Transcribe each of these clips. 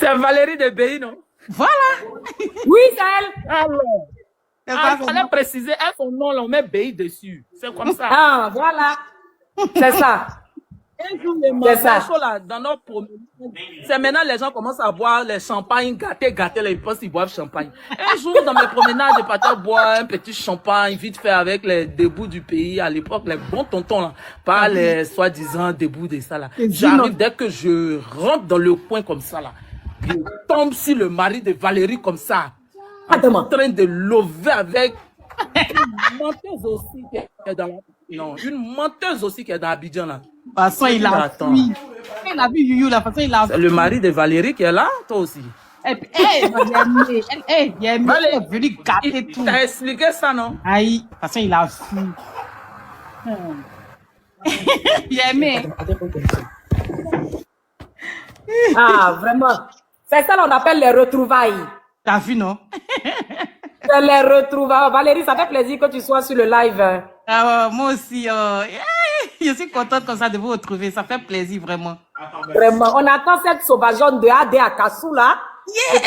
C'est Valérie de Béhi, non? Voilà. Oui, c'est elle. Alors, C'est il ça, fallait préciser, elle, son nom, là, on met Béhi dessus. C'est comme ça. Ah, voilà. C'est ça. Un jour, les marchés là, dans notre promenade, c'est maintenant les gens commencent à boire les champagnes, gâtés, là, ils pensent qu'ils boivent champagne. Un jour, dans mes promenades, je partais boire un petit champagne, vite fait, avec les débouts du pays, à l'époque, les bons tontons, là, pas les soi-disant débouts de ça, là. J'arrive, dès que je rentre dans le coin comme ça, là, je tombe sur le mari de Valérie comme ça, en train de lever avec une menteuse aussi qui est dans la... Non, une menteuse aussi qui est dans Abidjan, là. De toute façon, il a fui. Il a vu Youyou, la façon, il a C'est le mari de Valérie qui est là, toi aussi. Et puis, il est venu gâter tout. T'as expliqué ça, non? Aïe, de toute façon, il a fui. Il a aimé. Ah, vraiment. C'est ça qu'on appelle les retrouvailles. T'as vu, non? C'est les retrouvailles. Valérie, ça fait plaisir que tu sois sur le live. Ah, moi aussi, je suis contente comme ça de vous retrouver. Ça fait plaisir, vraiment. Vraiment. On attend cette sauvageonne de AD à Kassou, là.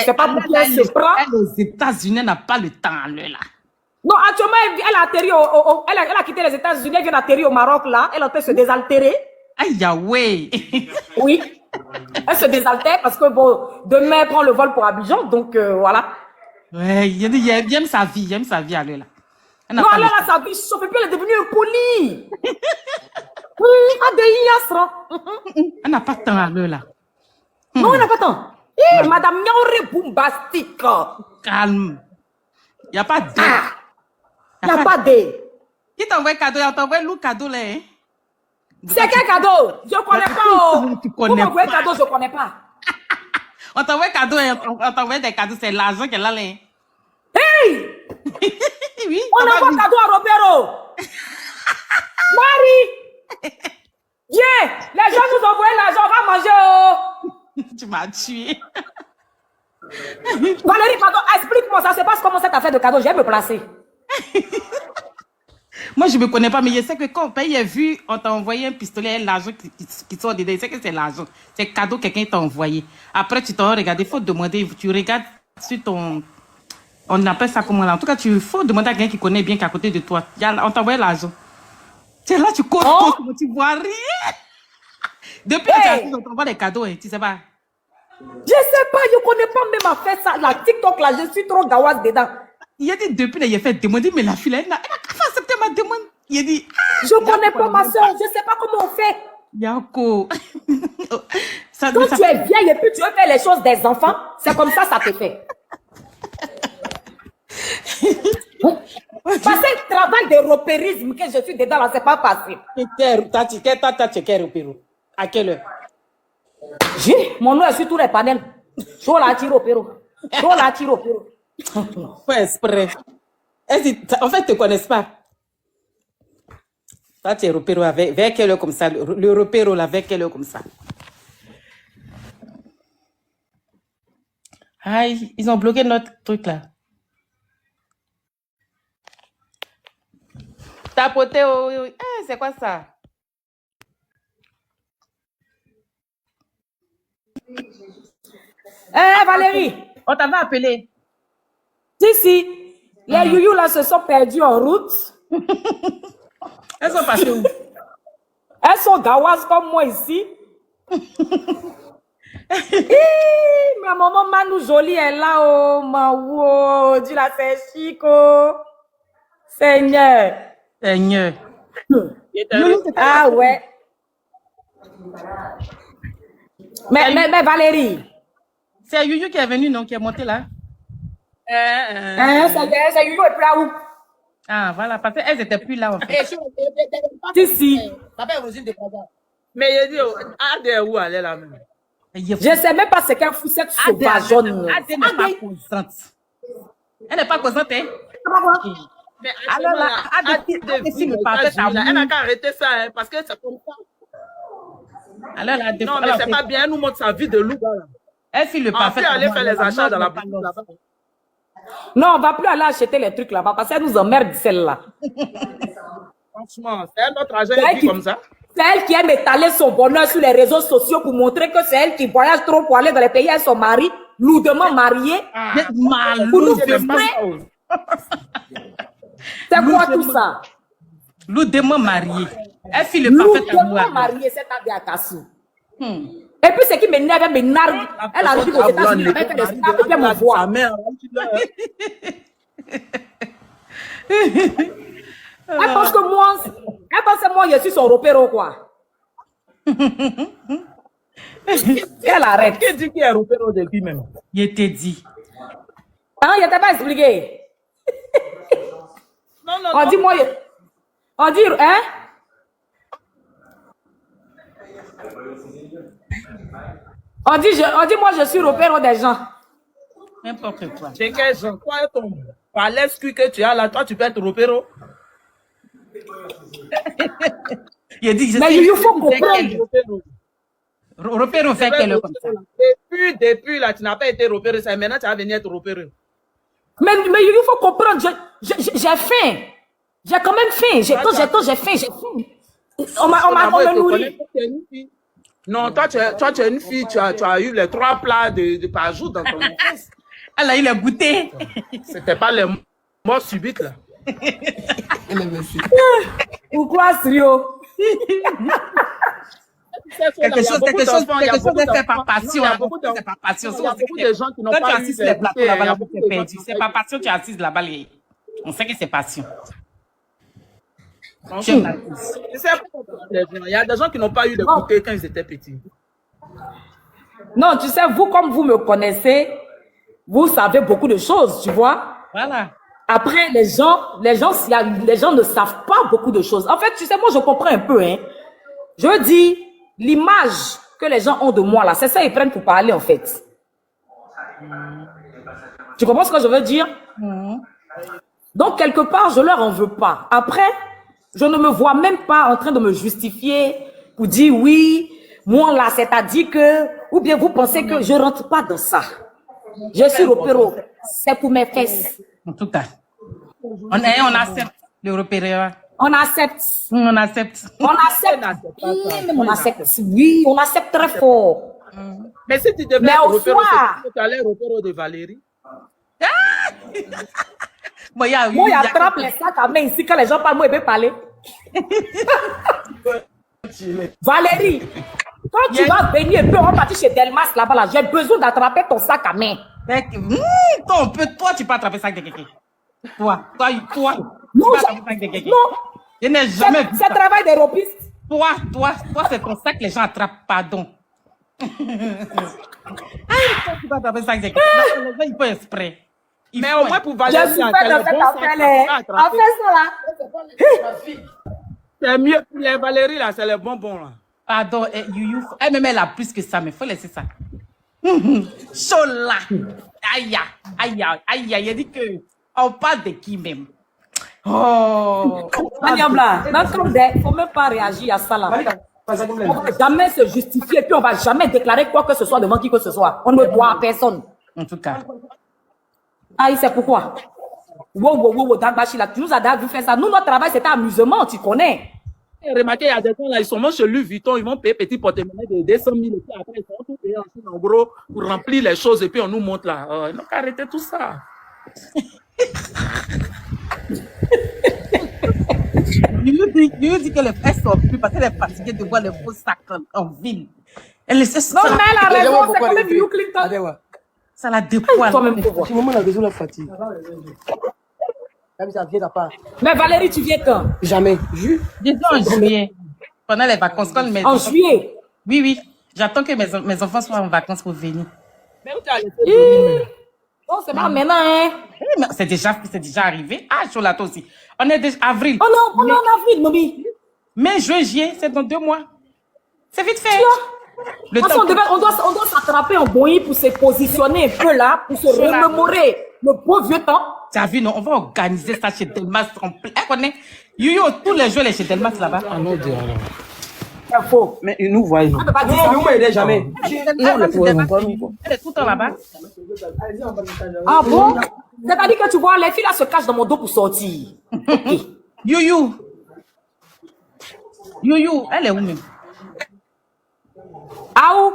C'est pas pour qui elle se prend. Elle aux États-Unis n'a pas le temps, elle, là. Non, actuellement, elle a atterri elle a quitté les États-Unis, elle vient d'atterrir au Maroc, là. Elle est en train de se désaltérer. Aïe, ouais. Oui. Elle se désaltère parce que, bon, demain, elle prend le vol pour Abidjan. Donc, voilà. Ouais, il aime sa vie, elle, là. Non, elle a sa vie chauffe, et puis elle est devenue impolie. Oui, ADI Yasra. Elle n'a pas de temps à l'heure, là. Non, elle n'a pas de temps. Madame Nyaore bombastique. Calme. Il n'y a pas de... Il n'y a pas de... Qui t'envoie cadeau? On t'envoie le cadeau, là, hein? C'est quel cadeau? Je ne connais pas. Tu connais pas. Vous cadeau, je ne connais pas. On t'envoie cadeau, on t'envoie des cadeaux, c'est l'argent qu'elle a, là. Hey! Oui, on envoie cadeau à Robero. Marie! Viens! Les gens nous envoient l'argent, on va manger. Oh. Tu m'as tué. Valérie, pardon, explique-moi, ça se passe comment cette affaire de cadeau? Je vais me placer. Moi, je ne me connais pas, mais je sais que quand on paye, vu, on t'a envoyé un pistolet, l'argent qui sort dedans. Je sais que c'est l'argent. C'est cadeau que quelqu'un t'a envoyé. Après, tu t'en regardes. Il faut demander, tu regardes sur ton... On appelle ça comment là? En tout cas, il faut demander à quelqu'un qui connaît bien, qui est à côté de toi. On t'a envoyé l'argent. C'est là, tu cours, tu vois rien. Depuis que tu t'envoies des cadeaux, hein, tu sais pas. Je sais pas, je connais pas même à faire ça. La TikTok là, je suis trop gawasse dedans. Il a dit depuis, il a fait demander, mais la fille, elle n'a pas accepté ma demande. Il a dit, je connais pas ma soeur, je sais pas comment on fait. Yako. Quand tu es vieille et puis tu veux faire les choses des enfants, c'est comme ça te fait. Parce que le travail de repérisme que je suis dedans là, c'est pas facile. À quelle heure? Mon nom est sur tous les panels. Je la tire au Pérou. Fais exprès. En fait, ils ne te connaissent pas. Toi, tu es repéro avec quelle heure comme ça? Le repéro là, avec quelle heure comme ça? Aïe, ils ont bloqué notre truc là. Tapoter au... c'est quoi ça? Valérie. On t'avait appelé. Si. Les youyou là se sont perdus en route. Elles sont passées où? Elles sont gawas comme moi ici. Ma maman Manou jolie est là, oh, ma wow, dis la c'est chico. Seigneur. Ah ouais. Mais Valérie. C'est Youyou qui est venu, non, qui est monté là? C'est Youyou et puis là où? Ah, voilà, parce qu'elles n'étaient plus là, en fait. Si. Mais il dit, Adé où elle est là même? Je ne sais même pas ce qu'elle fout cette sauvageonne. Adé n'est pas causante. Elle n'est pas causante, hein? Mais alors là, Adé elle n'a qu'à arrêter ça, hein, parce que c'est comme ça. Alors là, non, mais c'est pas bien, elle nous montre sa vie de loup. Elle file le parfait. On peut aller faire les achats dans la boutique là-bas. Non, on ne va plus aller acheter les trucs là-bas parce qu'elle nous emmerde celle-là. Franchement, c'est notre argent qui comme ça. C'est elle qui aime étaler son bonheur sur les réseaux sociaux pour montrer que c'est elle qui voyage trop pour aller dans les pays avec son mari, lourdement marié. Pour nous frustrer. C'est quoi tout ça? Lourdement marié. Elle fit le parfait amour. Lourdement marié, c'est à Biakassi. Et puis, ce qui m'énerve, elle m'énerve. Elle arrive aux États-Unis, elle fait des snaps, elle me voit. Elle pense que moi, je suis son repéro, quoi. Elle arrête. Qui dit qu'il est repéro de qui même? Je t'ai dit. Ah, je t'ai pas expliqué. Non, non, On dit, moi, on dit, hein? On dit, moi, je suis repéro des gens. N'importe quoi. C'est quel genre? Quoi est ton balèze que tu as là? Toi, tu peux être repéro? Il dit, Mais il faut comprendre. Repéro fait qu'elle comme ça. Depuis là, tu n'as pas été repéré. C'est maintenant tu vas venir être repéré. Mais il faut comprendre. J'ai faim. J'ai quand même faim. J'ai faim. On m'a nourri. Non, toi, tu es une fille. Tu as eu les 3 plats de par jour dans ton enfance. Elle a eu le goûter. C'était pas les morts subites là. Pourquoi, Srio? Quelque chose de fait par passion. Il y a beaucoup de gens qui n'ont Quand tu pas eu assises les plateaux là-bas, la boucle est perdue. C'est par passion, tu assises là-bas. On sait que c'est passion. Il y a des gens qui n'ont pas eu de goûter quand ils étaient petits. Non, tu sais, vous, comme vous me connaissez, vous savez beaucoup de choses, tu vois. Voilà. Après, les gens ne savent pas beaucoup de choses. En fait, tu sais, moi, je comprends un peu, hein. Je dis, l'image que les gens ont de moi, là, c'est ça, ils prennent pour parler, en fait. Tu comprends ce que je veux dire? Donc, quelque part, je leur en veux pas. Après, je ne me vois même pas en train de me justifier pour dire, oui, moi, là, c'est-à-dire que, ou bien vous pensez que je rentre pas dans ça. Je suis repéro. C'est pour mes fesses. En tout cas, on accepte le repéreur. On accepte. On accepte. On accepte. On accepte. Oui, on accepte très fort. Mais si tu devais être repéro, tu allais repéro de Valérie. Moi, il attrape les sacs à main ici quand les gens parlent, moi, il peut parler. Valérie, quand tu vas venir un peu, on va partir chez Delmas là-bas, là, j'ai besoin d'attraper ton sac à main. Toi, tu peux attraper le sac de quelqu'un. Toi. Non, tu peux attraper le sac de quelqu'un. Non. Je n'ai jamais vu ça. C'est le travail des ropistes. Toi, c'est ton sac que les gens attrapent, pardon. Tu peux attraper le sac de quelqu'un. Les gens, ils font exprès. Mais au moins pour Valérie, je suis fait dans cette affaire-là. En fait, ça là. C'est mieux pour les Valérie, là, c'est les bonbons, là. Pardon, Youyou, elle-même, elle a plus que ça, mais il faut laisser ça. Chola. Aïe, il dit que on parle de qui même? Oh. Maniambla, il ne faut même pas réagir à ça là. On ne va jamais se justifier, puis on ne va jamais déclarer quoi que ce soit devant qui que ce soit. On ne doit à personne. En tout cas. Aïe, c'est pourquoi? Wow, Dagbashi, là, tu nous as déjà fait ça. Nous, notre travail, c'était amusement, tu connais. Remarquez, il y a des gens là, ils sont chez Louis Vuitton, ils vont payer petit porte-monnaie de 200 000 et puis après, ils vont tout payer en gros pour remplir les choses et puis on nous montre là. Ils n'ont qu'à arrêter tout ça. Il dit que les fesses sont plus parce qu'elle est fatiguée de voir les faux sacs en ville. Elle essaie ça. Non, mais elle a raison, c'est comme Bill Clinton. Ça la dépoile. Toi-même, tu vois. On a besoin de la fatigue. Mais Valérie, tu viens quand? Jamais. Disons en juillet. Pendant les vacances. Quand mes En juillet? Oui. J'attends que mes enfants soient en vacances pour venir. Mais où tu as laissé? Non, c'est pas maintenant, hein. C'est déjà arrivé. Ah, Chola, toi aussi. On est déjà avril. Oh non, on est en avril, mamie. Mai, juin, juillet, c'est dans 2 mois. C'est vite fait. On doit s'attraper en bonnie pour se positionner un peu là, pour se remémorer le beau vieux temps. Tu as vu, non, on va organiser ça chez Delmas. Elle connaît. Yoyo, tous les jours, elle est chez Delmas là-bas. Ah non, Dieu, alors. C'est faux. Mais ils nous voient. Non, Non, mais il jamais. Elle est tout le temps là-bas. Ah bon? C'est-à-dire que tu vois, les filles là se cachent dans mon dos pour sortir. Ok. Yoyo. Youyou, elle est où même? Ah où?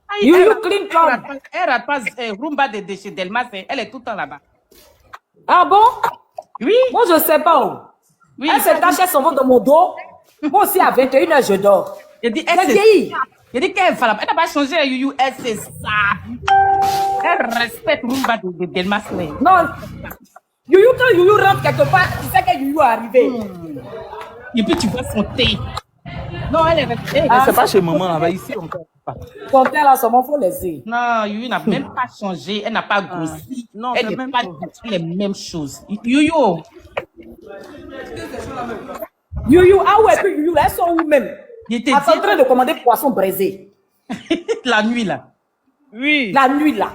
Aïe, Youyou Clinton. Elle rate pas Rumba de déchets d'Elma, elle est tout le temps là-bas. Ah bon? Oui. Moi, je sais pas où. Oui, Elle se cache, elle s'en va dans mon dos. Moi aussi, à 21h, je dors. Je dis, J'ai vieilli. Je dis qu'elle va là-bas. Elle n'a pas changé la Youyou, elle c'est ça. Elle respecte Rumba de Delma. Non. Youyou, quand Youyou rentre quelque part, tu sais que Youyou est arrivé. Et puis tu vois son thé. Non, elle est restée. Ah, c'est pas chez maman là-bas, ici encore pas. Ton père là, seulement, faut laisser. Non, Youyou n'a même pas changé. Elle n'a pas grossi. Non, Elle c'est n'est même pas pas. les mêmes choses. Youyou. Youyou, ah ouais, puis Youyou, elles sont où même? Il était Elle est en train de commander poisson braisé. la nuit là. Oui. La nuit là.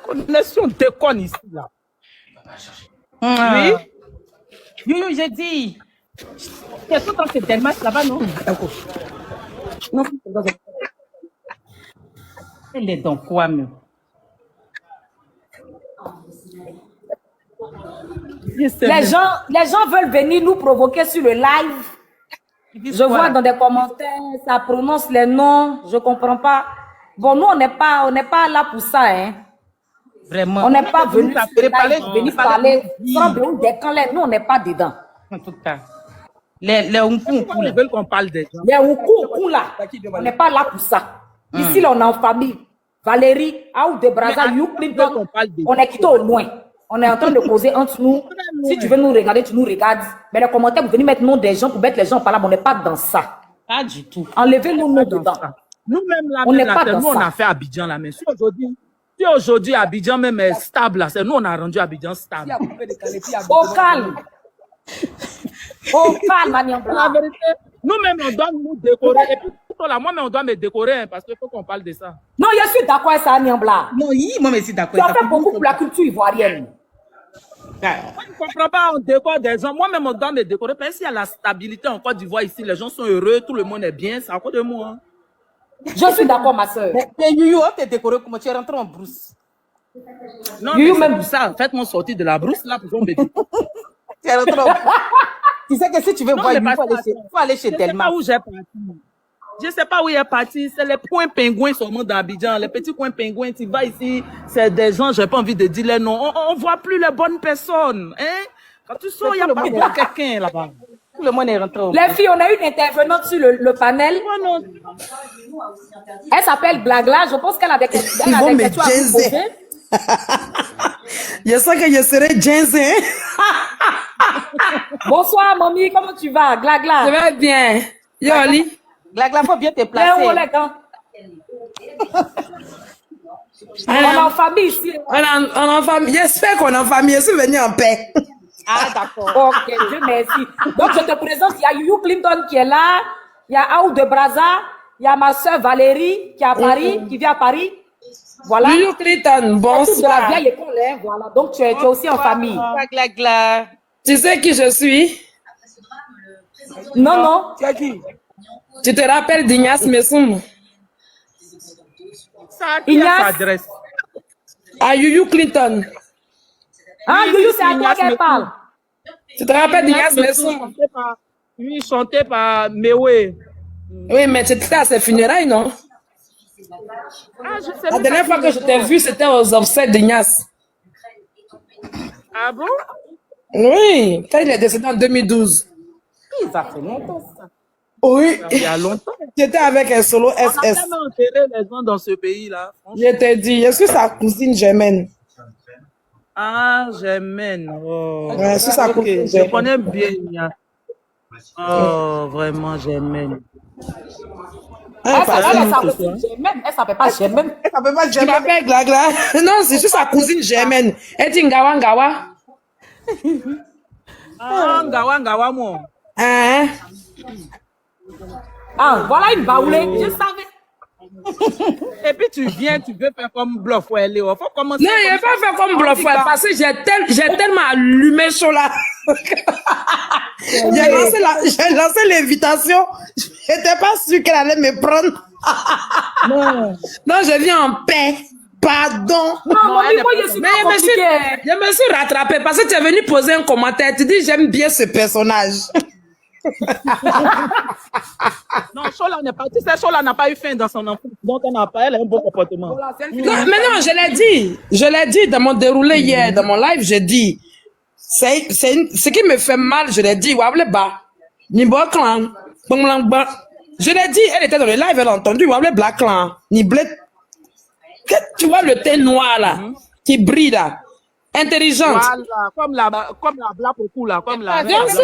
Connexion déconne ici là. Oui. Youyou, j'ai dit. C'est tout dans cette Delmas là-bas, non? Non. Elle est dans quoi, même? Les gens veulent venir nous provoquer sur le live. Je vois dans des commentaires, ça prononce les noms, je comprends pas. Bon, nous, on n'est pas là pour ça, hein. Vraiment. On n'est pas venu parler. venir parler. Nous, on n'est pas dedans. En tout cas. Les Unkunku, Ils veulent qu'on parle des gens. Les Oukou, là, on n'est pas là pour ça. Ici, là, on est en famille. Valérie, Aou de Braza, You Clinton, on est quitté au loin. On est en train de causer entre nous. Si tu veux nous regarder, tu nous regardes. Mais les commentaires, vous venez mettre nom des gens pour mettre les gens par là, mais on n'est pas dans ça. Pas du tout. Enlevez-nous nous dedans. Nous-mêmes là, On n'est pas nous dans on ça. a fait Abidjan là, mais si aujourd'hui Abidjan même est stable là, c'est nous on a rendu Abidjan stable. Au calme. Au calme, Maniam La Blanc. vérité, nous-mêmes on doit nous décorer. Et puis là, moi-même on doit me décorer hein, parce qu'il faut qu'on parle de ça. Non, je suis d'accord avec ça, Maniam Blanc. Non, moi, mais c'est Tu d'accord. as fait beaucoup pour la culture ivoirienne. Je ne comprends pas, on décore des gens. Moi-même on doit me décorer. Parce qu'il y a la stabilité en Côte d'Ivoire ici, les gens sont heureux, tout le monde est bien, c'est à cause de moi. Hein. Je suis d'accord, ma soeur. Mais Youyou, on t'a décoré comment tu es rentré en brousse. Non, You mais même- même ça, faites-moi sortir de la brousse là pour qu'on me dise. Tu es rentré en brousse. Tu sais que si tu veux Non, voir mais Youyou, parce que- faut aller chez Je ne sais Delma. pas où j'ai parti. Je ne sais pas où il est parti. C'est les coins pingouins seulement d'Abidjan. Les petits coins pingouins, tu vas ici, c'est des gens, j'ai pas envie de dire les noms. On voit plus les bonnes personnes. Hein? Quand tu sors, il n'y a tout le pas monde bon quelqu'un là-bas. Tout le monde est rentré en brousse. Les filles, on a une intervenante sur le panel. Oh non. Elle s'appelle Blagla. Je pense qu'elle a des questions, Ils vont me à vous jaiser. poser. Je sens que je serai Jensen. Bonsoir, mamie. Comment tu vas? Glagla. Ça va bien. Yo, Ali. Glagla, faut bien te Viens placer. où, les gars? On est en famille ici. On est en famille. J'espère qu'on est en famille. Je suis venue en paix. Ah, d'accord. Ok, Dieu merci. Donc, je te présente, il y a You Clinton qui est là, il y a Aou de Braza, il y a ma soeur Valérie qui est à Paris, qui vit à Paris. Voilà. Youyou Clinton, Toute de la bonsoir. vieille école, hein, voilà. Donc, tu es aussi en famille. Glagla. Tu sais qui je suis? Non, non. Tu as qui? Tu te rappelles d'Ignace Messoum? Ça a qui Ignace. s'adresse? À Youyou Clinton. Ah, Oui, Youyou, oui, c'est à toi Ignace qu'elle me parle. Tu te rappelles d'Ignace Messoum? Lui, chanté par Mewe. Oui, mais tu étais à ses funérailles, non? Ah, je sais La même dernière pas fois que je t'ai vu, c'était aux obsèques d'Ignace. Ah bon? Oui, quand il est décédé en 2012. Ça fait longtemps, ça. Oui, Il y a longtemps. j'étais avec un solo On a SS. tellement enterré les gens dans ce pays-là. Franchement. Je t'ai dit, je suis sa cousine germaine. Ah, j'aime. Oh. Ouais, je suis sa Ok, cousine je germaine. connais bien. Nia. Oh, vraiment, j'aime. Elle ça s'appelle va, sa ce cousine Germaine. Elle s'appelle pas Germaine. Ça peut pas Tu jamais. m'appelles Glagla? Non, c'est juste sa cousine germaine. Elle dit Ngawa Ngawa. Ah, ngawa, moi. Hein? Ah, voilà une baoulée. Je savais. Et puis tu viens, tu veux faire comme bluff, ouais, Léo. Faut commencer. Non, il n'a pas fait comme bluff, ouais, parce que j'ai tellement allumé chaud là. J'ai lancé l'invitation. Je n'étais pas sûre qu'elle allait me prendre. Non, je viens en paix. Pardon. Non, Non, mon elle n'est niveau, pas je suis Mais pas compliqué. je me suis rattrapée parce que tu es venu poser un commentaire. Tu dis, j'aime bien ce personnage. Non, Chola n'est pas. Tu sais, Chola n'a pas eu faim dans son enfance. Donc, elle a un bon comportement. Non, mais non, je l'ai dit dans mon déroulé hier, dans mon live, j'ai dit, ce qui me fait mal, je l'ai dit, wable ba, ni bo clan, bang ba. Je l'ai dit, elle était dans le live, elle a entendu, wable black clan, ni bled. Tu vois le teint noir là, qui brille là, intelligente. Voilà, comme la blague au cou là, comme la. Bien sûr.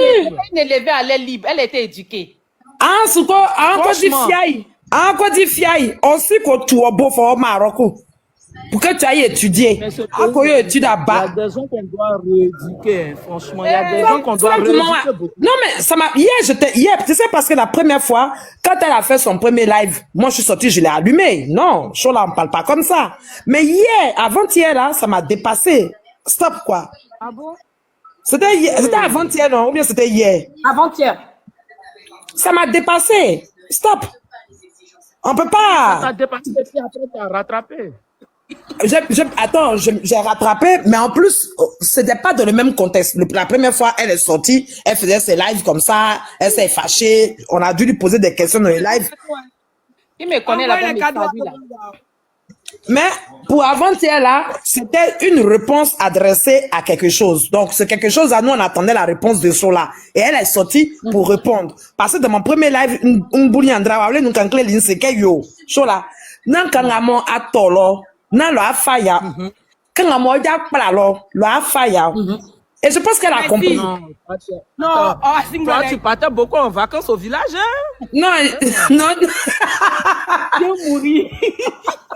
Elle est élevée à l'air libre. Elle était éduquée. Ah, ce qu'on a dit fiaille. Ah, quoi dit fiaille. On sait que tu es beau pour Maroc. Pour que tu ailles étudier. Mais ce Ah, quoi étudier Il y a là-bas. des gens qu'on doit rééduquer, hein, franchement. Il y a des gens qu'on doit Franchement, rééduquer beaucoup. non, mais ça m'a, hier, tu sais, parce que la première fois, quand elle a fait son premier live, moi, je suis sortie, je l'ai allumé. Non, Chola, on parle pas comme ça. Mais hier, avant-hier, là, ça m'a dépassé. Stop, quoi. Ah bon? C'était avant-hier, non? Ou bien c'était hier? Avant-hier. Ça m'a dépassé. Stop. On peut pas. Ça t'a dépassé et puis après, tu as rattrapé. Attends, j'ai rattrapé, mais en plus, c'était pas dans le même contexte. La première fois, elle est sortie, elle faisait ses lives comme ça, elle s'est fâchée, on a dû lui poser des questions dans les lives. Il me connaît là, Envoie les cadeaux. là. Mais pour avant-hier là, c'était une réponse adressée à quelque chose. Donc, c'est quelque chose à nous, on attendait la réponse de Chola. Et elle est sortie pour répondre. Parce que dans mon premier live, un bouli andra, wale nous kankle lin se ke yo. Chola, nan kangamo atolo, nan lo afaya. Kangamo ja plalo, lo afaya. Et je pense qu'elle a compris. Non, Non, toi, tu partais beaucoup en vacances au village, hein? Non, non. Tu es mourir.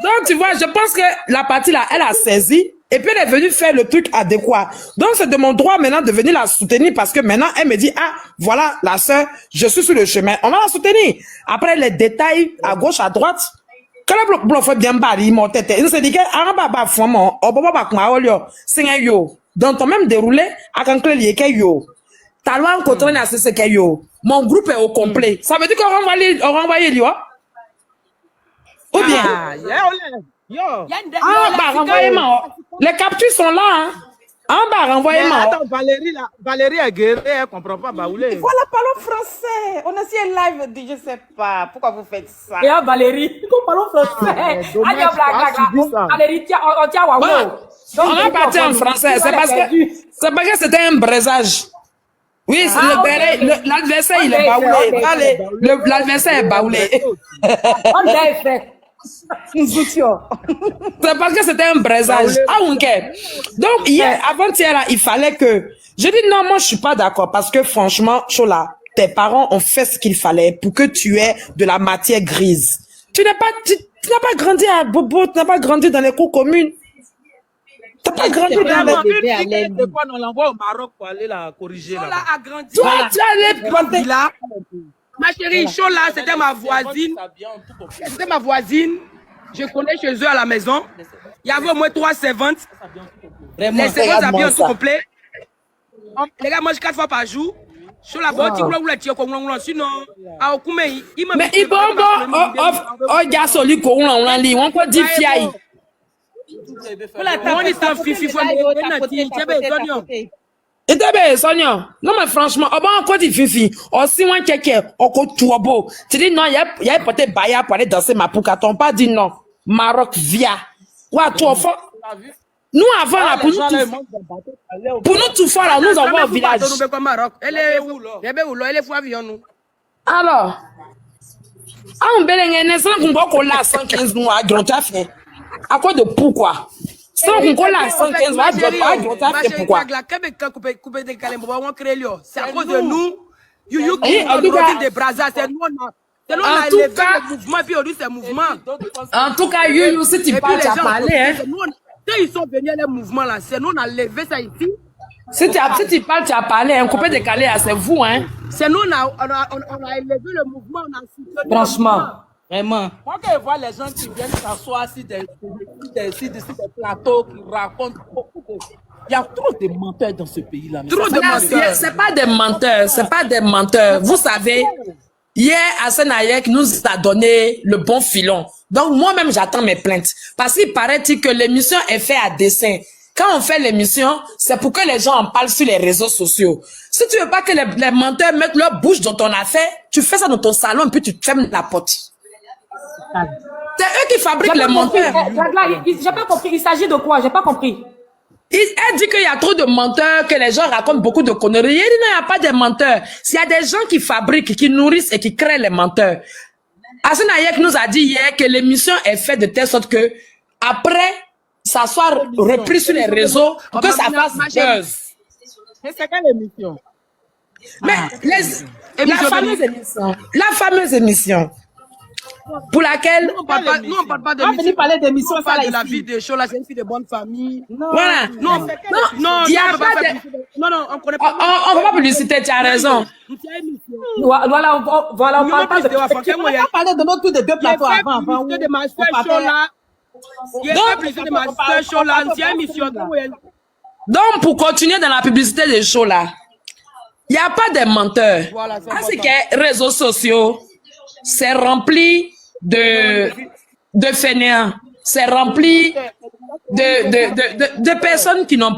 Donc, tu vois, je pense que la partie là, elle a saisi. Et puis, elle est venue faire le truc adéquat. Donc, c'est de mon droit maintenant de venir la soutenir parce que maintenant, elle me dit, ah, voilà, la sœur, je suis sur le chemin. On va la soutenir. Après, les détails à gauche, à droite. Quand le bloc fait bien bari, mon tête, il se dit que, ah, bah, fouamon, oh, bah, bah, olio, c'est un yo. Dans ton même déroulé, à quand lié que yo. T'as loin contre à ce que yo. Mon groupe est au complet. Ça veut dire qu'on renvoie yo. Ou bien. Ah, yo. Ah, bah, renvoyez-moi. Les captures sont là, hein. Ah, bah, Mais renvoyez-moi. attends, Valérie, là, Valérie est guérie, elle comprend pas Baoulé. Voilà, parlons français. On a aussi un live dit, je sais pas. Pourquoi vous faites ça? Et à Valérie, nous parlons français. dommage, Allez, tu dis ça. Valérie, tiens, on tient à Bon, Donc, on va partir en français. C'est parce que c'était un braisage. Oui, l'adversaire, il est baoulé. Allez, l'adversaire est baoulé. on a fait. C'est parce que c'était un braisage. Ah, ok. Donc, hier, avant-hier, là, il fallait que... Je dis non, moi, je suis pas d'accord parce que franchement, Chola, tes parents ont fait ce qu'il fallait pour que tu aies de la matière grise. Tu n'as pas grandi à Bobo, tu n'as pas grandi dans les cours communes. Tu n'as pas grandi dans les... De quoi on l'envoie au Maroc pour aller la corriger Chola là-bas. a grandi. Toi, tu allais planter... Là. Ma chérie, Chola, c'était ma voisine. C'était ma voisine. Je connais chez eux à la maison. Il y avait au moins 3 servantes. Les servantes avaient tout complet. Les gars mangent 4 fois par jour. Chola, bon, tu vois, sinon, à Okume, il m'a Mais il bon, gars, soli, ko, on lit, on peut dire fiaille. on est en fifi, faut me Et t'es Sonia. Non, mais franchement, on va encore dire fifi. On si moins quelqu'un, on compte tout beau. Tu dis non, il y a peut-être Baya pour aller danser ma pouka. T'on pas dit non. Maroc, via. Ouais, toi, nous avant là, pour nous tout faire là, nous avons un village. Elle est où, elle est fou avion, nous. Alors, on belenge ne sans qu'on va coller à 115 nous à Grantafé. À quoi de pourquoi? Sans qu'on colle à 115 à Grantafé, pourquoi? C'est à cause de nous. You des brazas, c'est nous on a élevé le mouvement et puis aujourd'hui c'est mouvement. En tout cas, you si tu parles, tu as parlé, hein. Quand ils sont venus les mouvements là, c'est nous on a levé ça ici. Si tu parles, tu as parlé, un coupé décalé, c'est vous, hein. C'est nous on a élevé le mouvement, on a soutenu. Franchement. Vraiment. Moi, quand je vois les gens qui viennent s'asseoir sur des plateaux, qui racontent beaucoup de... Il y a trop de menteurs dans ce pays-là. Trop de menteurs. C'est pas des menteurs, c'est pas des menteurs. Vous savez, hier, Hassan Hayek nous a donné le bon filon. Donc, moi-même, j'attends mes plaintes. Parce qu'il paraît-il que l'émission est faite à dessein. Quand on fait l'émission, c'est pour que les gens en parlent sur les réseaux sociaux. Si tu veux pas que les menteurs mettent leur bouche dans ton affaire, tu fais ça dans ton salon, puis tu fermes la porte. C'est eux qui fabriquent les menteurs. J'ai pas compris. Il s'agit de quoi? J'ai pas compris. Elle dit qu'il y a trop de menteurs, que les gens racontent beaucoup de conneries. Il dit non, il n'y a pas de menteurs. S'il y a des gens qui fabriquent, qui nourrissent et qui créent les menteurs. Hassan Ayek nous a dit hier que l'émission est faite de telle sorte que après, ça soit repris sur les réseaux pour que ça fasse buzz. C'est quelle émission? Mais la fameuse émission pour laquelle Nous, on parle pas d'émission. On parler d'émission, On ça là parle de la ici. vie des choses, là, c'est une fille de bonne famille. voilà. Non, il y a pas non, on connaît pas. on va pas publicité, tu as raison. Voilà, on parle pas de... On va parler de notre tour de deux plateaux avant. de ma show là. Il y a plus de ma show là. Il y a une émission. Donc, pour continuer dans la publicité des shows là, il n'y a pas de menteurs. Voilà, C'est que les réseaux sociaux, c'est rempli de fainéants. C'est rempli de personnes qui n'ont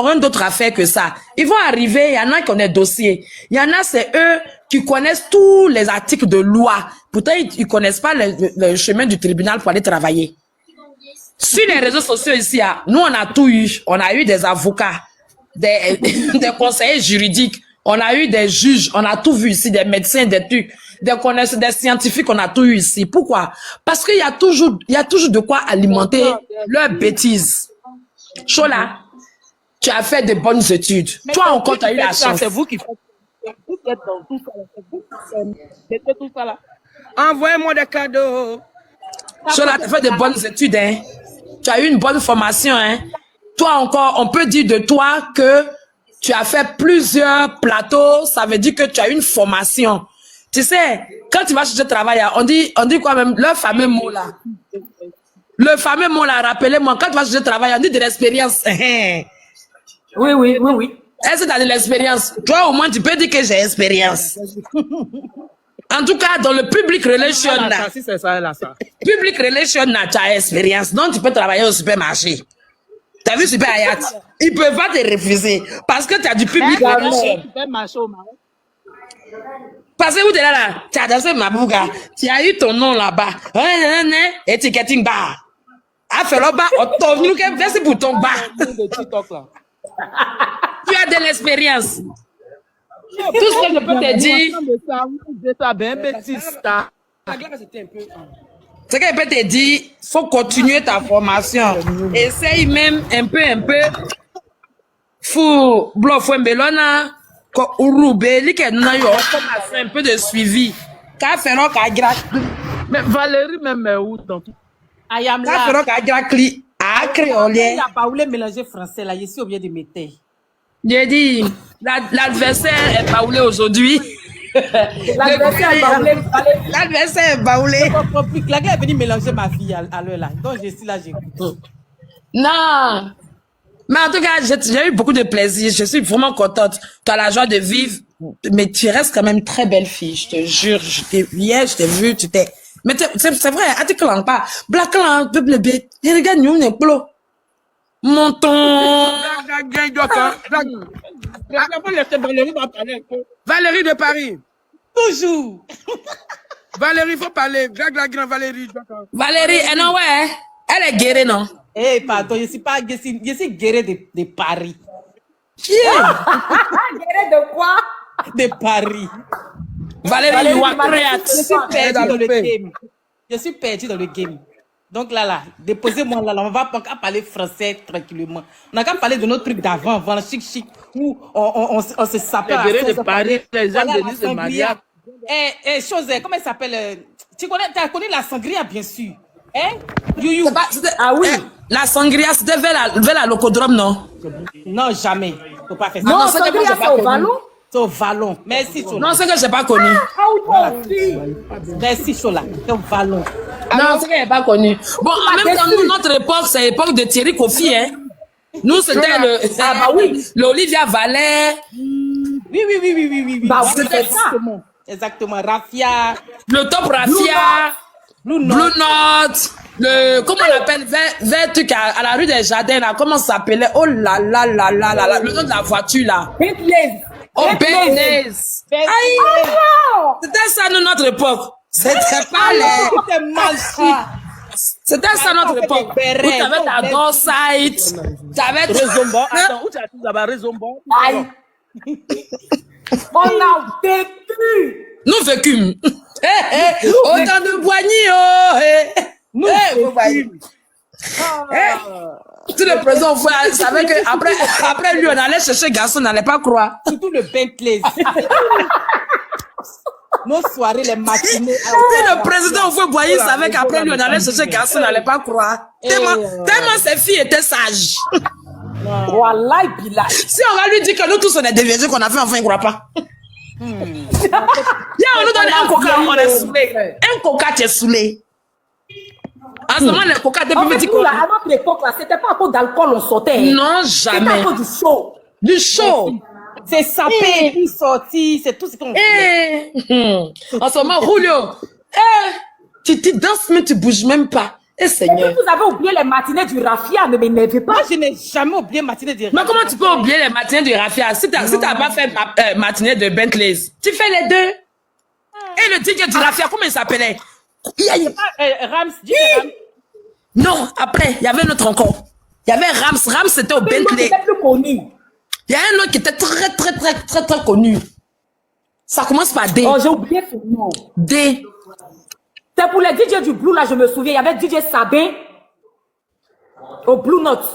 rien d'autre à faire que ça. Ils vont arriver, il y en a qui ont des dossiers. Il y en a, c'est eux qui connaissent tous les articles de loi. Pourtant, ils connaissent pas le chemin du tribunal pour aller travailler. Sur les réseaux sociaux ici, nous, on a tout eu. On a eu des avocats, des conseillers juridiques, on a eu des juges, on a tout vu ici, des médecins, des trucs, des connaisseurs, des scientifiques, on a tout eu ici. Pourquoi? Parce qu'il y a toujours de quoi alimenter leurs bêtises. Chola, tu as fait de bonnes études. Toi encore, tu as eu la chance. C'est vous qui faites. Vous êtes dans tout ça. C'est vous qui faites tout ça là. Envoyez-moi des cadeaux. Chola, tu as fait de bonnes études, hein. Tu as eu une bonne formation, hein. Toi encore, on peut dire de toi que tu as fait plusieurs plateaux, ça veut dire que tu as une formation. Tu sais, quand tu vas chercher le travail, on dit quoi même, le fameux mot là. Le fameux mot là, rappelez-moi, quand tu vas chercher le travail, on dit de l'expérience. Oui. Est-ce que tu as de l'expérience? Toi, au moins, tu peux dire que j'ai expérience. En tout cas, dans le public relation là. Si c'est ça, là, ça. Public relation là, tu as expérience. Donc, tu peux travailler au supermarché. Tu as vu Super Hayat? Ils peuvent pas te refuser. Parce que tu as du public relation. Tu fais marcher au Maroc. Parce que vous êtes là, tu as dansé ma bouga. Tu as eu ton nom là-bas. Ticketing bar. A fait là-bas, on t'a venu merci pour ton bar. De TikTok là. Tu as de l'expérience. Tout ce que je peux te dire, ce que je peux te dire, faut continuer ta formation. Essaye même un peu. Faut bluffer Belona, Urubé, qui a un peu de suivi. Qu'a fait non qu'à grâce. Mais Valérie même est où donc? I am Qu'a fait non là. qu'à grâce cli. À créolien. Il a pas voulu mélanger français là. Je suis obligé de mettre. J'ai dit, l'adversaire est baoulé aujourd'hui. L'adversaire est baoulé. L'adversaire est baoulé. La gars est venue mélanger ma fille à l'heure là. Donc je suis là, j'écoute. Non. Mais en tout cas, j'ai eu beaucoup de plaisir. Je suis vraiment contente. Tu as la joie de vivre. Mais tu restes quand même très belle fille. Je te jure. Hier, je t'ai vu. Tu t'es. Mais c'est vrai. Article en pas. Black Land, peuple bête. Et regarde, nous, on est plo. Monton. Valérie de Paris. Toujours. Valérie, il faut parler. Valérie. Valérie, elle non, ouais. Elle est guérie, non? Eh, pardon, je suis guérie de Paris. Guéret de quoi? De Paris. Valérie, you are Je great. suis perdu dans le game. Je suis perdu dans le game. Donc là, déposez-moi là, on va pas parler français tranquillement. On n'a qu'à parler de notre truc d'avant, voilà, chic, où on se s'appelle. Les guéris de Paris, les gens de Nice de Maria. Chose, comment elle s'appelle? Tu as connu la sangria, bien sûr. Hein? You. Ah oui. La sangria, c'était vers la locodrome, non? Non, jamais. Faut pas faire ça. Non, c'est que moi, Sangria, j'ai pas c'est au connu. ballon. C'est au vallon. Merci, Chola. Non, c'est que j'ai pas connu. Merci, Chola. C'est au vallon. Non, c'est que j'ai pas connu. Bon, en même temps, nous, notre époque, c'est l'époque de Thierry Kofi, hein. Nous, c'était l'Olivia Valère. Oui. Bah oui, c'était c'est ça. Exactement. Raffia. Le top Raffia. Blue Blue Note. Note, comment on appelle, vers truc à la rue des Jardins, là, comment ça s'appelait? Oh là là là là là là, le nom de la voiture, là. Bentley. Oh, Bentley. Aïe! C'était ça, nous, notre époque. C'était pas les... C'était magique. C'était ça, notre époque. Où t'avais ta Dorsite, t'avais... Rezombo. Attends, où tu as tout là-bas? Rezombo. Aïe. On a vécu. Nous vécûmes. Autant de boignies, oh! Nous vécûmes. Tout le présent, on savait que après lui, on allait chercher garçon, on n'allait pas croire. Surtout le Bentley. Nos soirées, les matinées. Tout le président, on fait boyer, il savait qu'après lui, on allait chercher garçon, on n'allait pas croire. Tellement ces filles étaient sages. Voilà, Bilal. Si on va lui dire que nous tous, on est des vieilles qu'on a fait, enfin, il ne croit pas. Viens, on nous donne un coca, on est saoulé. Un coca, tu es saoulé. En ce moment, le coca, depuis En fait, petit nous, là, à notre époque, là, c'était pas à cause d'alcool, on sautait. Non, C'était à jamais. cause du show. Du show. C'est sapé, puis sorti, c'est tout ce qu'on fait. En ce moment, Julio, tu danses, mais tu bouges même pas. Et Seigneur. puis, vous avez oublié les matinées du raffia, ne m'énervez pas. Moi, je n'ai jamais oublié matinée de Mais comment tu peux oublier les matinées de Raffia? Si t'as pas fait matinée de Bentley, tu fais les deux. Et le DJ du Raffia, comment il s'appelait? Rams, dis Rams. Non, après, il y avait un autre encore. Il y avait Rams. Rams, c'était au Bentley. C'était plus connu. Il y a un autre qui était très connu. Ça commence par D. Oh, j'ai oublié son nom. D. C'est pour les DJ du Blue, là, je me souviens. Il y avait DJ Sabin au Blue Note.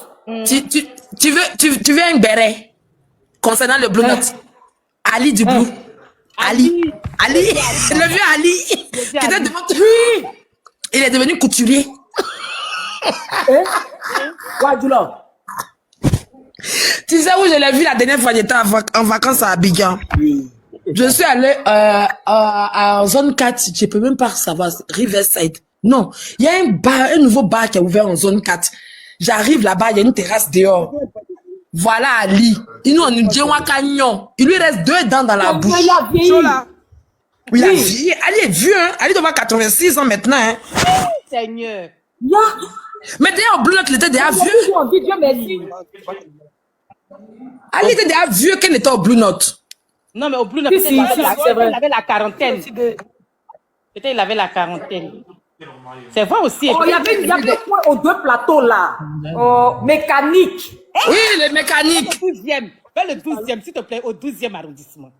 Tu veux un béret concernant le Blue Note? Ali du Blue. Ali. Le vieux Ali. Qui était devant lui. Il est devenu couturier. Wadjoula. Tu sais où je l'ai vu la dernière fois, j'étais en vacances à Abidjan. Je suis allé en zone 4, je peux même pas savoir, Riverside. Non, il y a un nouveau bar qui est ouvert en zone 4. J'arrive là-bas, il y a une terrasse dehors. Voilà Ali. Il nous dit il lui reste 2 dents dans la bouche. Il a vieilli. Oui, il a vieilli. Ali est vieux, hein. Ali doit avoir 86 ans maintenant, hein. Seigneur. Mais d'ailleurs, au Blue Note, il était déjà vieux. Dieu merci. Ali était déjà vieux qu'elle était au Blue Note. Non, mais au Blue Note, Si, c'est vrai. il avait la quarantaine. Peut-être il avait la quarantaine. C'est vrai aussi. Oh, il y avait quoi aux 2 plateaux là. Oh, mécanique. Oui, les mécaniques. Le 12e. Vers le 12e, s'il te plaît, au 12e arrondissement.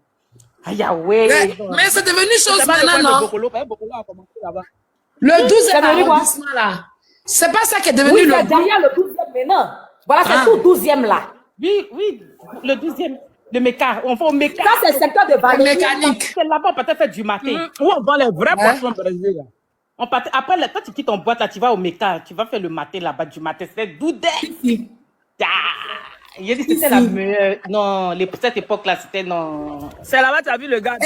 Aïe, ouais. Mais c'est devenu chose maintenant, non? Bokolo a commencé là-bas. Le 12e devenu quoi? arrondissement là. C'est pas ça qui est devenu Oui, le c'est derrière le 12e maintenant. Voilà, c'est tout 12e là. Oui, le 12e. Le méca. On va au méca. Ça, c'est le secteur de Valérie. mécanique. C'est là-bas, on peut faire du matin. Où on vend les vrais poissons brésilés là. Après, quand tu quittes ton boîte, là, tu vas au méca. Tu vas faire le matin là-bas, du matin. C'est doudé. Il dit c'était la meilleure. Non, cette époque-là, c'était non. C'est là-bas, tu as vu le gars.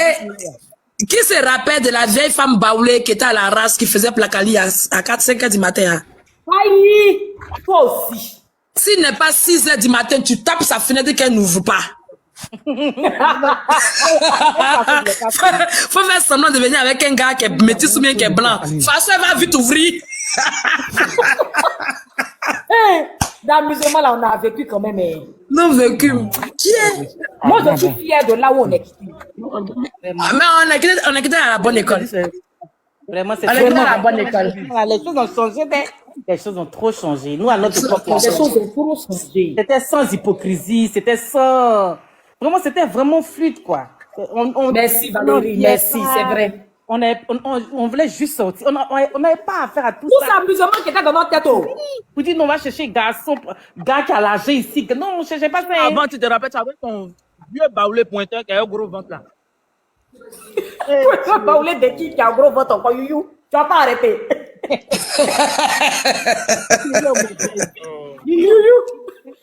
Qui se rappelle de la vieille femme baoulée qui était à la race, qui faisait placali à 4-5 heures du matin? Hein? Aïe, toi aussi. S'il n'est pas 6 heures du matin, tu tapes sa fenêtre qu'elle n'ouvre pas. Faut faire semblant de venir avec un gars qui est métis ou bien qui est blanc. De toute façon, elle va vite ouvrir. Dans le musulman, là, on a vécu quand même. Non, vécu. Qui est? Moi, je suis fière de là où on est quitté. Mais on est quitté à la bonne école. Vraiment, c'est On est quitté à la bonne école. Les choses ont changé, les choses ont trop changé. Nous, à notre époque, Les choses ont trop changé. c'était sans hypocrisie, c'était sans... Vraiment, c'était vraiment fluide, quoi. Merci, Valérie, merci, c'est vrai. On voulait juste sortir. On n'avait pas affaire à tout Tout ça. ça, amusement qui était dans notre tête. Vous dites, non, on va chercher garçon, gars qui a l'âge ici. Non, on ne cherchait pas ça. Avant, tu te rappelles, tu avais ton vieux baoulé pointeur qui a un gros ventre là. Tu vas baouler de qui a un gros ventre encore, you. Tu vas pas arrêter. You.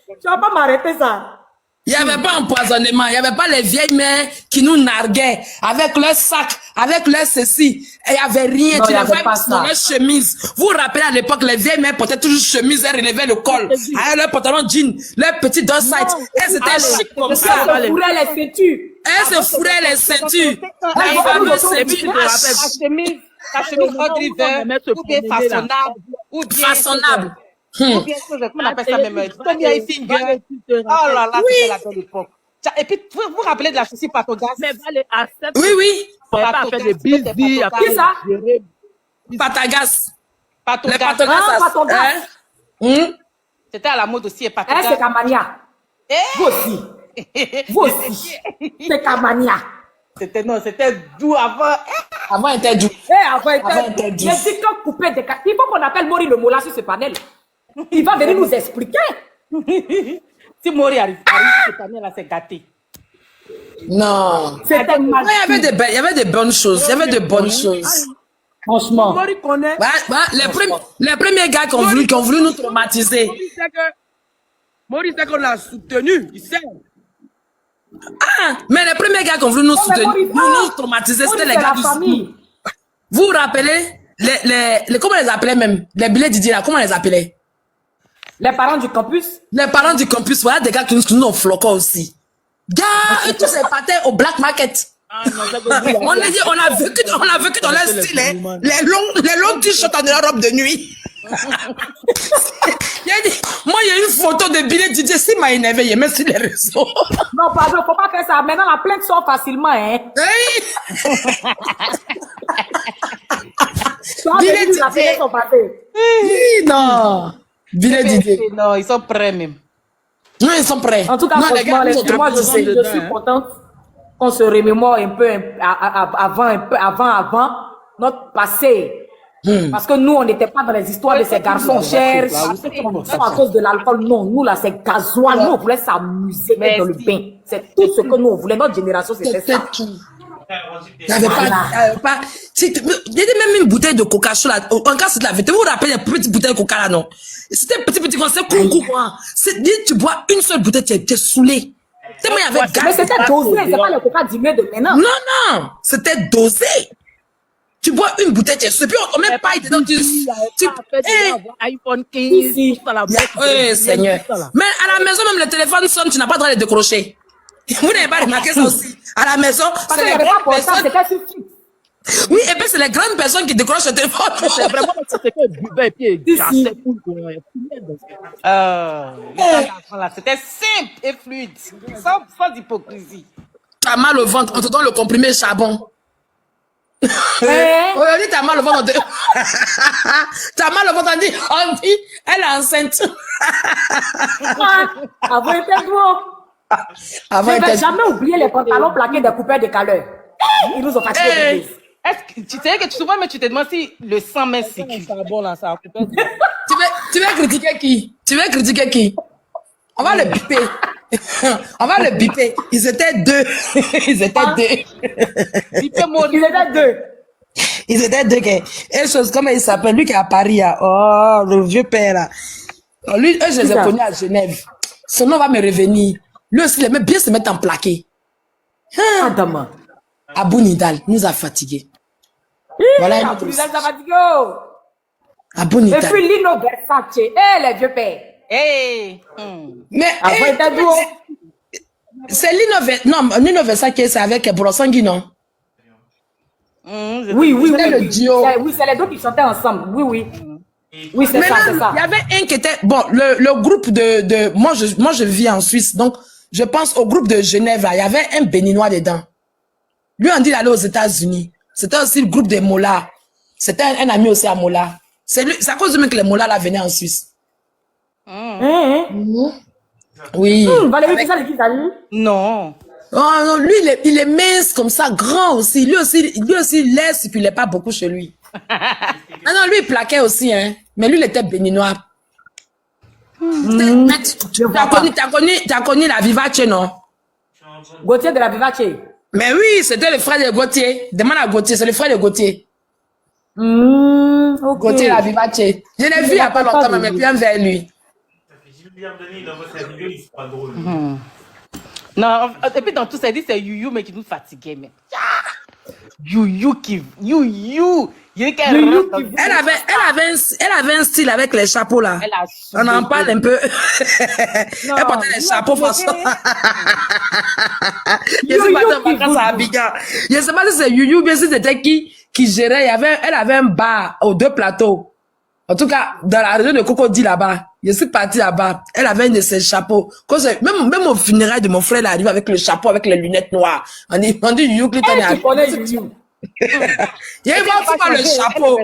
Tu vas pas m'arrêter ça. Il n'y avait pas empoisonnement, il n'y avait pas les vieilles mères qui nous narguaient avec leur sac, avec leur ceci. Et il n'y avait rien, Non, tu il y n'avais avait pas pas mis dans ça. leur chemise. Vous vous rappelez à l'époque, les vieilles mères portaient toujours chemise, elles relevaient le col. Avec leur pantalon jean, leur petit dorsite. Elles étaient chic comme ça. Ça se fourrait les ceintures. Elles se fourraient les ceintures. Ah, Les fameuses ah, ceintures. La chemise, ta chemise Au moment Odd où on va River, mettre se ou bien promener, là. façonnable, ou bien... Façonnable. Ou bien, comment on appelle ça même? Tommy Hilfiger. Oh là là, c'était la belle époque. Et puis, vous vous rappelez de la chaussure Patogas? Mais Valé accepte. Oui, oui. On va pas faire des bisbis. Qui ça? Patagas. Les Patogas. Patagas. Ah, Patagas. Hein? C'était à la mode aussi, et Hein, Patogas. c'est Kamania. Vous aussi. Vous aussi. C'est Kamania. C'était doux avant. Avant, il était doux. Avant, Avant, il était doux. les dictons coupés de cartes. Il faut qu'on appelle Mori le Mola sur ce panel. Il va venir nous expliquer. Si Mori arrive, cette année-là, c'est gâté. Non. C'était Ouais, il y avait des bonnes choses. Il y avait de bonnes choses. Franchement. Mori connaît. Les premiers gars qui ont voulu nous traumatiser. Maurice sait qu'on l'a soutenu. Il sait. Ah, mais les premiers gars qui ont voulu nous soutenir, nous traumatiser, c'était les gars du famille. Vous vous rappelez comment on les appelait même? Les billets Didier là, comment on les appelait? Les parents du campus. Les parents du campus, voilà des gars qui nous ont floqué aussi. Gars, eux tous ils partaient au black market. On a dit, on a vécu dans leur style, hein. Les longs t-shirts en robe de nuit. Moi, il y a une photo de billet Didier, si m'a énervé, il met sur les réseaux. Non, pardon, faut pas faire ça. Maintenant, la plainte sort facilement, hein. Billet Didier. Oui, non. Billet Didier. Non, ils sont prêts même. Non, ils sont prêts. En tout cas, non, les gars, moi, je suis contente qu'on se remémore un peu avant notre passé. Parce que nous, on n'était pas dans les histoires de ces garçons chers. À cause de l'alcool, non. Nous, là, c'est gasoil. Nous, on voulait s'amuser, mettre dans le bain. C'est tout ce que nous, on voulait. Notre génération, c'était ça. Il n'y avait pas. Il y avait même une bouteille de coca chaud là. Encore, c'est de la vérité. Vous vous rappelez les petites bouteilles de coca là, non? C'était petit, comme c'est quoi. Tu bois une seule bouteille, tu es saoulé. Tellement il y avait gaz. Mais c'était dosé, c'est pas le coca diminué de maintenant. Non, c'était dosé. Tu bois une bouteille, tu es saoulé. Puis on met pas dedans, iPhone 15. Oui, Seigneur. Mais à la maison, même le téléphone sonne, tu n'as pas le droit de décrocher. Vous n'avez pas remarqué ça aussi? À la maison, c'est les grandes personnes. Oui, et puis c'est les grandes personnes qui décrochent le téléphone. C'est vraiment c'était que buvait et puis cassait pour C'était simple et fluide, sans hypocrisie. Tu as mal au ventre, on te donne le comprimé charbon. Aujourd'hui, tu as mal au ventre, tu as mal au ventre, on dit, elle est enceinte. Avant, il était gros. Je ne vais jamais oublier les pantalons plaqués des coupeurs de caleur. Ils nous ont fatigués. Est-ce que tu sais que souvent, mais tu te demandes si le sang met sécu. Tu veux critiquer qui? On va le biper. On va le biper. Ils étaient deux. Ils étaient deux. Et chose comme il s'appelle, lui qui est à Paris. Oh, le vieux père là. Oh, lui, eux, je les ai connus à Genève. Son nom va me revenir. Lui aussi, il aimait bien se mettre en plaqué. Adama. Abou Nidal nous a fatigués. Voilà une autre histoire. Abou Nidal. Et puis Lino Versace. Les vieux pères. Mais c'est Lino Versace, c'est avec Brosangui, non? Oui. C'est le duo. Oui, c'est les deux qui chantaient ensemble. Oui. Oui, c'est ça. Il y avait un qui était... Bon, le groupe de... Moi, je vis en Suisse, donc je pense au groupe de Genève, là. Il y avait un Béninois dedans. Lui, on dit d'aller aux États-Unis. C'était aussi le groupe des Mola. C'était un ami aussi à Mola. C'est à cause de lui que les Mola, là, venaient en Suisse. Oui. Valérie, c'est ça le qui salut? Non. Oh non, lui, il est mince comme ça, grand aussi. Lui aussi, il laisse, puis il n'est pas beaucoup chez lui. Ah non, lui, il plaquait aussi, hein. Mais lui, il était béninois. T'as connu la Vivace, non? Gauthier de la Vivace. Mais oui, c'était le frère de Gauthier. Demande à Gauthier, c'est le frère de Gauthier. Okay. Gauthier la Vivace. Je l'ai vu il n'y a pas longtemps, mais puis vers lui. Non, et puis dans tout ça, il dit c'est You, mais qui nous fatiguait, mais. You. Elle avait un style avec les chapeaux là. On en parle un peu. Elle portait les chapeaux façon. Je sais pas si c'est You, bien si c'était qui qui gérait, elle avait un bar aux 2 plateaux. En tout cas, dans la région de Cocody là-bas. Je suis partie là-bas. Elle avait un de ses chapeaux. Même au funérail de mon frère, elle arrive avec le chapeau, avec les lunettes noires. On dit, You Clinton est Elle, tu connais You. Il va pas le chapeau.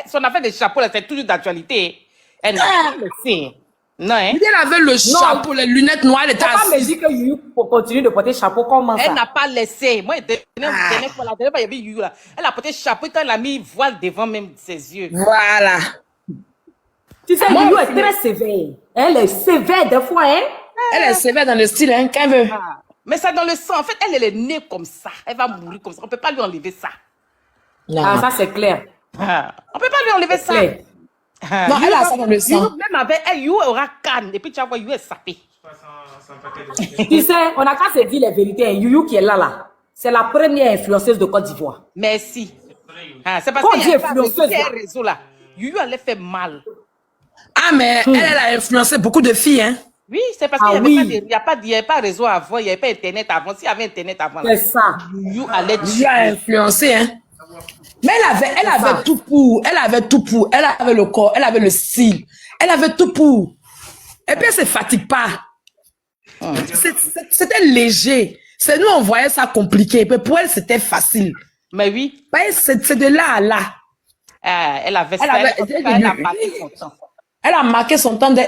Son affaire de chapeau, là, c'est toujours d'actualité. Elle n'a pas laissé. Non, hein? Elle avait le chapeau, les lunettes noires, elle était Papa me assise. dit que You continue de porter chapeau. Comment ça? Elle n'a pas laissé. Moi, la dernière fois, il y avait You là. Elle a porté chapeau quand elle a mis voile devant même ses yeux. Voilà. Tu sais, You est très sévère. Elle est sévère des fois, hein? Elle est sévère dans le style, hein, qu'elle veut. Ah. Mais ça dans le sang. En fait, elle est née comme ça. Elle va mourir comme ça. On ne peut pas lui enlever ça. Non. Ah, ça c'est clair. Ah. On ne peut pas lui enlever ça. Clair. Ah. Non, elle a ça dans le sang. Même avec elle, You aura canne. Et puis tu vas voir, You est sapé. Tu sais, on n'a qu'à se dire les vérités. Hein. You qui est là. C'est la première influenceuse de Côte d'Ivoire. Merci. Ah, c'est parce Quand qu'il y Dieu a est pas influenceuse, de là. réseau là. You allait faire mal. Ah, mais elle a influencé beaucoup de filles, hein. Oui, c'est parce Ah qu'il oui. n'y avait pas réseau avant, il n'y avait pas Internet avant. S'il y avait Internet avant, C'est ça. You allait Elle a influencé, hein. Mais elle avait tout pour. Elle avait tout pour. Elle avait le corps, elle avait le style. Elle avait tout pour. Et puis elle se fatigue pas. C'était léger. C'est nous, on voyait ça compliqué. Mais pour elle, c'était facile. Mais oui, C'est de là à là. elle avait ça. Elle Elle a marqué son temps. Elle a marqué son temps de...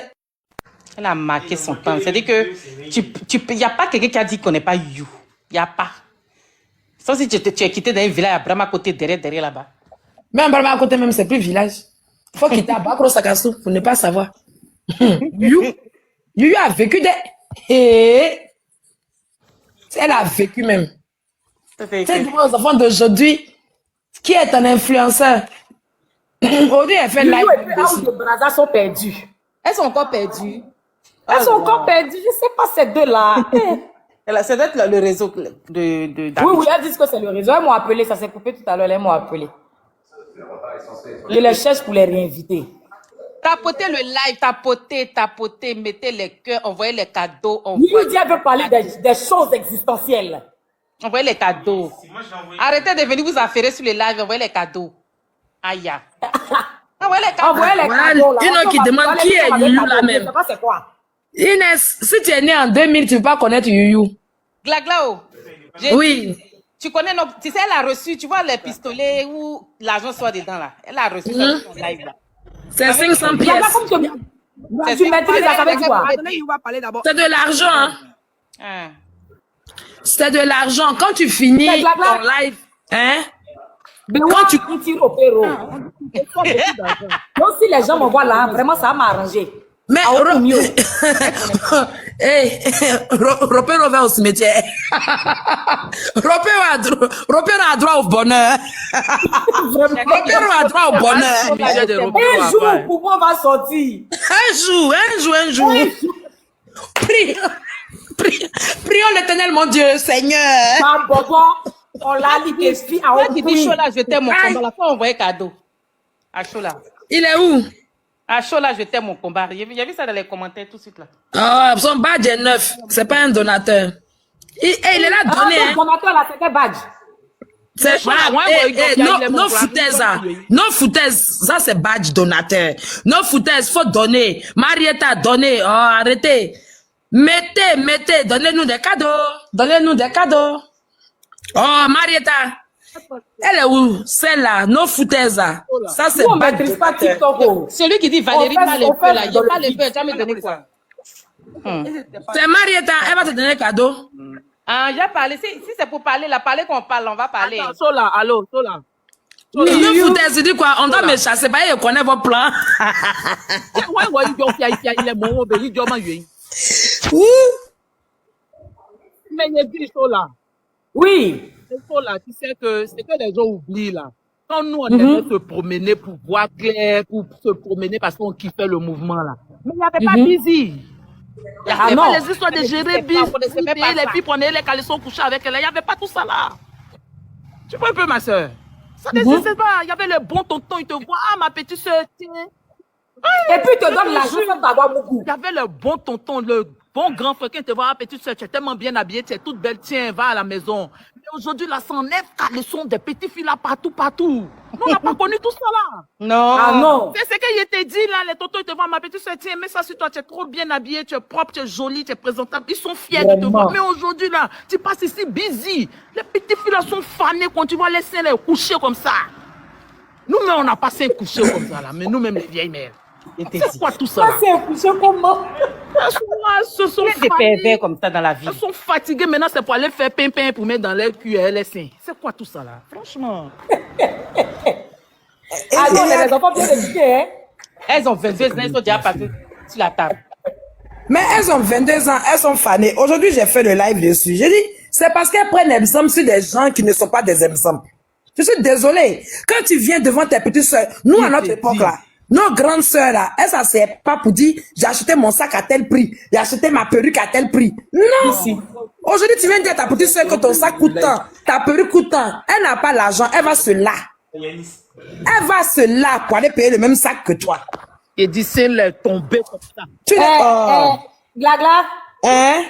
Elle a marqué son temps. C'est-à-dire que il n'y a pas quelqu'un qui a dit qu'on n'est pas You. Il n'y a pas. Sauf si tu es quitté dans un village à Brahma côté derrière là-bas. Même à côté, même, c'est plus village. Il faut quitter à Bakro Sakassou pour ne pas savoir. You a vécu des... Et... Elle a vécu même. C'est pour les enfants d'aujourd'hui qui est un influenceur. Aujourd'hui, elle fait You live. et puis Aoud de Braza sont perdus. Elles sont encore perdues. Elles sont encore perdues. Je sais pas ces deux-là. C'est peut-être le réseau Oui, elles disent que c'est le réseau. Elles m'ont appelé. Ça s'est coupé tout à l'heure. Elles m'ont appelé. Je les cherche pour les réinviter. Tapotez le live, tapotez, mettez les cœurs, envoyez les cadeaux, You dit elle veut parler des choses existentielles. envoyez les cadeaux. Arrêtez de venir vous affairer sur les lives, envoyez les cadeaux. Aïe. Envoyez les cadeaux. Envoyez les Voilà, cadeaux. Là. il y en a qui demandent qui est You là même. Je sais pas c'est quoi. Inès, si tu es né en 2000, tu ne peux pas connaître You. Glaglao. Oui. Tu connais tu sais, elle a reçu, tu vois les pistolets où l'argent soit dedans là. Elle a reçu ça sur son live là. C'est 500 Il y en a pièces. comme tu maîtrises ça avec quoi? Attendez, You va parler d'abord. C'est de l'argent, hein. Ah. C'est de l'argent. Quand tu finis C'est de la blague. ton live, hein. Quand tu tires au péro. Donc si les gens me voient là, vraiment ça va m'arranger. Mais Ah, mieux. Hey, Ropero va au cimetière. Ropero a droit au bonheur. Ropero a droit au bonheur. Obligé de Un reprendre jour, après. le pouvoir va sortir. Un jour. Prions l'Éternel, mon Dieu, Seigneur. Ma bobo, on l'a dit que fille à Toi haut qui dis prix. chaud là, je t'aime mon combat. La fois, envoyé cadeau. À chaud là. Il est où? À chaud là, je t'aime mon combat. J'ai vu ça dans les commentaires tout de suite là. Oh, son badge est neuf. C'est pas un donateur. Il est là donné. Ah, Hein. ton donateur là, c'est quel badge? C'est Voilà, moi, non foutaise, ça. Non foutaise, ça c'est badge donateur. Non foutaise, faut donner. Marietta, donner. Oh, arrêtez. Mettez, donnez-nous des cadeaux. Oh, Marietta. Elle est où? Celle-là, non foutaise. Ça c'est Nous, on ne badge maîtrise pas donateur. TikTok. Oh. Celui qui dit Valérie On fait- parle on un peu fait là. Il dans n'y a pas le les peu, jamais donné quoi. C'est Marietta, elle va te donner cadeau. Ah, j'ai parlé. Si c'est pour parler, là, parler qu'on parle, on va parler. Attends, Sola, allô, Sola. Non foutaise, tu dis quoi? On doit me chasser, bah, il connaît vos plans. Ouais, ouais, il est mon obéi, il est mon. Mais il dit Sola. Oui. Sola, tu sais que c'est que les gens oublient là. Quand nous, on aimait se promener pour voir clair, pour se promener parce qu'on kiffait le mouvement là. Mais il n'y avait pas busy. Il n'y avait non. pas les histoires de gérer On connaissait même pas les ça. filles prenaient les caleçons couchés avec elle. Il n'y avait pas tout ça là. Tu vois un peu, ma soeur? Ça n'existait pas. Il y avait le bon tonton, il te voit. Ah, ma petite soeur, tiens. Et puis, il te donne l'argent sans t'avoir beaucoup. Il y avait le bon tonton, le Bon grand frère, quand te voit, petite soeur, tu es tellement bien habillée, tu es toute belle, tiens, va à la maison. Mais aujourd'hui, là, ça enlève caleçon des petites filles là, partout. Nous, on n'a pas connu tout ça là. Non. Ah non. C'est ce qu'il te dit là, les tontons, ils te voient, ma petite soeur, tiens, mets ça sur toi, tu es trop bien habillée, tu es propre, tu es jolie, tu es présentable. Ils sont fiers de te voir. Mais aujourd'hui, là, tu passes ici busy. Les petites filles là sont fanées quand tu vois les seins là, coucher comme ça. Nous-mêmes, on n'a pas seins couchés comme ça là, mais nous-mêmes, les vieilles mères. C'est quoi tout ça là? C'est un coucher comment? Elles sont Il y a des pervers comme ça dans la vie. Elles sont fatiguées maintenant, c'est pour aller faire pain pour mettre dans leur cuillère les seins. C'est quoi tout ça là? Franchement. Ah non, les enfants bien éduqués, hein? Elles ont 22 ans, elles sont déjà passées sur la table. Mais elles ont 22 ans, elles sont fanées. Aujourd'hui, j'ai fait le live dessus. J'ai dit, c'est parce qu'elles prennent exemple sur des gens qui ne sont pas des exemples. Je suis désolée. Quand tu viens devant tes petites soeurs, nous, à notre époque, là, nos grandes soeurs, là, elles s'asseyent pas pour dire, j'ai acheté mon sac à tel prix, j'ai acheté ma perruque à tel prix. Non! Aujourd'hui, tu viens dire à ta petite soeur que ton sac coûte tant, ta perruque coûte tant. Elle n'a pas l'argent, elle va se là. Elle va se là pour aller payer le même sac que toi. Et d'ici là, tomber comme ça. Tu n'es pas... Glagla, Hein?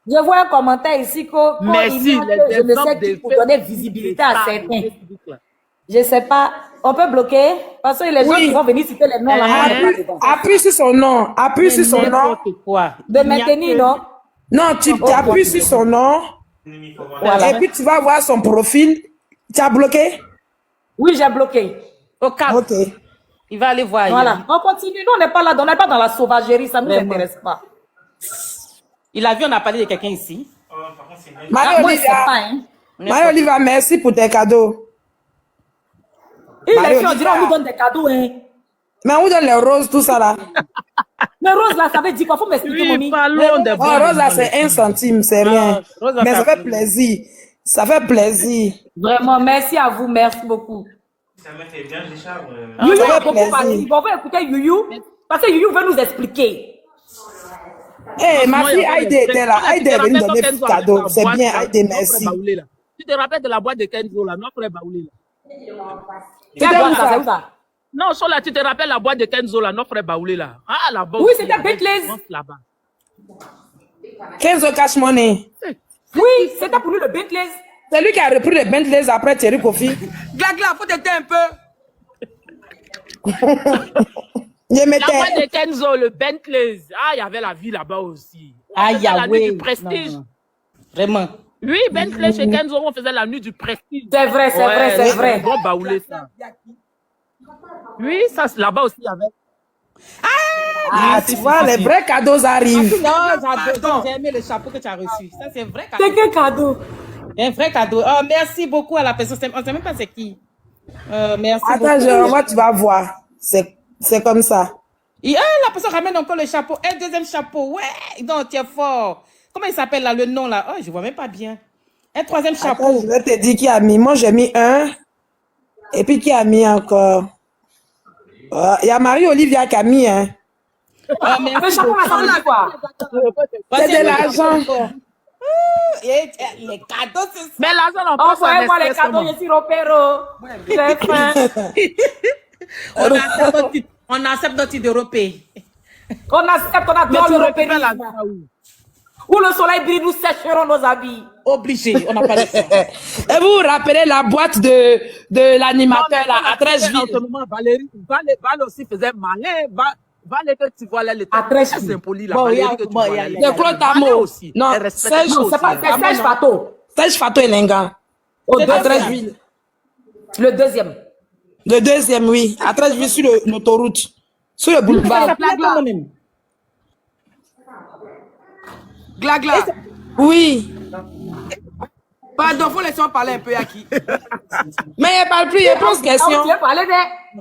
je vois un commentaire ici que Merci, je ne sais qui pour donner visibilité à certains. Je sais pas. On peut bloquer parce que les gens qui vont venir citer les noms là. Appuie sur son nom. Appuie sur son nom. N'importe quoi. De maintenir, non? Non, tu appuies sur son nom. Voilà. Et puis tu vas voir son profil. Tu as bloqué? Oui, j'ai bloqué. Au cas, Ok. il va aller voir. Voilà. On continue. Nous, on n'est pas là. On n'est pas dans la sauvagerie. Ça ne nous intéresse pas. Il a vu, on a parlé de quelqu'un ici. Ah, moi, je sais pas, hein. Marie-Oliva, merci pour tes cadeaux. Et les filles, on dirait on nous donne des cadeaux, hein. Mais on vous donne les roses, tout ça là. Mais Rose, là, ça veut dire quoi? Faut m'expliquer, Oui, mamie. parlons des Oh, rose là, c'est 1 centime, c'est rien. Rose va Mais ça faire fait plaisir. Ça fait plaisir. Vraiment, merci à vous. Merci beaucoup. Ça me fait bien, Richard. Youyou ça a fait beaucoup plaisir. parlé. Bon, on va écouter Youyou. Parce que Youyou veut nous expliquer. Eh, ma fille Aïdé était là. Aïdé est venue donner des cadeaux. C'est bien, Aïdé, merci. Tu te rappelles de la boîte de Kenzo là, notre frère Baoulé là. C'est C'était quoi où ça? ça? C'est où ça? Non, Sola, tu te rappelles la boîte de Kenzo là, notre frère Baoulé là. Ah, là-bas. Oui, aussi, c'était il y avait Bentley's. une France là-bas. 15 cash money. Oui, c'était pour lui le Bentley. C'est lui qui a repris les Bentleys après Thierry Kofi. Glagla, faut t'aider un peu. Je La mettais. boîte de Kenzo, le Bentley. Ah, il y avait la vie là-bas aussi. On Ah, faisait la nuit Yahweh. du prestige. Non, non. Vraiment. Oui, Bentley chez Kenzo, on faisait la nuit du prestige. C'est vrai, c'est vrai, c'est vrai. Bon Baoulé ça. Oui, ça, là-bas aussi, il y avait. Ah, tu vois, les vrais cadeaux arrivent. Non, j'adore. J'ai aimé le chapeau que tu as reçu. Ça, c'est un vrai cadeau. C'est quel cadeau? Un vrai cadeau. Oh, merci beaucoup à la personne. On ne sait même pas c'est qui. Merci Attends, beaucoup. moi, tu vas voir. C'est comme ça. Et, la personne ramène encore le chapeau. Un deuxième chapeau. Ouais. Non, tu es fort. Comment il s'appelle là, le nom là? Oh, je vois même pas bien. Un troisième Attends, chapeau. je vais te dire qui a mis. Moi, j'ai mis un. Et puis, qui a mis encore? Il y a Marie-Olivia qui a mis un. Ah, Le merci chapeau, là, ça veut dire quoi? C'est de l'argent. Les cadeaux, c'est ça. Mais l'argent, on passe en Envoyez-moi les espèces cadeaux, seulement. je suis Ropero. J'ai faim. On accepte notre idée européenne. On accepte, on Mais adore tu récupères l'européisme. l'argent où? Où le soleil brille, nous sécherons nos habits. Obligé. On n'a pas le choix. Et vous vous rappelez la boîte de l'animateur là, à En 13 ce villes? moment, Valérie, Val aussi faisait malin. Val, que tu vois là, elle était À très très vite. impoli là. Bon, Valérie, y a- que tu bon, vois y a- là, y a- elle C'est Claude était malin Tamo. aussi. Non, Elle respectait Serge, ça Non, c'est pas, aussi. c'est Serge Fato. Serge Fato et Lenga. Au À 13 deuxième. villes. Le deuxième. Le deuxième, oui. À 13 villes sur l'autoroute. Sur le boulevard. Moi-même. Glagla. Oui. Pardon, faut laisser parler un peu, Yaki. Mais elle parle plus, elle pose Ah, question. tu veux parler de...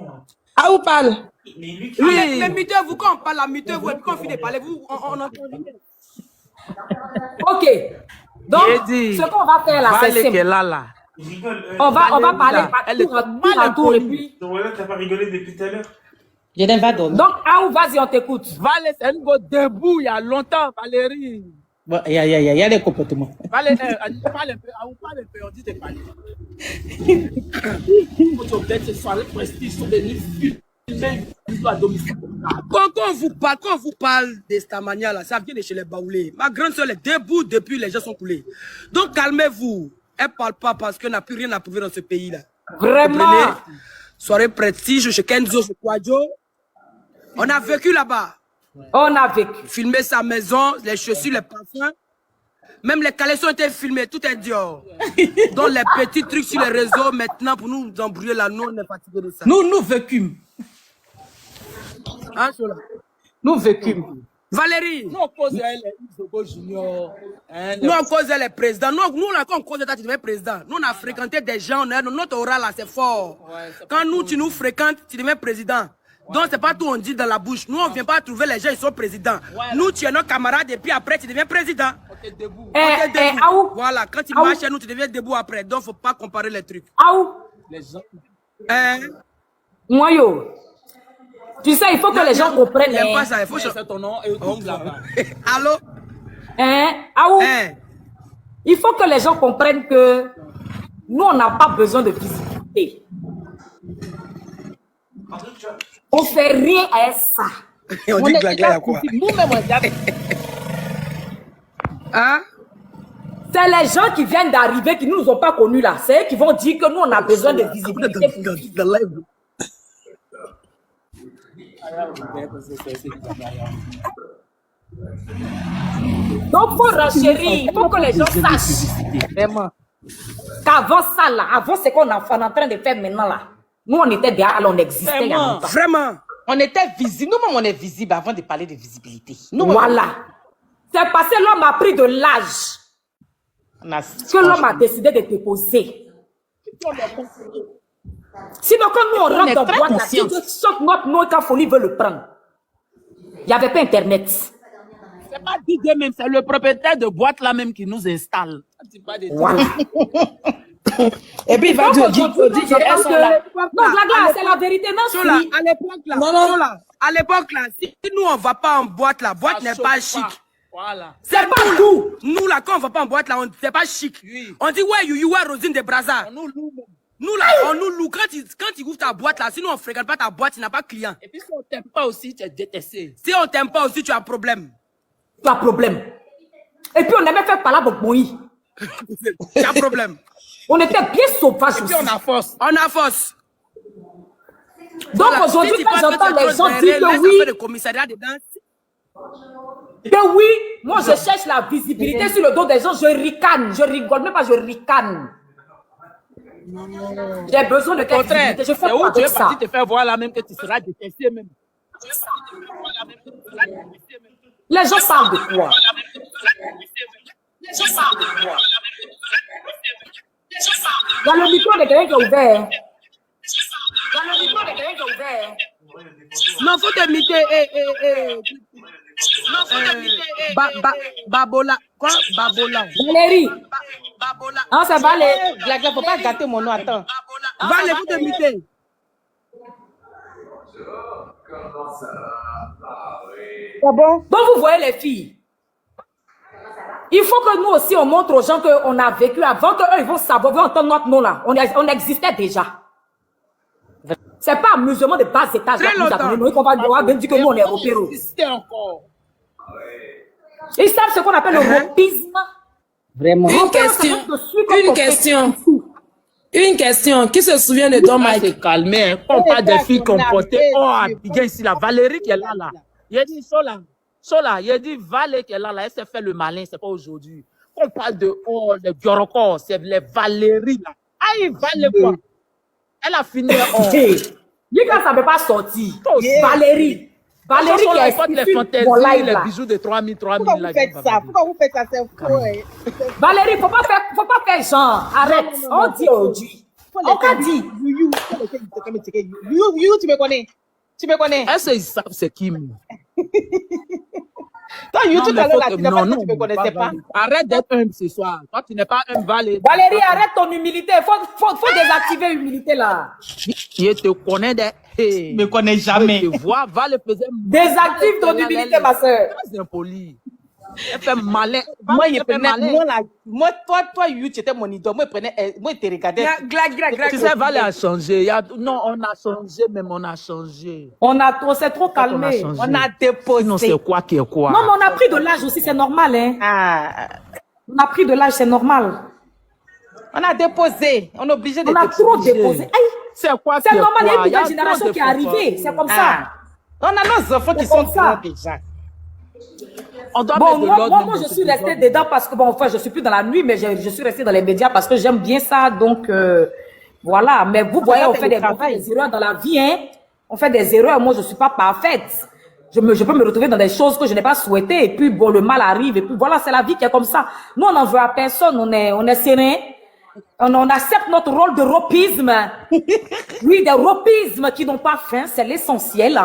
Ah, où parle? Les mutez-vous, quand on parle à mutez-vous, et puis quand on finit de parler, vous, on entend rien. Ok. Donc, J'ai dit, ce qu'on va faire là, c'est Val qui est simple. là. Je rigole. On va Valérie, parler là, elle est tour à mal tour et impolie. puis... Voilà, t'as pas rigolé depuis tout à l'heure. Je n'aime pas dormir. Donc, ah, vas-y, on t'écoute. Val, c'est une go debout il y a longtemps, Valérie. Bon, il y a les comportements. Val, parle un peu, on dit de parler. Faut te mettre ce soir, le prestige, sur les nuits, filmer, à domicile. Quand on vous parle de cette manière-là, ça vient de chez les Baoulés. Ma grande soeur est debout depuis les gens sont coulés. Donc calmez-vous. Elle ne parle pas parce qu'elle n'a plus rien à prouver dans ce pays-là. Vraiment. Soirée prestige chez Kenzo, chez Kwadjo. On a vécu là-bas. On a vécu. Filmer sa maison, les chaussures, les parfums. Même les caleçons étaient filmés, tout est dehors. Donc les petits trucs sur les réseaux, maintenant, pour nous embrouiller là, nous, on est fatigués de ça. Nous vécûmes. Hein, Chola? Nous vécûmes. Valérie. Nous, on cause elle, Isogo Junior. Nous, on cause les présidents. Nous, on a quand on cause tu deviens président. Nous, on a fréquenté des gens, notre aura là, c'est fort. Quand nous, tu nous fréquentes, tu deviens président. Donc, c'est pas tout on dit dans la bouche. Nous, on vient pas trouver les gens, ils sont présidents. Nous, tu es nos camarades et puis après, tu deviens président. On est debout. Aou. Voilà, quand tu marches chez nous, tu deviens debout après. Donc, faut pas comparer les trucs. Aou. Les gens. Moi, yo. Tu sais, il faut que les gens comprennent. Il n'aime pas ça, il faut C'est ton nom et tout là-bas. Allô? Aou. Il faut que les gens comprennent que nous, on n'a pas besoin de visibilité. On fait rien à ça. On dit Glagla, il y a quoi? Nous-mêmes, on est Hein? C'est les gens qui viennent d'arriver, qui ne nous ont pas connus là. C'est eux qui vont dire que nous, on a besoin de visibilité. Donc, il faut renchérir. Il faut que les gens sachent. Vraiment. Qu'avant ça, là, avant ce qu'on est en train de faire maintenant, là, nous, on était derrière, on existait il y a longtemps. Vraiment. On était visible. Nous-mêmes, on est visible avant de parler de visibilité. Voilà. C'est parce que l'homme a pris de l'âge que l'homme a décidé de te poser. Sinon, quand nous, on rentre dans la boîte, là, si Dieu choque notre nom quand Folie veut le prendre, il n'y avait pas Internet. C'est pas DJ même, c'est le propriétaire de boîte là même qui nous installe. Voilà. Et puis il va dire, donc, Glagla, c'est la vérité, non? Chola, à l'époque là, Chola, à l'époque là, si nous on va pas en boîte, la boîte n'est pas chic. Voilà. C'est pas nous. Nous là, quand on va pas en boîte là, c'est pas chic. Oui. On dit ouais, you are Rosine de Brazza. On nous loue. Nous là, on nous loue. Quand tu ouvres ta boîte là, sinon on fréquente pas ta boîte, tu n'as pas de client. Et puis si on t'aime pas aussi, tu es détesté. Si on t'aime pas aussi, tu as problème. Tu as problème. Et puis, on aimait faire parler avec Moïse. Tu as problème. On était bien sauvages Et aussi. puis on a force. On a force. Donc Voilà, aujourd'hui, si tu quand penses j'entends que les gens c'est dire laisse que faire oui, le commissariat dedans. que oui, moi je cherche la visibilité sur le dos des gens, je ricane, je rigole, même pas je ricane. J'ai besoin de Au quelque contraire, visibilité, je fais c'est où quoi tu es avec ça? parti te faire voir là même que tu seras détesté même. Les gens parlent de quoi? Il y a le micro de quelqu'un qui est ouvert. Non, faut te miter. Non, faut te miter. Babola. Quoi? Babola. Valérie. Babola. Hein, c'est Valérie. Glagla, faut pas gâter mon nom, attends. Valérie, faut te miter. Donc vous voyez les filles. Il faut que nous aussi on montre aux gens qu'on a vécu avant qu'eux ils vont savoir, ils vont entendre notre nom là. On existait déjà. C'est pas amusement de bas étage là, Très nous longtemps. avons qu'on va même dire que nous on est européens. Exister encore. Ils savent ce qu'on appelle le ropisme. Vraiment. Une question. Qui se souvient de Don On va Mike? se calmer. Hein. On parle des filles comportées. Oh, Abidjan ici, la Valérie qui est là. Il a dit, Sola, il a dit, Valérie qui est là, elle s'est fait le malin, c'est pas aujourd'hui. On parle de, oh, les Diorocos, c'est les Valérie là. Aïe, Valérie quoi? Elle a fini en... Yika, ça ne peut pas sortir. Valérie. Valérie qui a est les fantaisies, mon live les là. bijoux de 3000 Pourquoi là. vous faites ça? Pourquoi vous faites ça? C'est faux. Valérie, faut pas faire genre. Arrête. On dit aujourd'hui. On t'a dit. You, tu me connais. Tu me connais. Est-ce qu'ils savent c'est qui? Toi, you, tout à l'heure, là, tu n'as pas non, dit que tu me connaissais pas. Arrête d'être humble ce soir. Toi, tu n'es pas un Valérie. Valérie, arrête ton humilité. Faut désactiver l'humilité là. Je te connais des... Hey. Tu me connais jamais. Je te vois, Valérie faisait... Désactive ton humilité, ma soeur. Très impoli. Elle fait malin. Moi, Elle fait malin. toi, you, tu étais mon idole. Moi, je te regardais. Tu sais, Val a changé. Non, on a changé, même on a changé. On s'est trop calmé. On a déposé. Non, c'est quoi qui est quoi? Non, mais on a pris de l'âge aussi, c'est normal, hein. Ah. On a pris de l'âge, c'est normal. On a déposé. On est obligé de On a trop déposé. C'est quoi? C'est normal, il y a une Il y a nouvelle génération trop qui est arrivée. C'est comme ça. Ah. On a nos enfants qui sont grands déjà. On doit Bon, mettre de l'ordre moi, dans je ce suis débat. restée dedans parce que, bon, enfin, je suis plus dans la nuit, mais je suis restée dans les médias parce que j'aime bien ça. Donc, voilà. Mais vous voyez, on fait des erreurs dans la vie, hein. On fait des erreurs. Moi, je suis pas parfaite. Je peux me retrouver dans des choses que je n'ai pas souhaitées. Et puis, bon, le mal arrive. Et puis, voilà, c'est la vie qui est comme ça. Nous, on n'en veut à personne. On est serein. On accepte notre rôle de ropisme. Oui, des ropismes qui n'ont pas fin. C'est l'essentiel.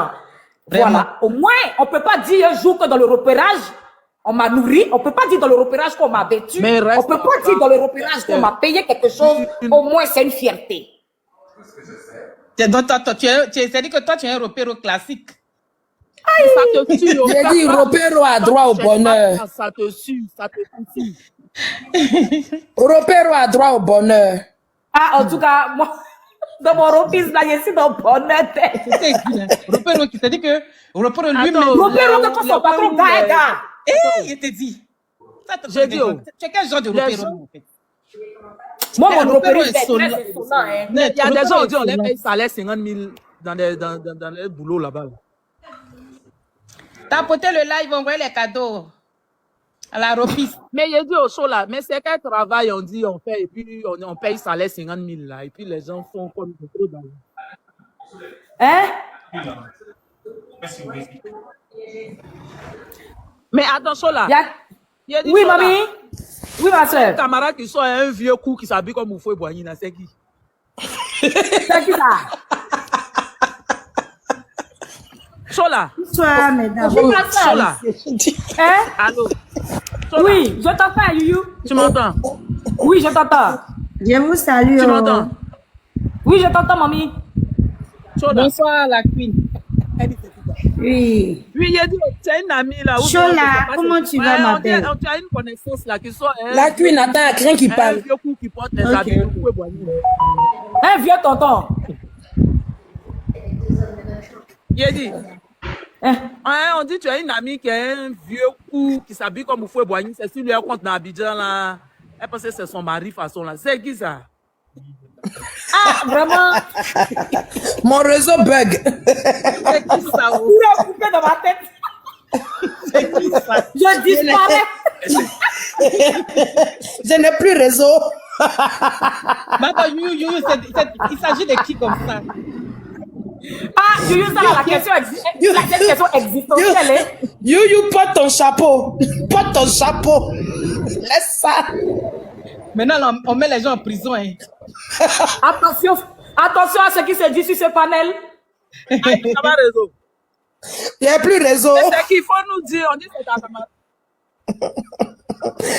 Voilà. Au moins, on peut pas dire un jour que dans le repérage, on m'a nourri. On peut pas dire dans le repérage qu'on m'a vêtu. Mais On peut pas dire dans le repérage qu'on m'a payé quelque chose. Au moins, c'est une fierté. C'est-à-dire que toi, tu es un repéro classique. Ça te tue. J'ai dit repéro à droit au bonheur. Ça te tue. Ça te tue. Repéro à droit au bonheur. Ah, en tout cas, moi, dans mon ropisme, là, je suis dans le bonheur. C'est repéro qui t'a dit que repéro lui-même. Repéro, quand son patron gars. Il te dit. J'ai dit, tu es quel genre de repéro en fait? Moi, mon repéro est est sonant. très étonnant, hein. Il y a des gens qui disent on les paye salaire 50 000 dans les boulots là-bas. T'as apporté le live, envoyé les cadeaux à la repise. Mais il dit au show là, mais c'est quel travail on dit on fait et puis on paye salaire 50 000 là et puis les gens font comme trop dans le... Hein? Mais attention là. Il a dit Oui, show, là, mamie? Oui, ma soeur. un camarade qui sort un vieux coup qui s'habille comme Oufoué Boignina, c'est qui? C'est qui ça? Chola. Bonsoir, mesdames. Oui, ma soeur. Chola. Hein? Allô. Chola. Oui, je t'entends, Youyou. Tu m'entends? Oui, je t'entends. Je vous salue. Tu m'entends? Oui, je t'entends, mamie. Chola. Bonsoir, la queen. Oui. Oui, il a dit, tu as une amie là. Chola, comment tu vas, ma belle? Tu as une connaissance là qui soit. La queen attend rien qui Un parle. vieux coup qui porte les habits de Oufoué Boignina. Un vieux tonton. Il a dit. Hein? On dit tu as une amie qui a un vieux coup qui s'habille comme Oufoué Boignina. C'est sur lui compte dans Abidjan là. Elle pensait que c'est son mari façon là. C'est qui ça? Ah, vraiment? Mon réseau bug. C'est qui ça? Tout est coupé dans ma tête. Je disparais. Je n'ai plus réseau. Maman, il s'agit de qui comme ça? Ah, Youyou, ça là, la question existentielle est. You, porte ton chapeau. Porte ton chapeau. Laisse ça. Maintenant, on met les gens en prison. Hein. Attention à ce qui se dit sur ce panel. Ah, il n'y a pas réseau. Il n'y a plus réseau. Mais c'est qu'il faut nous dire. On dit que c'est ta camarade.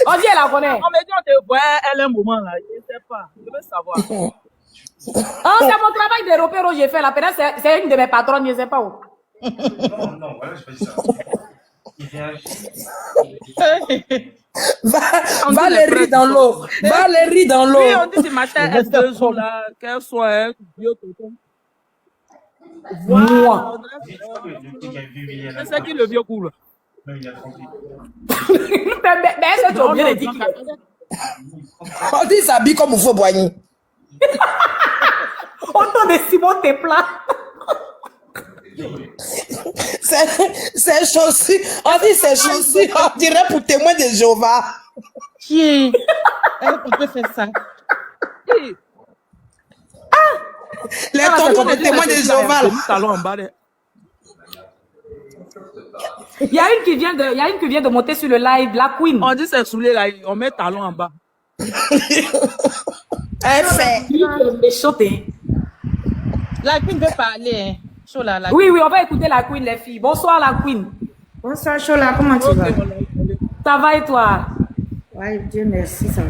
On dit, elle la connaît. On me dit, on te voit, elle un moment là. Je ne sais pas. Je veux savoir. Ah, c'est mon travail de repéro que j'ai fait là. Peut-être c'est une de mes patronnes, je ne sais pas où. Non, voilà, je fais ça. Il vient. Valérie dans l'eau. Valérie dans l'eau. Oui, on dit du matin, S2 jours là, qu'elle soit un vieux tonton. Moi. C'est qui le vieux coup là? Non, il y a 30 ans. Mais est-ce que tu as oublié de dire qu'il est? On dit s'habille comme Oufoué Boigny. Autant de Simon Tepla. C'est chaussures. On dit c'est chaussures. On dirait pour témoin de Jéhovah. Qui est? On peut faire ça. Les tontons de témoins de Jéhovah. Talon en bas. Il y a une qui vient de monter sur le live, la Queen. On dit c'est soulé là, on met talon en bas. Elle fait. Méchante. La queen veut parler. Hein. Chola, la Oui, on va écouter la Queen, les filles. Bonsoir, la Queen. Bonsoir, Chola, comment tu vas? Ça va et toi? Oui, Dieu merci, ça va.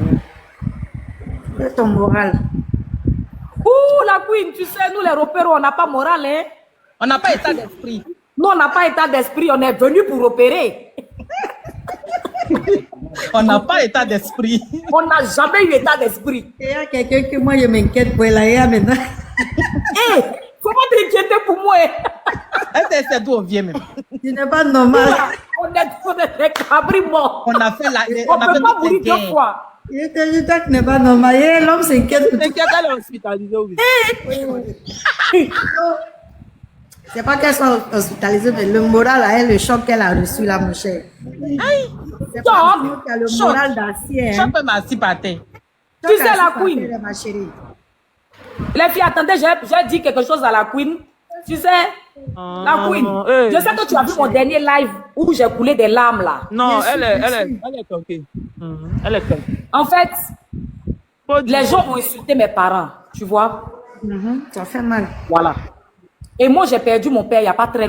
C'est ton moral. Ouh, la Queen, tu sais, nous les repéros, on n'a pas moral, hein? On n'a pas état d'esprit. Nous, on n'a pas état d'esprit, on est venu pour opérer. On n'a pas état d'esprit. On n'a jamais eu état d'esprit. Il y a quelqu'un que moi je m'inquiète pour la IA maintenant. Hé, comment t'inquiéter pour moi? C'est d'où on vient même. Ce n'est pas normal. On est des cabris morts. On a fait la. On ne peut pas mourir deux fois. Je te dis que ce n'est pas normal. Et l'homme s'inquiète. T'inquiète, elle est hospitalisée, oui. C'est pas qu'elle soit hospitalisée, mais le moral, là, le choc qu'elle a reçu, là, mon cher. C'est pas nous qui a le moral d'acier. Je peux m'asseoir par terre. Tu sais, la queen. Ma chérie. Les filles, attendez, j'ai dit quelque chose à la queen. Tu sais, la queen, je sais que tu as vu mon dernier live où j'ai coulé des larmes là. Non, elle est tranquille. Elle est tranquille. En fait, les gens ont insulté mes parents, tu vois. Ça fait mal. Voilà. Et moi, j'ai perdu mon père il n'y a pas très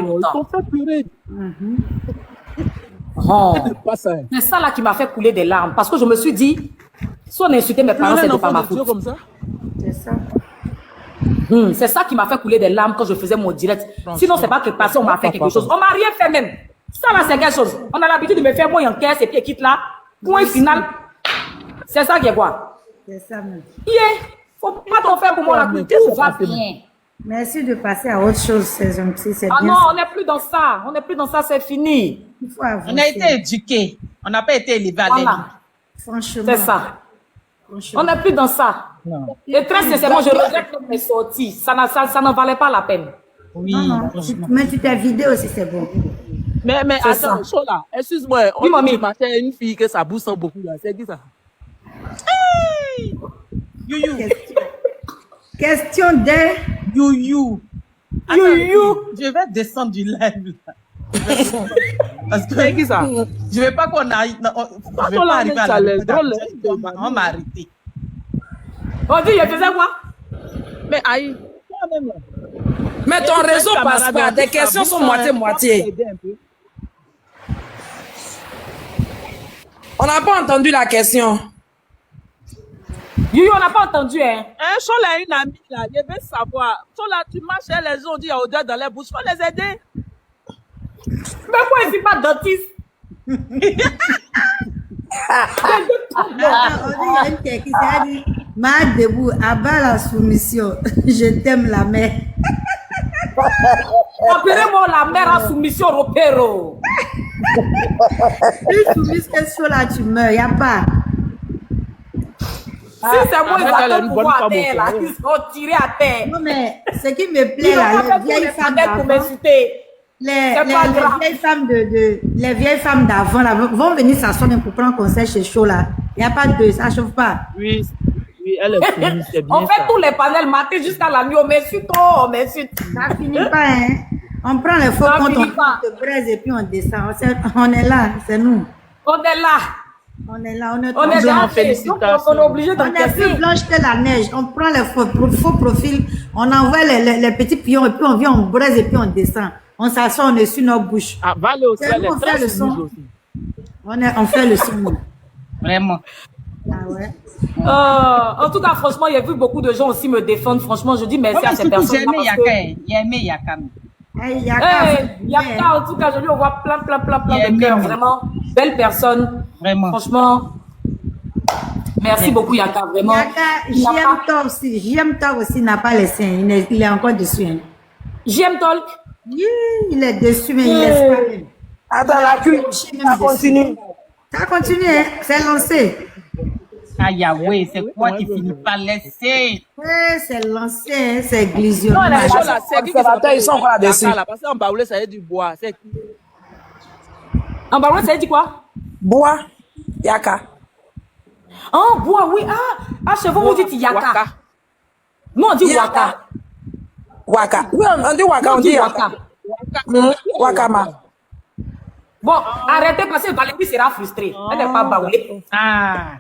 longtemps. Ils t'ont fait pleurer. Oh. C'est ça là qui m'a fait couler des larmes. Parce que je me suis dit, si on a insulté mes parents, c'était pas ma faute. Comme ça? C'est ça. C'est ça qui m'a fait couler des larmes quand je faisais mon direct. Sinon, c'est pas que parce qu'on m'a fait quelque chose. On m'a rien fait même. Ça là, c'est quelque chose. On a l'habitude de me faire moi en caisse et puis quitte là. Point final. C'est ça qui est quoi? C'est ça même. Yeah. Faut pas t'en faire pour moi la queen. Tout va bien. Merci de passer à autre chose, c'est gentil, c'est Ah bien. non, on n'est plus dans ça. On n'est plus dans ça, c'est fini. Il faut avancer. On a été éduqués. On n'a pas été élevés à l'aide. Voilà. Franchement. C'est ça. Franchement. On n'est plus dans ça. Non. Et très sincèrement, je regrette mes sorties. Ça n'en valait pas la peine. Oui. Non, mais tu t'es vidé aussi, c'est bon. Mais C'est attends, ça. là, excuse-moi, Oui, on mamie. dit matin une fille que ça bouge beaucoup là, c'est qui ça? You. Question de... You. Je vais descendre du live. Là. Parce que C'est qui ça? je veux pas qu'on aille. Non, je vais on pas l'a arriver mis à ça, la les drôles, les on m'a arrêté. On dit, je faisais quoi? Mais aïe. Mais ton réseau passe pas. Tes questions sont moitié-moitié. On n'a pas entendu la question. Yuyu, on n'a pas entendu, hein? Chola a une amie là, je veux savoir. Chola, tu marches et les gens disent il y a odeur dans les bouches, faut les aider. Mais pourquoi je ne suis pas dentiste? Il y a une qui s'est dit, ma debout, abat la soumission. Je t'aime la mère. Appelez-moi la mère en soumission au péro. Plus soumise que ça, là, tu meurs. Il n'y a pas. Si c'est moi, ils elle a attendent une pour bonne voir à femme au terre, là. Pérou. Ils sont tirés à terre. Non, mais ce qui me Ils plaît, n'ont là, pas fait les vieilles pour femmes les pour d'avant, m'insulter. les pas grave. vieilles femmes les vieilles femmes d'avant, là, vont venir s'asseoir pour prendre conseil chez Chaud, là. Il n'y a pas de, ça chauffe pas. Oui, elle est soumise, c'est bien On fait ça. tous les panels matin jusqu'à la nuit. On m'insulte, on m'insulte. Ça finit pas, hein. On prend les faux Ça comptes, finit on pas. te braise et puis on descend. On est là, c'est nous. On est là. On est là, on est On est blanc. dans félicitations. On est obligé On est d'encaisser. plus blanche que la neige. On prend les faux profils, on envoie les petits pions et puis on vient, on braise et puis on descend. On s'assoit, on est sur nos bouches. Ah, Valé aussi, C'est elle nous, on est fait très le soumise son. aussi. On fait le son. nous. Vraiment. Ah ouais. En tout cas, franchement, il y a vu beaucoup de gens aussi me défendre. Franchement, je dis merci à ces Surtout, j'ai personnes. aimé Yaka. J'ai aimé Yaka. Hey, Yaka, Yaka, en tout cas, je lui envoie plein Yeah, de cœur. mais- Vraiment, belle personne. Vraiment. Franchement, merci beaucoup, Yaka. Vraiment. Yaka, JM Talk aussi n'a pas laissé. Il est encore dessus. Hein. JM Talk. Yeah, il est dessus, mais il laisse pas. Même. Attends, la queue, ça continue. Ça continue, hein. C'est lancé. Ah, Yahweh, c'est quoi qui finit par laisser? Ouais, c'est lancé, hein. C'est glisio. Non, elle a- Chola, c'est qui Observateurs, ils sont encore là-dessus. Yaka, là, parce qu'en baoulé, ça y est du bois. C'est qui? En baron, ça dit quoi? Bois, Yaka. Oh, bois, oui. Ah, chez vous, vous dites Yaka. Waka. Nous, on dit Yaka. Waka. Waka. Oui, on dit Waka, on dit Yaka. Wakama. Bon, arrêtez parce que Valérie sera frustrée. Elle n'est pas baoulée. Ah.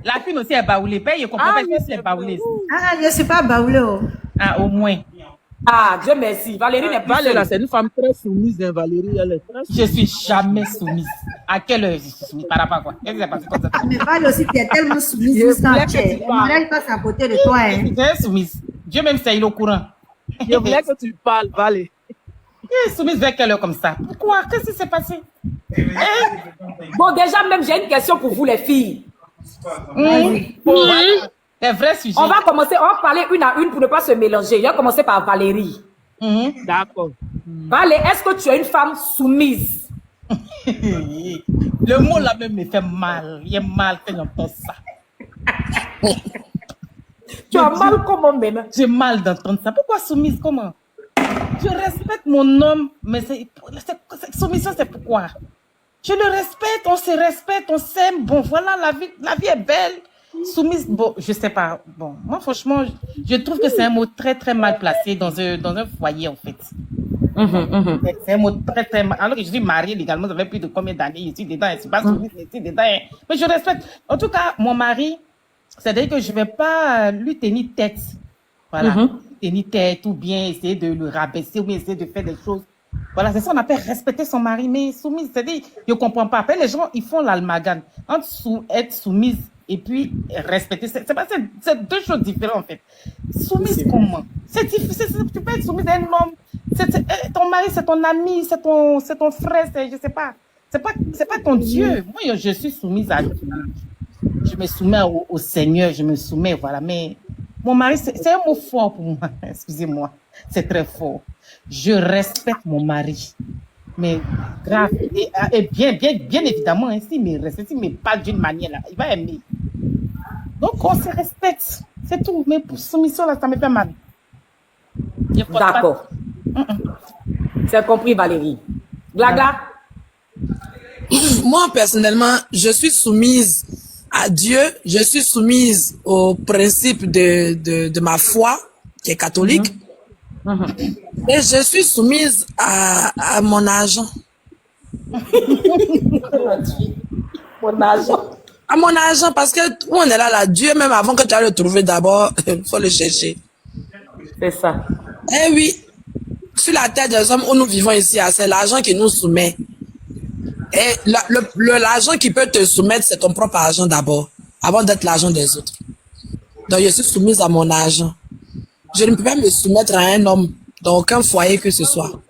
La fille aussi est baoulée. Paye, je comprends pas oui, si elle est baoulée. Ah, je ne suis pas baoulé. Oh. Ah, au moins. Ah, Dieu merci. Valérie n'est plus Valé, là, seule. c'est une femme très soumise, hein, Valérie. Elle est très Je suis jamais soumise. À quelle heure je suis soumise? Par rapport à quoi? Qu'est-ce qui s'est passé comme ça? Mais Val aussi, tu es tellement soumise Je jusqu'à voulais que terre. tu Elle parles. ne passe à côté de toi. Hein. Je suis soumise. Dieu même sait, il est au courant. Je voulais que tu parles, Valé. Elle est soumise vers quelle heure comme ça? Pourquoi? Qu'est-ce qui s'est passé? Bon, déjà, même, j'ai une question pour vous, les filles. C'est vrai sujet. On va parler une à une pour ne pas se mélanger. Je vais commencer par Valérie. D'accord. Valérie, est-ce que tu es une femme soumise? Le mot là même me fait mal. Il est mal quand j'entends ça. Tu as mal comment même? J'ai mal d'entendre ça. Pourquoi soumise? Comment? Je respecte mon homme, mais soumission, c'est pourquoi? Je le respecte, on se respecte, on s'aime. Bon, voilà, la vie est belle. Soumise, bon, je sais pas. Bon, moi, franchement, je trouve que c'est un mot très, très mal placé dans un foyer, en fait. C'est un mot très, très mal. Alors que je suis mariée légalement, ça fait plus de combien d'années? Je suis dedans, je suis pas soumise, je suis dedans. Mais je respecte. En tout cas, mon mari, c'est-à-dire que je vais pas lui tenir tête. Voilà. Tenir tête ou bien essayer de le rabaisser ou bien essayer de faire des choses. Voilà, c'est ça, on appelle respecter son mari. Mais soumise, c'est-à-dire, je comprends pas. Après, les gens, ils font l'almagane. Entre être soumise et puis respecter, c'est deux choses différentes, en fait. Soumise comment? Tu peux être soumise à un homme. Ton mari, c'est ton ami, c'est ton frère, je sais pas. C'est pas ton Dieu. Moi, je suis soumise à Dieu. Je me soumets au Seigneur, je me soumets, voilà. Mais mon mari, c'est un mot fort pour moi. Excusez-moi, c'est très fort. Je respecte mon mari. Mais grave, et bien évidemment, hein, s'il me respecte, s'il me parle d'une manière, là, il va aimer. Donc, on se respecte. C'est tout. Mais pour soumission, là, ça me fait mal. D'accord. C'est compris, Valérie. Glaga? Moi, personnellement, je suis soumise à Dieu, je suis soumise au principe de ma foi, qui est catholique, et je suis soumise à mon argent. Mon argent. À mon argent, parce que où on est là, Dieu, même avant que tu ailles le trouver d'abord, il faut le chercher. C'est ça. Eh oui, sur la terre des hommes où nous vivons ici, c'est l'argent qui nous soumet. Et l'argent qui peut te soumettre, c'est ton propre argent d'abord, avant d'être l'argent des autres. Donc, je suis soumise à mon argent. Je ne peux pas me soumettre à un homme dans aucun foyer que ce soit.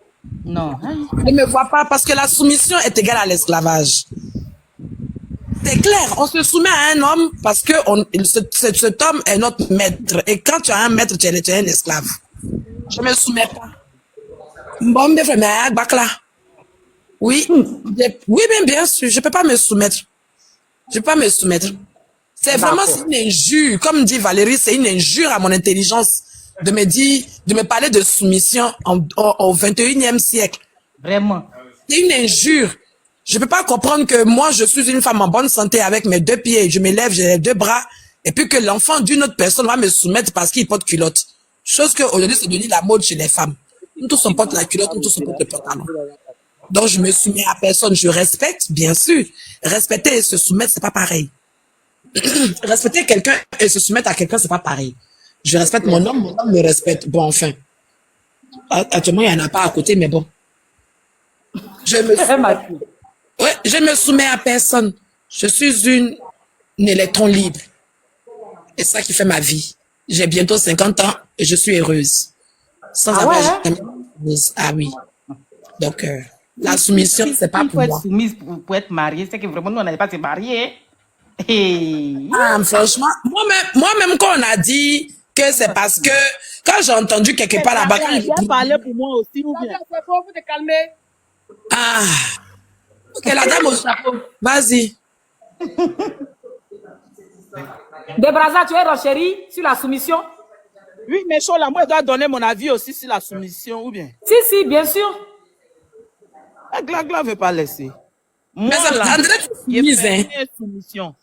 Non. Ne me vois pas, parce que la soumission est égale à l'esclavage. C'est clair, on se soumet à un homme parce que cet homme est notre maître. Et quand tu as un maître, tu es un esclave. Je ne me soumets pas. Bon, oui, oui, bien sûr, je peux pas me soumettre. Je peux pas me soumettre. C'est vraiment une injure, comme dit Valérie, c'est une injure à mon intelligence de me parler de soumission au 21e siècle. Vraiment. C'est une injure. Je peux pas comprendre que moi, je suis une femme en bonne santé avec mes 2 pieds, je me lève, j'ai les 2 bras, et puis que l'enfant d'une autre personne va me soumettre parce qu'il porte culotte. Chose que aujourd'hui, c'est devenu la mode chez les femmes. Nous tous on porte la culotte, nous tous on porte le pantalon. Donc, je me soumets à personne. Je respecte, bien sûr. Respecter et se soumettre, c'est pas pareil. Respecter quelqu'un et se soumettre à quelqu'un, c'est pas pareil. Je respecte mon homme me respecte. Bon, enfin. Actuellement, il n'y en a pas à côté, mais bon. Je me soumets à personne. Je suis une électron libre. Et c'est ça qui fait ma vie. J'ai bientôt 50 ans et je suis heureuse. Sans avoir jamais... Ah oui. Donc, la soumission, c'est pas pour moi. Il faut être soumise pour être mariée. C'est que vraiment, nous, on n'allait pas se marier. Hey. Ah, franchement, moi-même, quand on a dit que c'est parce que, quand j'ai entendu quelque part là-bas, quand il a parlé pour moi aussi, ou bien? Il faut vous te calmer. Ah, ok, la dame au chapeau, vas-y. Debraza, tu es renchérie sur la soumission? Oui, mais Chola, moi, je dois donner mon avis aussi sur la soumission, ou bien? Si, bien sûr. Gla ne veut pas laisser. Moi, Mais là, il ne fais rien soumission.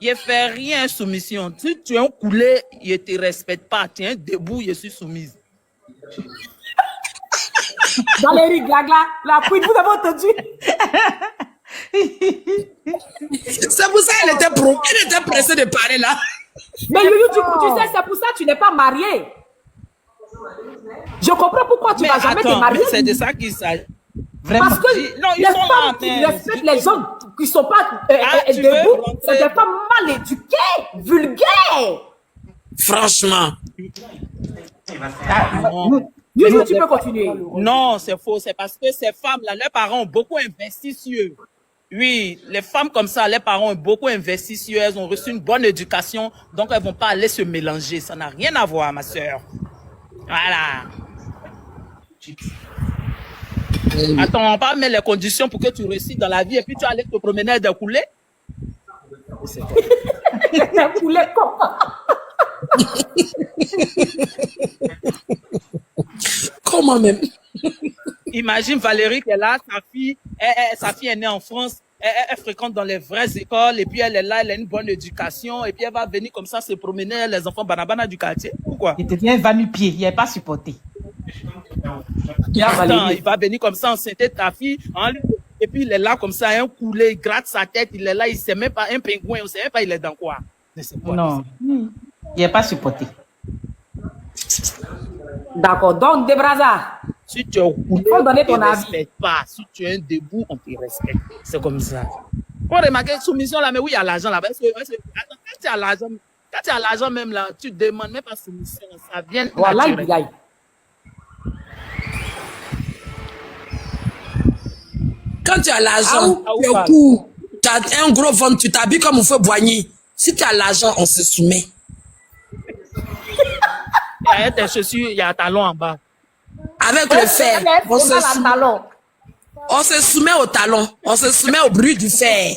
Je fais rien soumission. Si tu es un coulé, je ne te respecte pas. Tu es debout, je suis soumise. Valérie Glagla, la queen, vous avez entendu? C'est pour ça qu'elle était pressée de parler là. Mais Youyou, tu sais, c'est pour ça que tu n'es pas mariée. Je comprends pourquoi tu ne vas jamais te marier. C'est de ça qu'il s'agit. Vraiment. Parce que non, ils les sont femmes là, qui respectent les gens qui ne sont pas debout, c'est des femmes mal éduquées, vulgaires. Franchement. You, tu peux continuer. Non, c'est faux. C'est parce que ces femmes-là, leurs parents ont beaucoup investi sur eux. Oui, les femmes comme ça, leurs parents ont beaucoup investi sur eux. Elles ont reçu une bonne éducation. Donc, elles vont pas aller se mélanger. Ça n'a rien à voir, ma sœur. Voilà. Attends, on va mettre les conditions pour que tu réussisses dans la vie et puis tu vas aller te promener avec des coulées. Des coulées comment? Comment même? Imagine Valérie qui est là, sa fille est née en France, elle fréquente dans les vraies écoles et puis elle est là, elle a une bonne éducation et puis elle va venir comme ça se promener les enfants banabana du quartier. Pourquoi? Il te vient 20 000 pieds, il n'est pas supporté. Attends, il va venir comme ça enceinter ta fille, hein, et puis il est là comme ça, un coulé, il gratte sa tête, il est là, il sait même pas un pingouin, on sait même pas il est dans quoi. Non, il n'est pas supporté. D'accord, donc Debraza, Si tu es au coulé, faut donner ton on ne avis. respecte pas. Si tu es un debout, on te respecte. C'est comme ça. Pour remarquer soumission là, mais oui, il y a l'argent là-bas. Attends, quand tu as l'argent même là, tu demandes même pas soumission. Ça vient Voilà, il naturel. gagne. Quand tu as l'argent, Ah, tu es au cou, tu as un gros ventre, tu t'habilles comme on fait Boigny. Si tu as l'argent, on se soumet. Il y a tes chaussures, il y a un talon en bas. Avec le fer, on se soumet au talon, on se soumet au bruit du fer.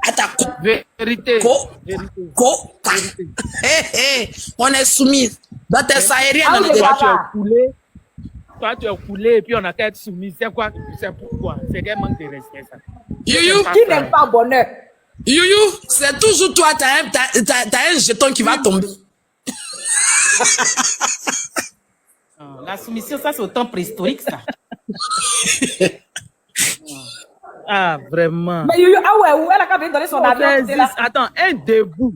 Attends, Vérité. on est soumis. Dans tes sahéliens, Ah, on oui, est voilà. Tu es coulé. Toi, tu es coulé et puis on a qu'à être soumis. C'est quoi? C'est pourquoi? C'est qu'un manque de respect, ça. Youyou, Qui n'aime pas bonheur? Youyou, c'est toujours toi, t'as un jeton qui va tomber. La soumission, ça, c'est au temps préhistorique, ça. Ah, vraiment. Mais Youyou, ah ouais, où elle a qu'à venir donner son avis. Ça on était là. existe. Attends, un debout.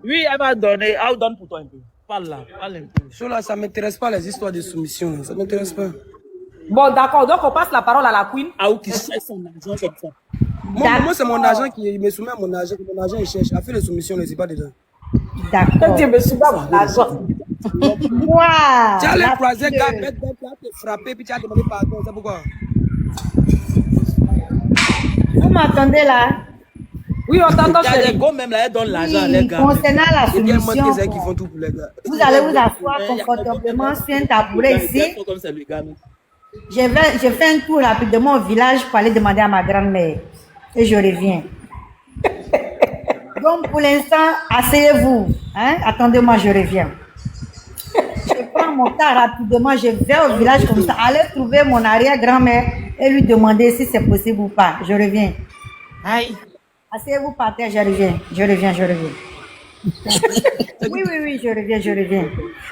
Oui, elle va donner. Elle donne pour toi un peu. Parle là, parle un peu. Chola, ça m'intéresse pas les histoires de soumission. Ça m'intéresse pas. Bon, d'accord, donc on passe la parole à la queen. Ah, ou qui cherche son argent comme ça. Moi c'est mon agent qui me soumet à mon agent. Mon agent, il cherche. A fait les soumissions, ne sais pas dedans. D'accord. Dieu me souviens mon argent. Wow. Tu as les la croisés, pieuse. gars, bête, tu as te frappé, puis tu as demandé pardon. C'est pourquoi? Vous m'entendez là? Oui, on t'entend, Il y a des chérie. gars même là, elles donnent l'argent, les Oui, gars. concernant la Il y a un soumission, manqué qui font tout pour les gars. vous allez vous asseoir confortablement sur un tabouret ici. Comme c'est le gars. Je fais un tour rapidement au village pour aller demander à ma grand-mère. Et je reviens. Donc, pour l'instant, asseyez-vous. Hein? Attendez-moi, je reviens. Je prends mon cas rapidement, je vais au village comme ça. Allez trouver mon arrière-grand-mère et lui demander si c'est possible ou pas. Je reviens. Aïe. Asseyez-vous par terre, je reviens. Je reviens. Oui, je reviens.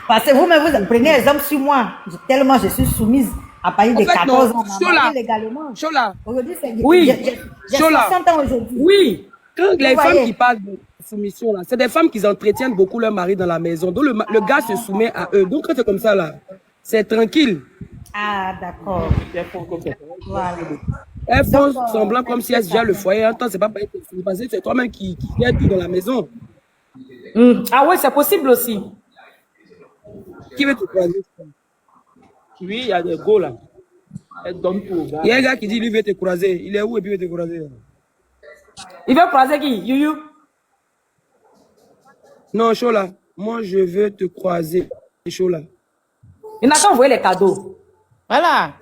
Parce que vous prenez exemple sur moi. Tellement je suis soumise à partir de En fait, 14 non. ans. Chola. Mariée légalement. Chola, Aujourd'hui, c'est Oui. j'ai Chola. 60 ans aujourd'hui. Oui. quand les Vous femmes voyez. qui parlent de soumission, là, c'est des femmes qui entretiennent beaucoup leur mari dans la maison. Donc le gars se soumet à eux. Donc quand c'est comme ça, là, c'est tranquille. Ah, d'accord. Voilà. Elles font Donc, semblant comme si elles gèrent le foyer. En temps, c'est pas pareil. Parce que c'est toi-même qui gère tout dans la maison. Ah ouais, c'est possible aussi. Qui veut te croiser? Oui, il y a des gars là. Elles donnent tout au gars. Il y a un gars qui dit lui veut te croiser. Il est où et puis il veut te croiser? Il veut croiser qui? Youyou? Non, Chola, moi je veux te croiser. Chola. Il n'a qu'à envoyer les cadeaux. Voilà.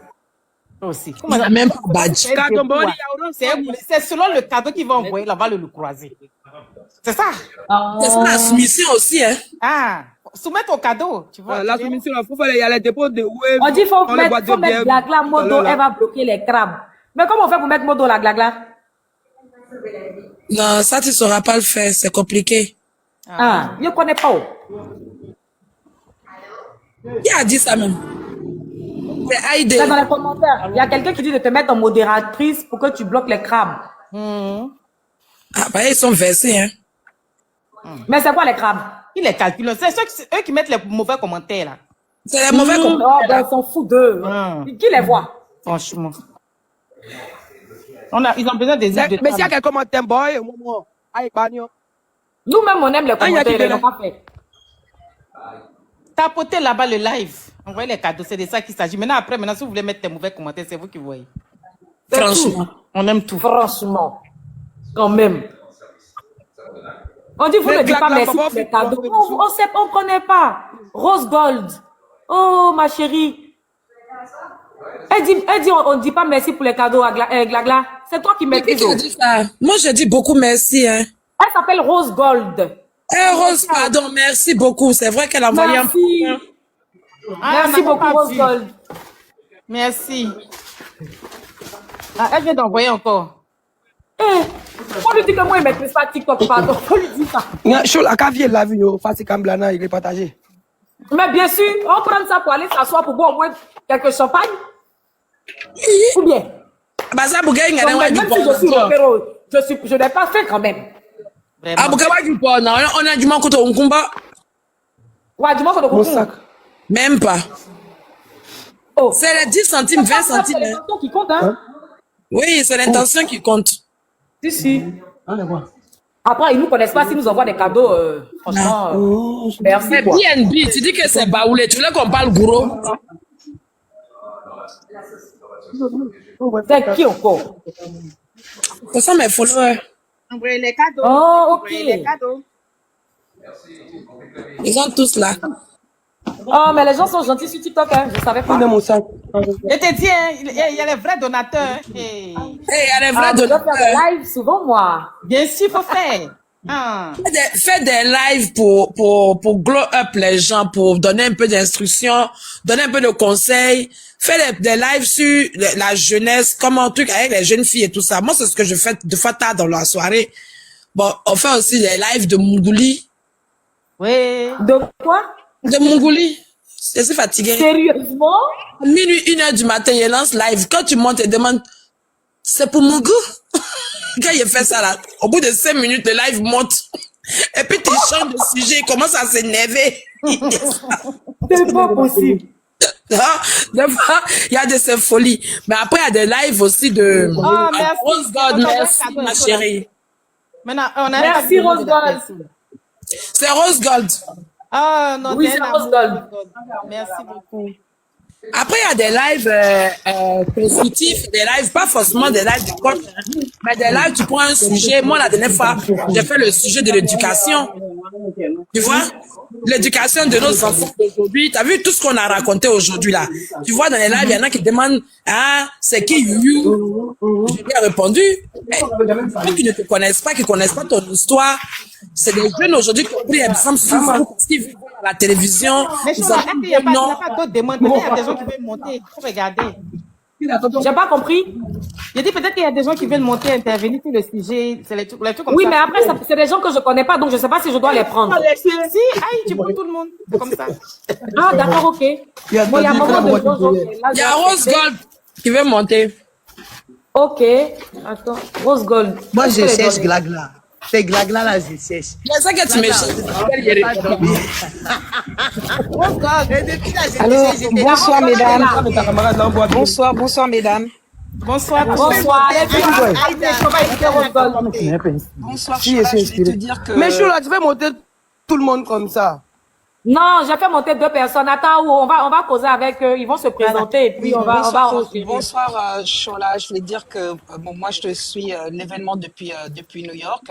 Aussi. On n'a même pas badge. Kadombori, C'est selon le cadeau qu'il va envoyer, là, va le croiser. C'est ça. C'est ça la soumission aussi, hein. Ah, soumettre ton cadeau, tu vois. la soumission, il faut faire il y a les dépôts de wave. On dit qu'il faut dans les boîtes mettre de bière. Glagla modo, elle va bloquer les crabes. Mais comment on fait pour mettre modo la Glagla? Non, ça, tu ne sauras pas le faire. C'est compliqué. Ah, je ne connais pas. Qui a dit ça même? C'est Aïde. C'est dans les commentaires. Il y a quelqu'un qui dit de te mettre en modératrice pour que tu bloques les crabes. Ah, bah, ils sont versés, hein. Mais c'est quoi les crabes? Qui les calcule? C'est eux qui mettent les mauvais commentaires, là. C'est les mauvais Oh, commentaires. ben, ils sont fous d'eux. Qui les voit? Franchement. Ils ont besoin des aides de Mais s'il y a femmes. quelqu'un qui commentaire, boy, moi, aïe, bagno. Nous-mêmes, on aime les Ah, il y a qui commentaires, ils fait n'ont pas fait. Tapotez là-bas le live. Envoyez les cadeaux, c'est de ça qu'il s'agit. Maintenant, si vous voulez mettre des mauvais commentaires, c'est vous qui voyez. Franchement. On aime tout. Franchement. Quand même. On dit, vous ne dites pas merci pour les cadeaux. On sait, on ne connaît pas. Rose Gold. Oh, ma chérie. Elle dit, on ne dit pas merci pour les cadeaux à Glagla. C'est toi qui maîtrises. Qui dit ça? Moi, je dis beaucoup merci. Hein. Elle s'appelle Rose Gold. Rose, pardon, merci beaucoup. C'est vrai qu'elle a envoyé un... Merci beaucoup, Rose Gold. Merci. Ah, elle vient d'envoyer encore. On lui dit que moi, il ne maîtrise pas TikTok, pardon. On lui dit ça. La cavier la vie, Fatih Kamblana, il est partagé. Mais bien sûr, on prend ça pour aller s'asseoir pour boire au moins quelques champagne. Ou bien. Bah ça, Bouga, il y a Même si je suis rockero, je n'ai pas fait quand même. Ah, Bouga, on a du manque au combat. Ouais, du manque de combat. Même pas. Oh. C'est les 10 centimes, 20 centimes. C'est l'intention qui compte, hein? Oui, c'est l'intention qui compte. Si. Après, ils ne nous connaissent pas s'ils nous envoient des cadeaux. Franchement, merci. Mais BNB, tu dis que c'est baoulé. Tu voulais qu'on parle gros? C'est qui encore? Ce sont mes followers. Envoyez les cadeaux. Oh, ok. Les cadeaux. Ils sont tous là. Oh, mais les gens sont gentils sur TikTok, hein. Je ne savais pas. Je te dis, hein, il y a les vrais donateurs. Il y a les vrais Je dois faire donateurs. des lives souvent, moi. Bien sûr, il faut faire. Fais des lives pour glow up les gens, pour donner un peu d'instructions, donner un peu de conseils. Fais des lives sur la jeunesse, comme un truc avec les jeunes filles et tout ça. Moi, c'est ce que je fais de fois tard dans la soirée. Bon, on fait aussi les lives de Mongouli. Oui. De quoi? De Mongouli. Je suis fatiguée. Sérieusement? Minuit, 1h du matin, il lance live. Quand tu montes et demandes, c'est pour mon goût. Quand il fait ça là, au bout de 5 minutes, le live monte. Et puis tu changes de sujet, il commence à s'énerver. C'est pas possible. Des fois, il y a de ces folies. Mais après, il y a des lives aussi de... Oh, merci. Rose Gold, merci, ma chérie. Maintenant, on a Merci, Rose Gold. C'est Rose Gold. Ah, non, Oui, c'est Rose Gold. Merci beaucoup. Après, il y a des lives constructifs, des lives, pas forcément des lives de coach, mais des lives, tu prends un sujet. Moi, la dernière fois, j'ai fait le sujet de l'éducation. Tu vois? L'éducation de nos enfants d'aujourd'hui. Tu as vu tout ce qu'on a raconté aujourd'hui là? Tu vois, dans les lives, il y en a qui demandent, ah, c'est qui you? Je lui ai répondu, ceux qui ne te connaissent pas, qui ne connaissent pas ton histoire, c'est des jeunes aujourd'hui qui ont pris exemple sur vous parce qu'ils vivent à la télévision. Mais il n'y a pas d'autres demandes. Il y a des gens qui veulent monter. Il faut regarder. J'ai pas compris. J'ai dit peut-être qu'il y a des gens qui veulent monter, intervenir sur le sujet. C'est les trucs comme Oui, ça. mais après, c'est des gens que je connais pas, donc je sais pas si je dois les prendre. Si, aïe, tu prends tout le monde. C'est comme ça. Ah, d'accord, ok. Moi, il y a un moment de gens. Il y a Rose Gold qui veut monter. Ok. Attends. Rose Gold. Moi, je cherche Glagla. C'est Glagla là, je cherche. C'est ça que tu me cherches. Allô, bonsoir mesdames. Bonsoir mesdames. Bonsoir. Bonsoir. Bonsoir, je vais te dire que... Mais Choula, tu fais monter tout le monde comme ça. Non, j'ai fait monter 2 personnes. Attends, on va causer avec eux. Ils vont se présenter et puis on va enchaîner. Bonsoir, Chola. Je voulais dire que bon, moi, je te suis l'événement depuis New York.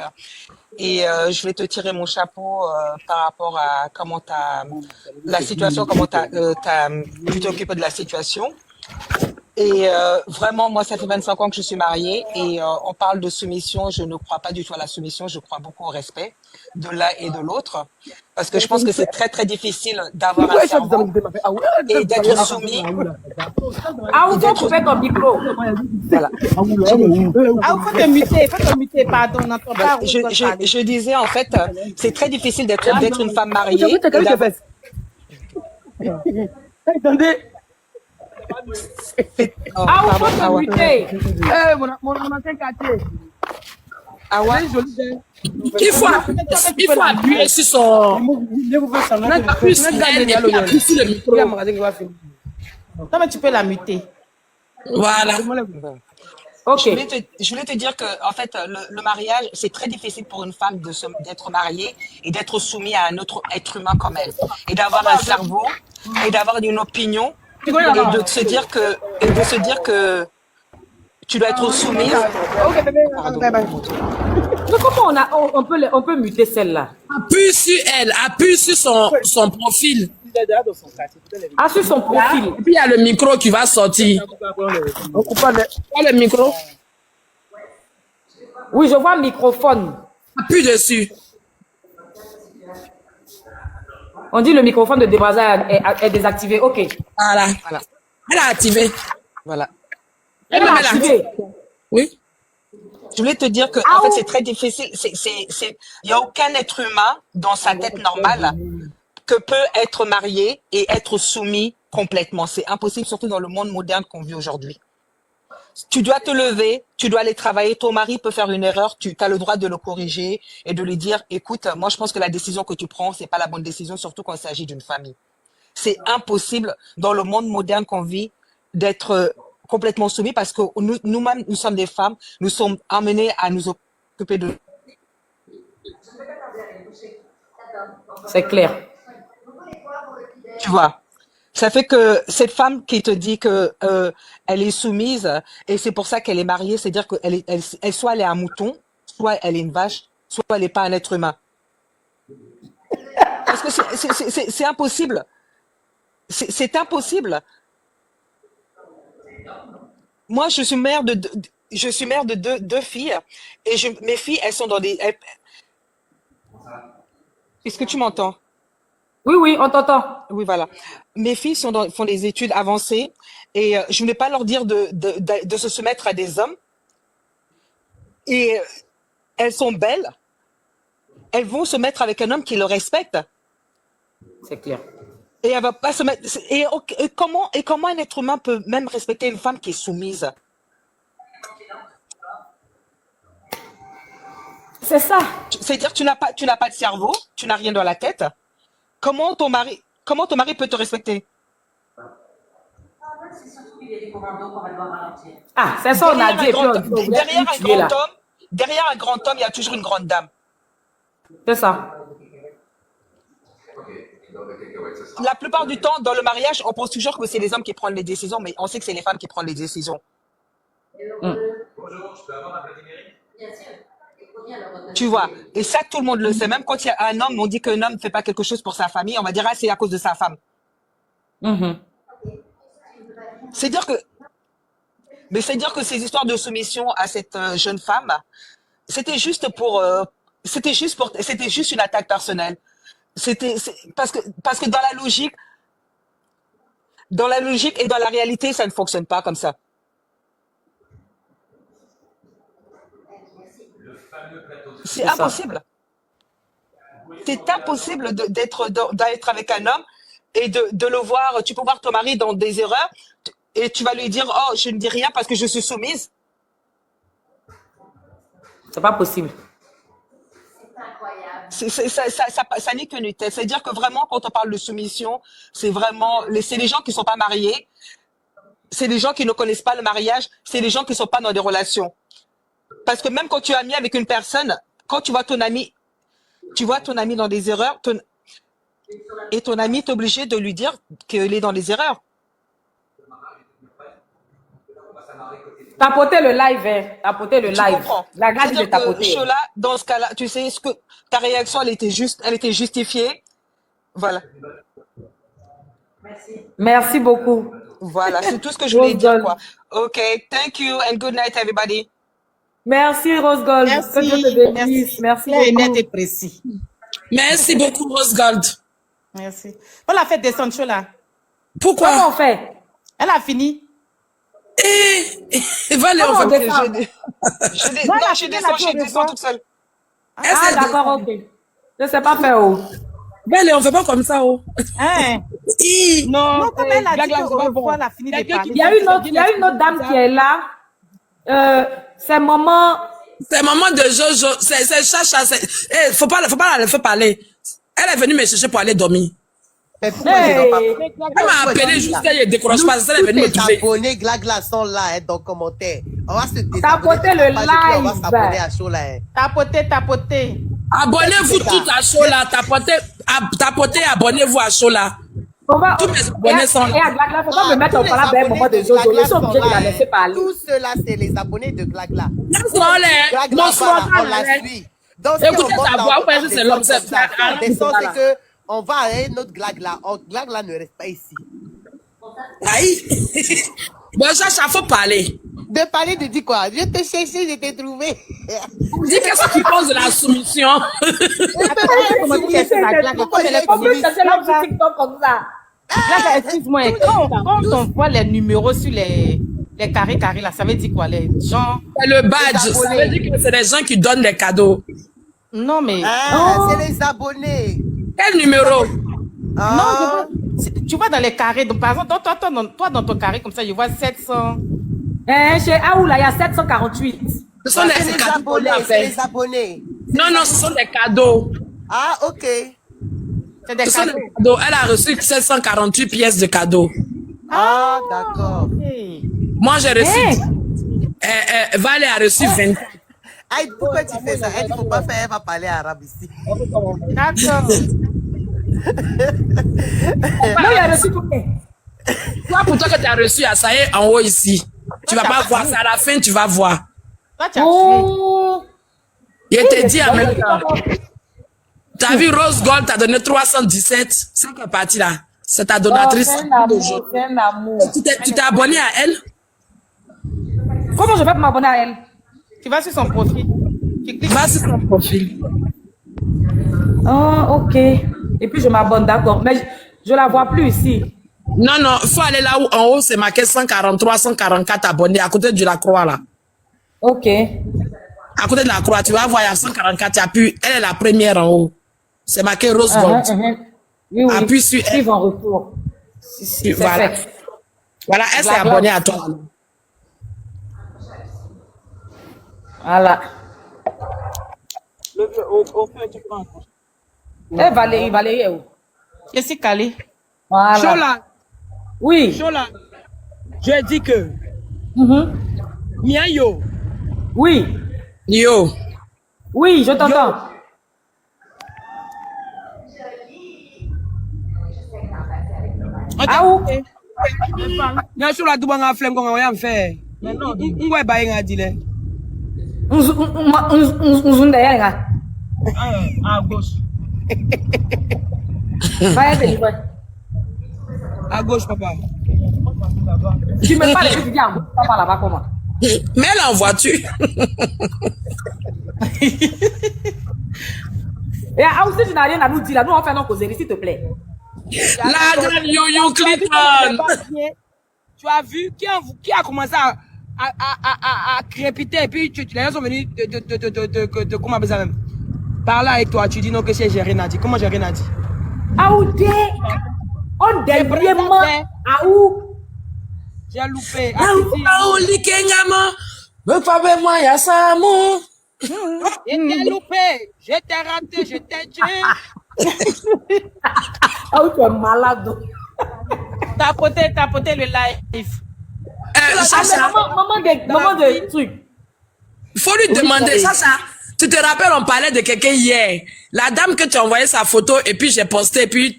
Et je vais te tirer mon chapeau par rapport à comment la situation, comment tu t'es occupé de la situation. Et vraiment, moi, ça fait 25 ans que je suis mariée et on parle de soumission. Je ne crois pas du tout à la soumission. Je crois beaucoup au respect de l'un et de l'autre. Parce que je pense que c'est très, très difficile d'avoir un cerveau et d'être soumis. Ah, où faut couper ton micro? Voilà. Ah, faut te muter, pardon, on n'entend pas. Je disais, en fait, c'est très difficile d'être une femme mariée. Attendez. Ah, où faut te muter? Mon ancien quartier. Ah ouais? Il faut appuyer sur son... appuyer sur le micro. Non, mais tu peux la muter. Voilà. Ok. Je voulais te dire que, en fait, le mariage, c'est très difficile pour une femme d'être mariée et d'être soumise à un autre être humain comme elle. Et d'avoir un cerveau, et d'avoir une opinion, et de se dire que tu dois être soumise. Pardon. Mais comment on peut muter celle-là? Appuie sur elle, appuie sur son profil. Ah, sur son profil. Et puis il y a le micro qui va sortir. On coupe pas les... Pas le micro. Oui, je vois microphone. Appuie dessus. On dit le microphone de Debraza est désactivé. Ok. Voilà. Voilà. Elle a activé. Voilà. Elle a activé. Oui. Je voulais te dire que, en fait, c'est très difficile. Il y a aucun être humain dans sa tête normale que peut être marié et être soumis complètement. C'est impossible, surtout dans le monde moderne qu'on vit aujourd'hui. Tu dois te lever, tu dois aller travailler. Ton mari peut faire une erreur, tu as le droit de le corriger et de lui dire, écoute, moi je pense que la décision que tu prends, c'est pas la bonne décision, surtout quand il s'agit d'une famille. C'est impossible dans le monde moderne qu'on vit d'être complètement soumis parce que nous-mêmes, nous sommes des femmes, nous sommes amenés à nous occuper de... C'est clair. Tu vois, ça fait que cette femme qui te dit que elle est soumise et c'est pour ça qu'elle est mariée, c'est-à-dire qu'elle soit elle est un mouton, soit elle est une vache, soit elle n'est pas un être humain. Parce que c'est impossible. C'est impossible. Moi, je suis mère de deux filles et mes filles, elles sont dans des... Est-ce que tu m'entends? Oui, oui, on t'entend. Oui, voilà. Mes filles font des études avancées et je ne voulais pas leur dire de se soumettre à des hommes. Et elles sont belles. Elles vont se mettre avec un homme qui le respecte. C'est clair. Et elle va pas se mettre. Et comment un être humain peut même respecter une femme qui est soumise? C'est ça. C'est-à-dire tu n'as pas de cerveau, tu n'as rien dans la tête. Comment ton mari peut te respecter? Ah, c'est ça, on a dit. Derrière un grand homme, il y a toujours une grande dame. C'est ça. La plupart du temps, dans le mariage, on pense toujours que c'est les hommes qui prennent les décisions, mais on sait que c'est les femmes qui prennent les décisions. Tu vois, et ça, tout le monde le sait. Même quand il y a un homme, on dit qu'un homme ne fait pas quelque chose pour sa famille, on va dire, ah, c'est à cause de sa femme. C'est-à-dire que ces histoires de soumission à cette jeune femme, c'était juste une attaque personnelle. Parce que dans la logique et dans la réalité, ça ne fonctionne pas comme ça. C'est impossible. C'est impossible d'être avec un homme et de le voir. Tu peux voir ton mari dans des erreurs et tu vas lui dire, oh, je ne dis rien parce que je suis soumise. C'est pas possible. Ça n'est qu'une tête. C'est-à-dire que vraiment, quand on parle de soumission, c'est les gens qui ne sont pas mariés, c'est les gens qui ne connaissent pas le mariage, c'est les gens qui ne sont pas dans des relations. Parce que même quand tu es ami avec une personne, quand tu vois ton ami dans des erreurs, et ton ami est obligé de lui dire qu'il est dans des erreurs. Tapoter le live, hein. Tapoter le live. Comprends. La grâce de tapoter. Chola, dans ce cas-là, tu sais, ta réaction, elle était justifiée. Voilà. Merci beaucoup. Voilà, c'est tout ce que je voulais dire, quoi. OK, thank you and good night, everybody. Merci, Rose Gold. Merci. Que Dieu te bénisse. Merci Clair et net beaucoup. et précis. Merci beaucoup, Rose Gold. Merci. On l'a fait descendre chaud là. Pourquoi? Comment on fait? Elle a fini. Va-le, on fait Je descends toute seule. Ah, d'accord, ok. Je ne sais pas faire. Oh. Va-le, on fait pas comme ça, oh. Hein? Non, comme elle a dit qu'elle a fini de parler. Il y a une autre dame qui est là. C'est maman. C'est maman de Jojo. C'est Chacha. Faut pas la faire parler. Elle est venue me chercher pour aller dormir. Mais pourquoi ils n'ont pas... Elle m'a appelé jusqu'à il décroche pas. Ça, elle est venue me Tous trouver. tes abonnés Glagla sont là, hein, dans le commentaire. On va se désabonner. Tapotez de la le page et puis on va live. s'abonner à Show là. Hein. Tapoter. Abonnez-vous tous à Chola. Tapotez, abonnez-vous à Chola. On va... Tous mes abonnés sont Et là. à Glagla, faut pas me mettre tous au les parlant d'un moment de abonnés Jojo. Glagla Ils sont obligés de la là, laisser hein. parler. Tous ceux-là, c'est les abonnés de Glagla. Mon Glagla, voilà, on slogan, la là. suit. Donc, si Écoutez on monte sa dans voix, le vous pensez que c'est l'homme, comme ça, c'est c'est que on va à notre Glagla. Glagla ne reste pas ici. Aïe. Bon, ça, faut parler. De parler de dire quoi? Je t'ai cherché, je t'ai trouvé. Dis qu'est-ce que tu penses de la soumission? On peut chercher l'homme sur TikTok comme ça. Là, excuse-moi, quand on voit les numéros sur les carrés là, ça veut dire quoi? Les gens. C'est le badge. Ça veut dire que c'est les gens qui donnent des cadeaux. Non, mais. Ah, c'est les abonnés. Quel numéro? Ah. Non, tu vois dans les carrés. Donc, par exemple, toi, dans ton carré, comme ça, je vois 700. Chez Aoula, il y a 748. Ce sont C'est les les cadeaux. abonnés, c'est les abonnés. Non, ce sont des cadeaux. Ah, ok. C'est des Ce sont cadeaux. des cadeaux. Elle a reçu 748 pièces de cadeaux. Ah, d'accord. Moi, j'ai reçu. Valet a reçu 20. Aïe, pourquoi tu fais ça? Elle ne faut pas faire, elle va parler arabe ici. D'accord. Moi, il y a reçu combien? Toi, pour toi que tu as reçu à ça y est en haut ici. Tu vas pas voir ça. À la fin, tu vas voir. Toi, tu as Oh. Je te dis en même temps. Tu as vu Rose Gold t'a donné 317. C'est qui est parti là? C'est ta donatrice. C'est un amour, c'est un amour. Tu t'es abonné à elle? Comment je vais m'abonner à elle? Tu vas sur son profil. Tu cliques. Va sur son profil. Oh, ok. Et puis je m'abonne, d'accord. Mais je la vois plus ici. Non, il faut aller là où en haut c'est marqué 143, 144 abonnés à côté de la croix là. Ok. À côté de la croix, tu vas voir, il y a 144, elle est la première en haut. C'est marqué Rose Gold. Oui, oui. Appuie sur elle. Suive en retour. C'est Voilà. fait. Voilà, elle s'est abonnée à toi. Voilà. Valérie est où? Je suis calée. Voilà. Chola, Oui. Chola, je dis que Miayo, Oui. Yo. Oui, je t'entends. Ah où? Nya Chola tu banga flemme qu'on va faire. Ngwe ba nga dit le. À gauche. À gauche, papa. Tu me parles et tu dis à moi, papa là-bas comment? Mais elle est en voiture. Et ah, aussi, tu n'as rien à nous dire là. Nous, on fait nos causeries, s'il te plaît. La grande Yo-Yo Clinton. Tu as vu qui a commencé à crépiter et puis les gens sont venus de comment appeler ça même? Parler avec toi, tu dis non que j'ai rien à dire. Comment j'ai rien à dire? Ah où t'es? On dernièrement, ah où? J'ai loupé. Aouli Kenyama. Me fabe moi ya Samu. J'ai loupé. Je t'ai raté, je t'ai tué. Ah où tu es malade. Tapoter le live. Chacha, Maman de trucs. faut lui demander, Chacha, tu te rappelles, on parlait de quelqu'un hier. La dame que tu as envoyé sa photo et puis j'ai posté et puis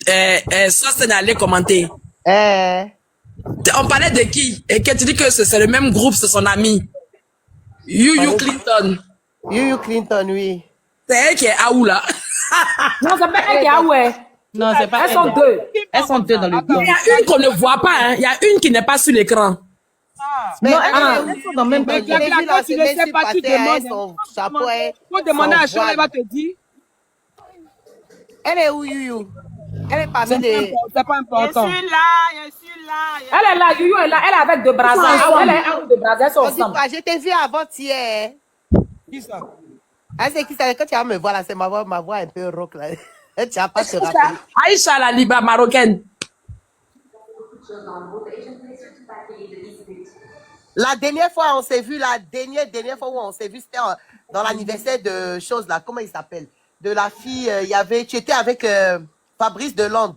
Sosten allait commenter. On parlait de qui? Et que tu dis que c'est le même groupe, c'est son ami. You Clinton. You Clinton, oui. C'est elle qui est Aoula. Non, c'est pas elle qui est ah ouais. Non, c'est pas Elles sont deux. Elles sont deux dans le Il y a une qu'on ne voit pas, hein. Il y a une qui n'est pas sur l'écran. Mais non, elles sont dans le même Mais budget. tu ne sais pas, tu demandes. son chapeau est... Faut demander à Chola, elle va te dire. Elle est où, You? Elle est parmi les... C'est pas important. Je suis là. Elle est là, Yoyo est là. Elle est avec deux bras. Elle est avec deux bras. Elles sont On dit ensemble. quoi? Je t'ai vu avant-hier. Qui ça? Ah, c'est qui ça? Quand tu vas me voir là, c'est ma voix un peu rock là. Tu vas pas te rappeler. Aïcha, la Liba marocaine. La dernière fois, on s'est vu, la dernière fois où on s'est vu, c'était dans l'anniversaire de choses là. Comment il s'appelle? De la fille, il y avait, tu étais avec Fabrice Delande.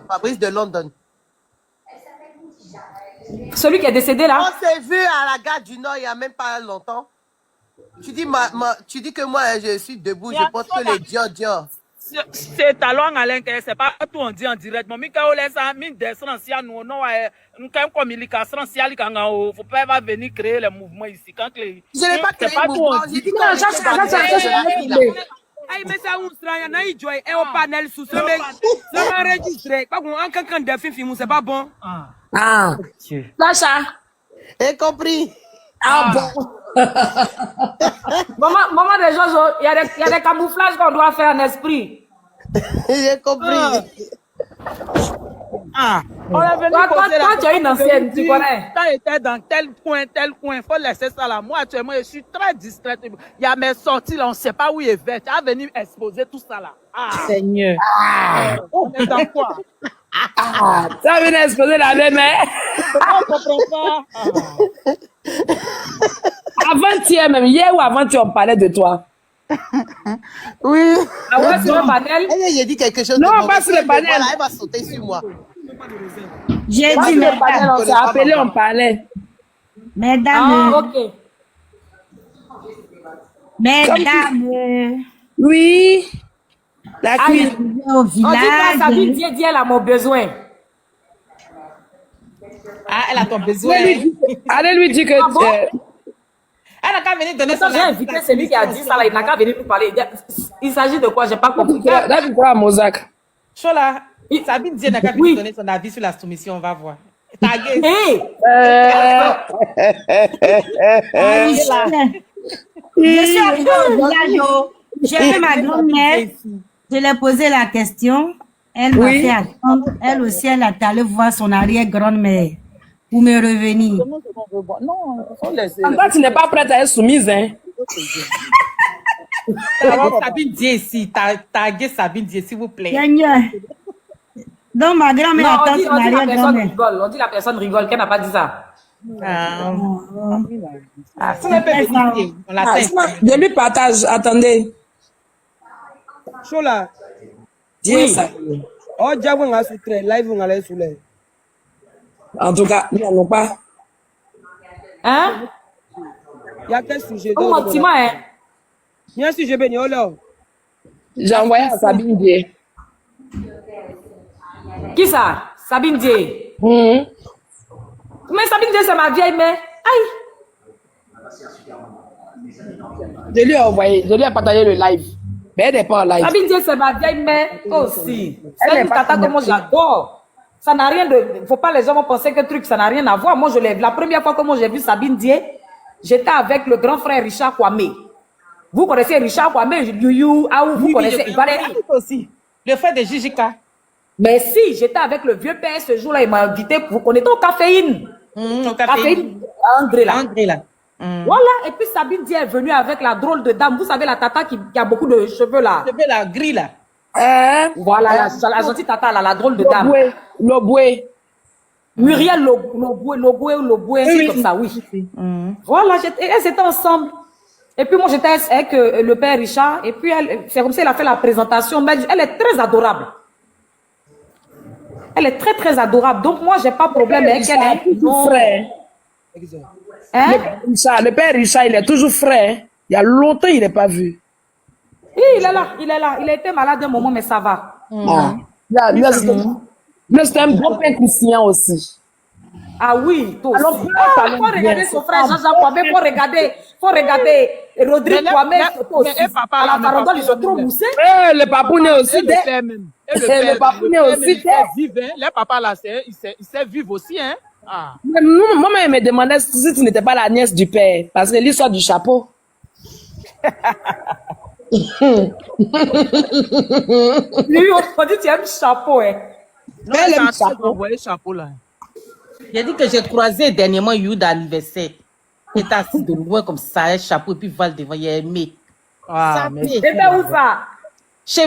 Fabrice de London. Celui qui est décédé là? On s'est vu à la gare du Nord il n'y a même pas longtemps. Tu dis, tu dis que moi, je suis debout, je porte que les Dior. C'est talon Alain, c'est pas tout on dit en direct. Mon Mikael est ça, mine d'essentiel, nous, non, nous, quand comme il y a essentiel, quand faut pas venir créer le mouvement ici. Quand les. Je n'ai pas créé le mouvement, j'ai dit que Aïe, mais ça, on se rend, il y a un joy, et au panel sous ce mec, ça va enregistrer. Pas qu'on quand des films, c'est pas bon. Ah. Sacha. J'ai compris. Ah bon. Maman des gens, il y a des camouflages qu'on doit faire en esprit. J'ai compris. On est venu toi, tu es une ancienne, tu connais. Quand j'étais dans tel coin, faut laisser ça là. Moi, actuellement, je suis très distraite. Il y a mes sorties là, on ne sait pas où il est vert. Tu as venu exposer tout ça là. Seigneur. On est dans quoi? Tu as venu exposer la même, hein? On ne comprend pas. Avant-hier même, hier ou avant-hier, on parlait de toi. Oui. Ah ouais, sur le panel? Elle a dit quelque chose. Non, pas sur le panel. Voilà, elle va sauter sur moi. J'ai Pas dit, sur le panel, on s'est appelé, on parlait. mesdames, ok. mesdames, Oui. La Ah, cuisine. au on dit pas Sabine village. Dieu, elle a mon besoin. Ah, elle a ton besoin. Allez lui dire que. Ah bon? Elle a qu'à venir donner son J'ai invité celui qui a dit ça là, il n'a qu'à venir nous parler. Il s'agit de quoi? J'ai pas compris. Là, tu crois à Mozart. Chola, Sabine Dieu n'a qu'à venir donner son avis sur la soumission, on va voir. Tagué. Hey! Je suis arrivée au village. J'ai vu ma grand-mère. Je lui ai posé la question. Elle m'a fait attendre. Elle aussi, elle est allée voir son arrière-grand-mère pour me revenir. Non, faut laisser. Toi, tu n'es pas prête à être soumise, hein? Sabine Dieu ici. Tagué Sabine Dieu, s'il vous plaît. Seigneur. Donc, ma grand-mère Non, attend on dit son la personne arrière-grand-mère. rigole. On dit la personne rigole, qu'elle n'a pas dit ça. Si on peut vérifier, on l'a fait. Je lui partage. Attendez. Chola. Dis ça. Oh, diable, on a sous live, on a l'air sous l'air. En tout cas, nous n'allons pas. Hein? Il y a quel sujet? Oh, mon petit moi, hein? Il y a un sujet béni, oh là. J'ai envoyé à Sabine Dieu. Qui ça? Sabine Dié. Mhm. Mais Sabine Dié, c'est ma vieille mère. Aïe! Je lui ai envoyé, je lui ai partagé le live. Mais elle n'est pas en live. Sabine Dié, c'est ma vieille mère aussi. Elle C'est n'est une pas tata que moi j'adore. Ça n'a rien de. Faut pas les gens vont penser que truc, ça n'a rien à voir. Moi, je l'ai. La première fois que moi j'ai vu Sabine Dié, j'étais avec le grand frère Richard Kwame. Vous connaissez Richard Kwame, Youyou, Aou, vous connaissez Valérie aussi. Le frère de Jijika. Mais si, j'étais avec le vieux père ce jour-là, il m'a invité, vous connaissez au caféine. Au caféine. André là. André là. Voilà, et puis Sabine Dié est venue avec la drôle de dame. Vous savez, la tata qui a beaucoup de cheveux là. Cheveux là, gris là. Voilà, la gentille tata là, la drôle de dame. Loboué. Muriel Loboué, c'est comme ça, oui. Voilà, elles étaient ensemble. Et puis moi, j'étais avec le père Richard. Et puis, c'est comme ça, elle a fait la présentation. Mais elle est très adorable. Elle est très, très adorable. Donc, moi, j'ai pas de problème avec elle. Il est toujours frais. Hein? Le père Richard, il est toujours frais. Il y a longtemps, il n'est pas vu. Oui, il est là, il est là. Il a été malade un moment, mais ça va. C'est un bon peintre aussi. Ah oui, toi Alors, aussi. Faut regarder son frère Jean-Jacques Kwame, faut regarder Rodrigue Kwame, à la farandole, ils sont trop moussés. Le papounet aussi, le papounet aussi. Le papa là, il sait vivre aussi, hein. Moi, je me demandais si tu n'étais pas la nièce du père, parce que l'histoire du chapeau. Lui, on dit tu aimes chapeau, hein. Non, elle aime chapeau. Chapeau là. J'ai dit que j'ai croisé dernièrement You d'anniversaire. Il était assis de loin comme ça, un chapeau, et puis Val devant, il a aimé. Ah, mais c'était où ça? Chez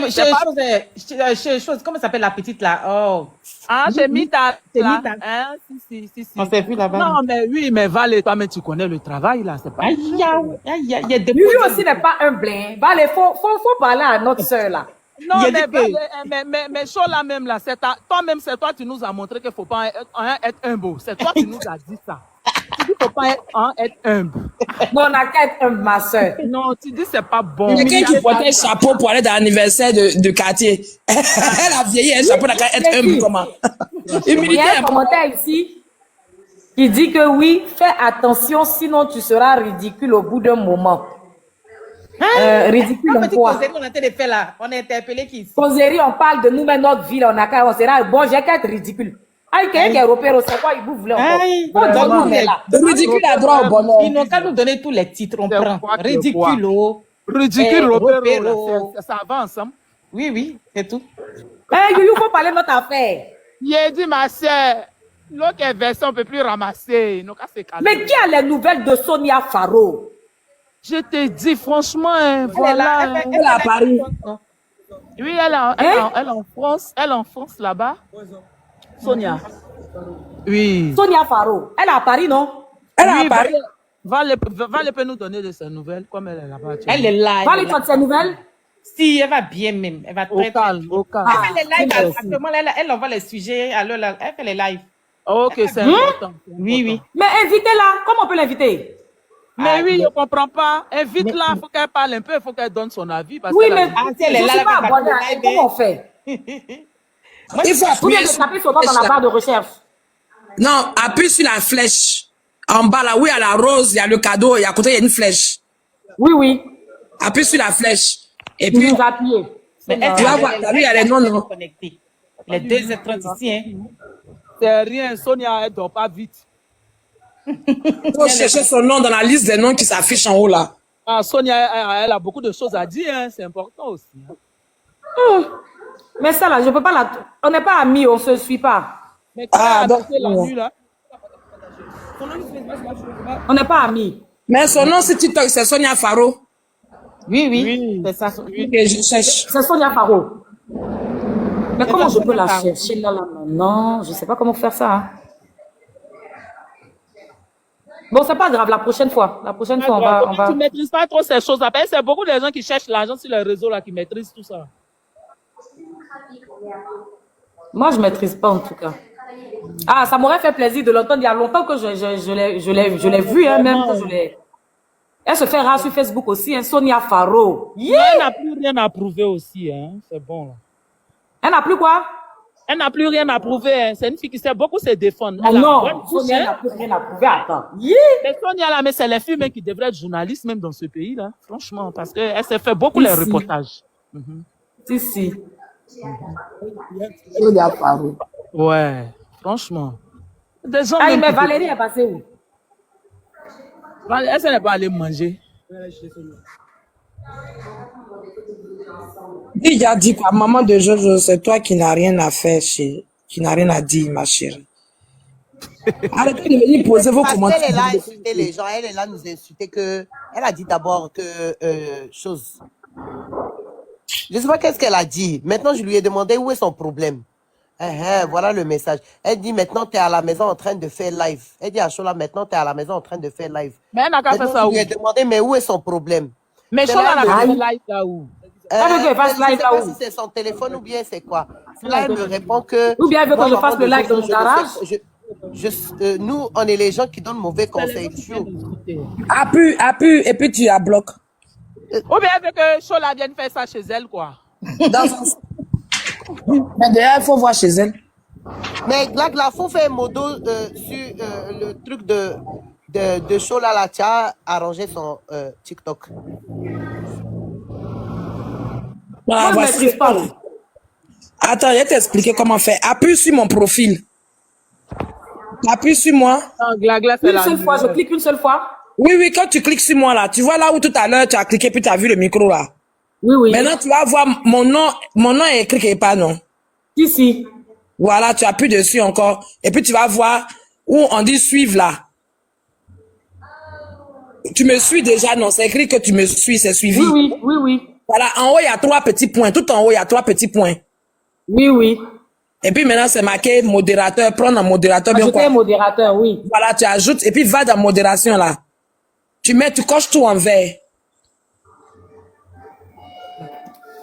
chose, comment s'appelle la petite là? Oh. Ah, chez Mita. C'est Mita. Hein? Si. On s'est vu là-bas. Non, mais oui, mais Val, toi, mais tu connais le travail là, c'est pas. Lui aussi n'est pas un blin. Val, faut parler à notre soeur là. Non, Il a dit que... mais chaud là même là, toi-même, c'est toi qui nous as montré qu'il ne faut pas être humble. C'est toi qui nous as dit ça. Tu dis qu'il ne faut pas être humble. Non, on n'a qu'à être humble, ma soeur. Non, tu dis c'est pas bon. Quelqu'un qui portait un chapeau pour aller dans l'anniversaire de quartier. Elle a vieilli, un chapeau, n'a qu'à être humble comment? Il y a un commentaire ici qui dit que oui, fais attention, sinon tu seras ridicule au bout d'un moment. Ridicule en quoi? On a été fait là. On a interpellé qui? Causerie, on parle de nous, mais notre ville, on sera bon, j'ai qu'à être ridicule. Aïe, quelqu'un qui est européen, c'est quoi, il vous voulez encore? Ridicule a droit au bonheur. Ils n'ont qu'à nous donner tous les titres, on prend. Ridicule, Ridicule, ça avance. Hein? Oui, c'est tout. Il faut parler de notre affaire. Il dit, ma soeur, l'autre version, on ne peut plus ramasser. Mais qui a les nouvelles de Sonia Faro? Je te dis, franchement, voilà. Elle est à Paris. Oui, elle en France là-bas. Sonia. Oui. Sonia Faro. Elle est à Paris, non? Elle est à Paris. Vale peut nous donner de ses nouvelles, comme elle est là-bas. Elle est là. Vale de ses nouvelles? Si, elle va bien même. Elle va très calme, au calme. Elle fait les lives, exactement. Elle envoie les sujets. Alors, elle fait les lives. Ok, c'est important. Oui. Mais invitez-la. Comment on peut l'inviter? Mais oui, je ne comprends pas. Invite-la, il faut qu'elle parle un peu, il faut qu'elle donne son avis. Parce oui, mais je ne suis pas abonnée. Comment on fait? Il faut appuyer sur dans la barre de recherche. Non, appuie sur la flèche. En bas, là où il y a la rose, il y a le cadeau, et à côté, il y a une flèche. Oui. Appuie sur la flèche. Et puis, vous appuyez. Tu vas voir, t'as vu, il y a les noms, non? Les 2h30 ici, hein. C'est rien, Sonia, elle ne dort pas vite. Il faut chercher son nom dans la liste des noms qui s'affichent en haut, là. Ah, Sonia, elle a beaucoup de choses à dire, hein. C'est important aussi. Mais ça, là, je ne peux pas la... On n'est pas amis, on ne se suit pas. Mais donc, la nuit, là? On n'est pas amis. Mais son nom sur TikTok, c'est Sonia Faro. Oui. C'est ça. Oui, je cherche. C'est Sonia Faro. Mais comment je peux la chercher là maintenant? Je ne sais pas comment faire ça. Hein. Bon, c'est pas grave, la prochaine fois. La prochaine fois, on va... Tu ne maîtrises pas trop ces choses. Après, c'est beaucoup de gens qui cherchent l'argent sur les réseaux là, qui maîtrisent tout ça. Moi, je ne maîtrise pas en tout cas. Ah, ça m'aurait fait plaisir de l'entendre. Il y a longtemps que je l'ai vu, hein, même que je l'ai... Elle se fait rare sur Facebook aussi, hein, Sonia Faro. Yeah! Elle n'a plus rien à prouver aussi, hein. C'est bon, là. Elle n'a plus quoi? Elle n'a plus rien à prouver, hein. C'est une fille qui sait beaucoup se défendre. Oh non, Sonia n'a plus rien à prouver. Attends. Yeah! Mais Sonia, là, mais c'est les filles même qui devraient être journalistes, même dans ce pays, là. Franchement, parce qu'elle s'est fait beaucoup les reportages. Si. Sonia Faro. Ouais, franchement. Des gens mais Valérie est passée où? Elle n'est pas allée manger. Il a dit quoi, maman de Jojo, c'est toi qui n'as rien à faire, qui n'as rien à dire, ma chérie. Arrêtez de venir poser vos commentaires. Elle est là à insulter les gens, elle est là à nous insulter que... Elle a dit d'abord que... chose. Je ne sais pas qu'est-ce qu'elle a dit. Maintenant, je lui ai demandé où est son problème. Voilà le message. Elle dit maintenant, tu es à la maison en train de faire live. Elle dit à Chola, maintenant, tu es à la maison en train de faire live. Mais elle n'a qu'à faire ça où? Je lui ai demandé, mais où est son problème? Mais Chola n'a pas fait live là où? Elle veut que je fasse live là où? Je ne sais pas si c'est son téléphone ou bien c'est quoi. Là, elle me répond que... Ou bien elle veut que je fasse le live dans le garage? Nous, on est les gens qui donnent mauvais conseils. Appuie, et puis tu la bloques. Ou bien elle veut que Chola vienne faire ça chez elle, quoi. Mais d'ailleurs, il faut voir chez elle. Mais Glagla, faut faire un modo sur le truc de Chola là, tu as arrangé son TikTok. Voilà, voici. Attends, je vais t'expliquer comment faire. Appuie sur mon profil. Appuie sur moi. Une seule fois, je clique une seule fois. Oui, quand tu cliques sur moi là, tu vois là où tout à l'heure tu as cliqué puis tu as vu le micro là. Oui. Maintenant, tu vas voir mon nom est écrit quelque part, non? Ici. Voilà, tu appuies dessus encore. Et puis, tu vas voir où on dit suivre là. Tu me suis déjà, non? C'est écrit que tu me suis, c'est suivi. Oui. Voilà, en haut, il y a 3 petits points. Tout en haut, il y a 3 petits points. Oui. Et puis, maintenant, c'est marqué modérateur. Prendre un modérateur. Ajouter un modérateur, oui. Voilà, tu ajoutes. Et puis, va dans modération là. Tu coches tout en vert.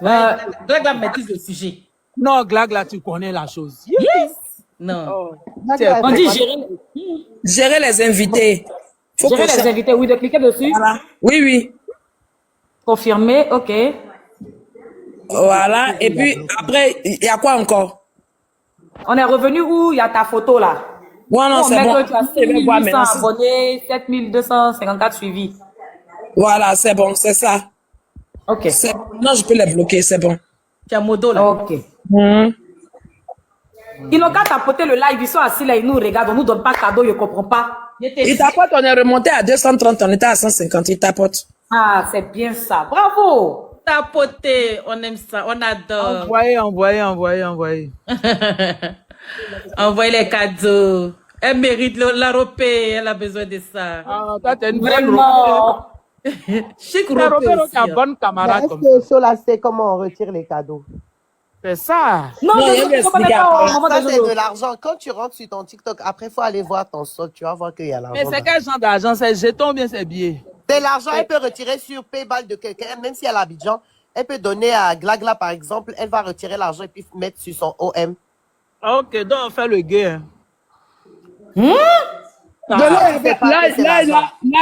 Glagla maîtrise le sujet. Non, Glagla, tu connais la chose. Yes. Non. On dit Gérer les invités. Faut gérer les invités, oui, de cliquer dessus. Voilà. Oui, oui. Confirmer, ok. Voilà. Et puis, après, il y a quoi encore? On est revenu où il y a ta photo là. Ouais, non, c'est bon. Tu as Je vais voir 6800 maintenant. abonnés, 7254 suivis. Voilà, c'est bon, c'est ça. Ok. Non, je peux les bloquer, c'est bon. Tu as modo là. Ok. Ils n'ont qu'à tapoter le live, ils sont assis là, ils nous regardent, on nous donne pas cadeau, ils ne comprennent pas. Il tapote, on est remonté à 230, on était à 150, il tapote. Ah, c'est bien ça. Bravo. Tapoter, on aime ça, on adore. Envoyez. Envoyez les cadeaux. Elle mérite la ropée, elle a besoin de ça. Ah, toi, t'es une bonne Vraiment. Chic La ropée Robert, aussi, t'es un hein. bon Mais camarade est-ce comme que Chola sait comment on retire les cadeaux? c'est ça. Non, Non, il y a je ne un connais explicateur. pas au moment Ça, de c'est jouer. de l'argent. Quand tu rentres sur ton TikTok, après, il faut aller voir ton solde. Tu vas voir qu'il y a l'argent. Mais c'est là. quel genre d'argent? C'est jetons ou bien c'est billets? C'est l'argent, elle peut retirer sur PayPal de quelqu'un, même si elle a Abidjan. Elle peut donner à Glagla, par exemple. Elle va retirer l'argent et puis mettre sur son OM. Ah, ok, donc on fait le gay. Hein. Là,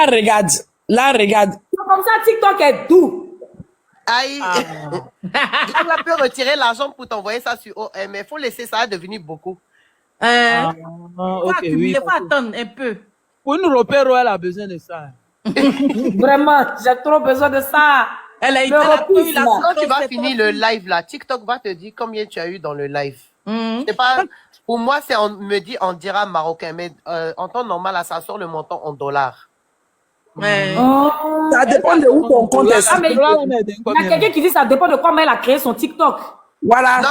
regarde. Là, regarde. Comme ça, TikTok est doux. Aïe. Glagla peut retirer l'argent pour t'envoyer ça sur OM. Mais il faut laisser ça devenir beaucoup. Hein? Ah, Faut ok, accumuler, oui. faut attendre un peu. Pour une repère, elle a besoin de ça. Vraiment, j'ai trop besoin de ça. Elle a Le été la repousse, là. Quand tu vas finir le live là, TikTok va te dire combien tu as eu dans le live. C'est pas, pour moi, c'est on me dit en dirham marocain, mais en temps normal, là, ça sort le montant en dollars. Ouais. Ça dépend de où ton compte est. Ah, mais il y a quelqu'un qui dit ça dépend de comment elle a créé son TikTok. Voilà. Non.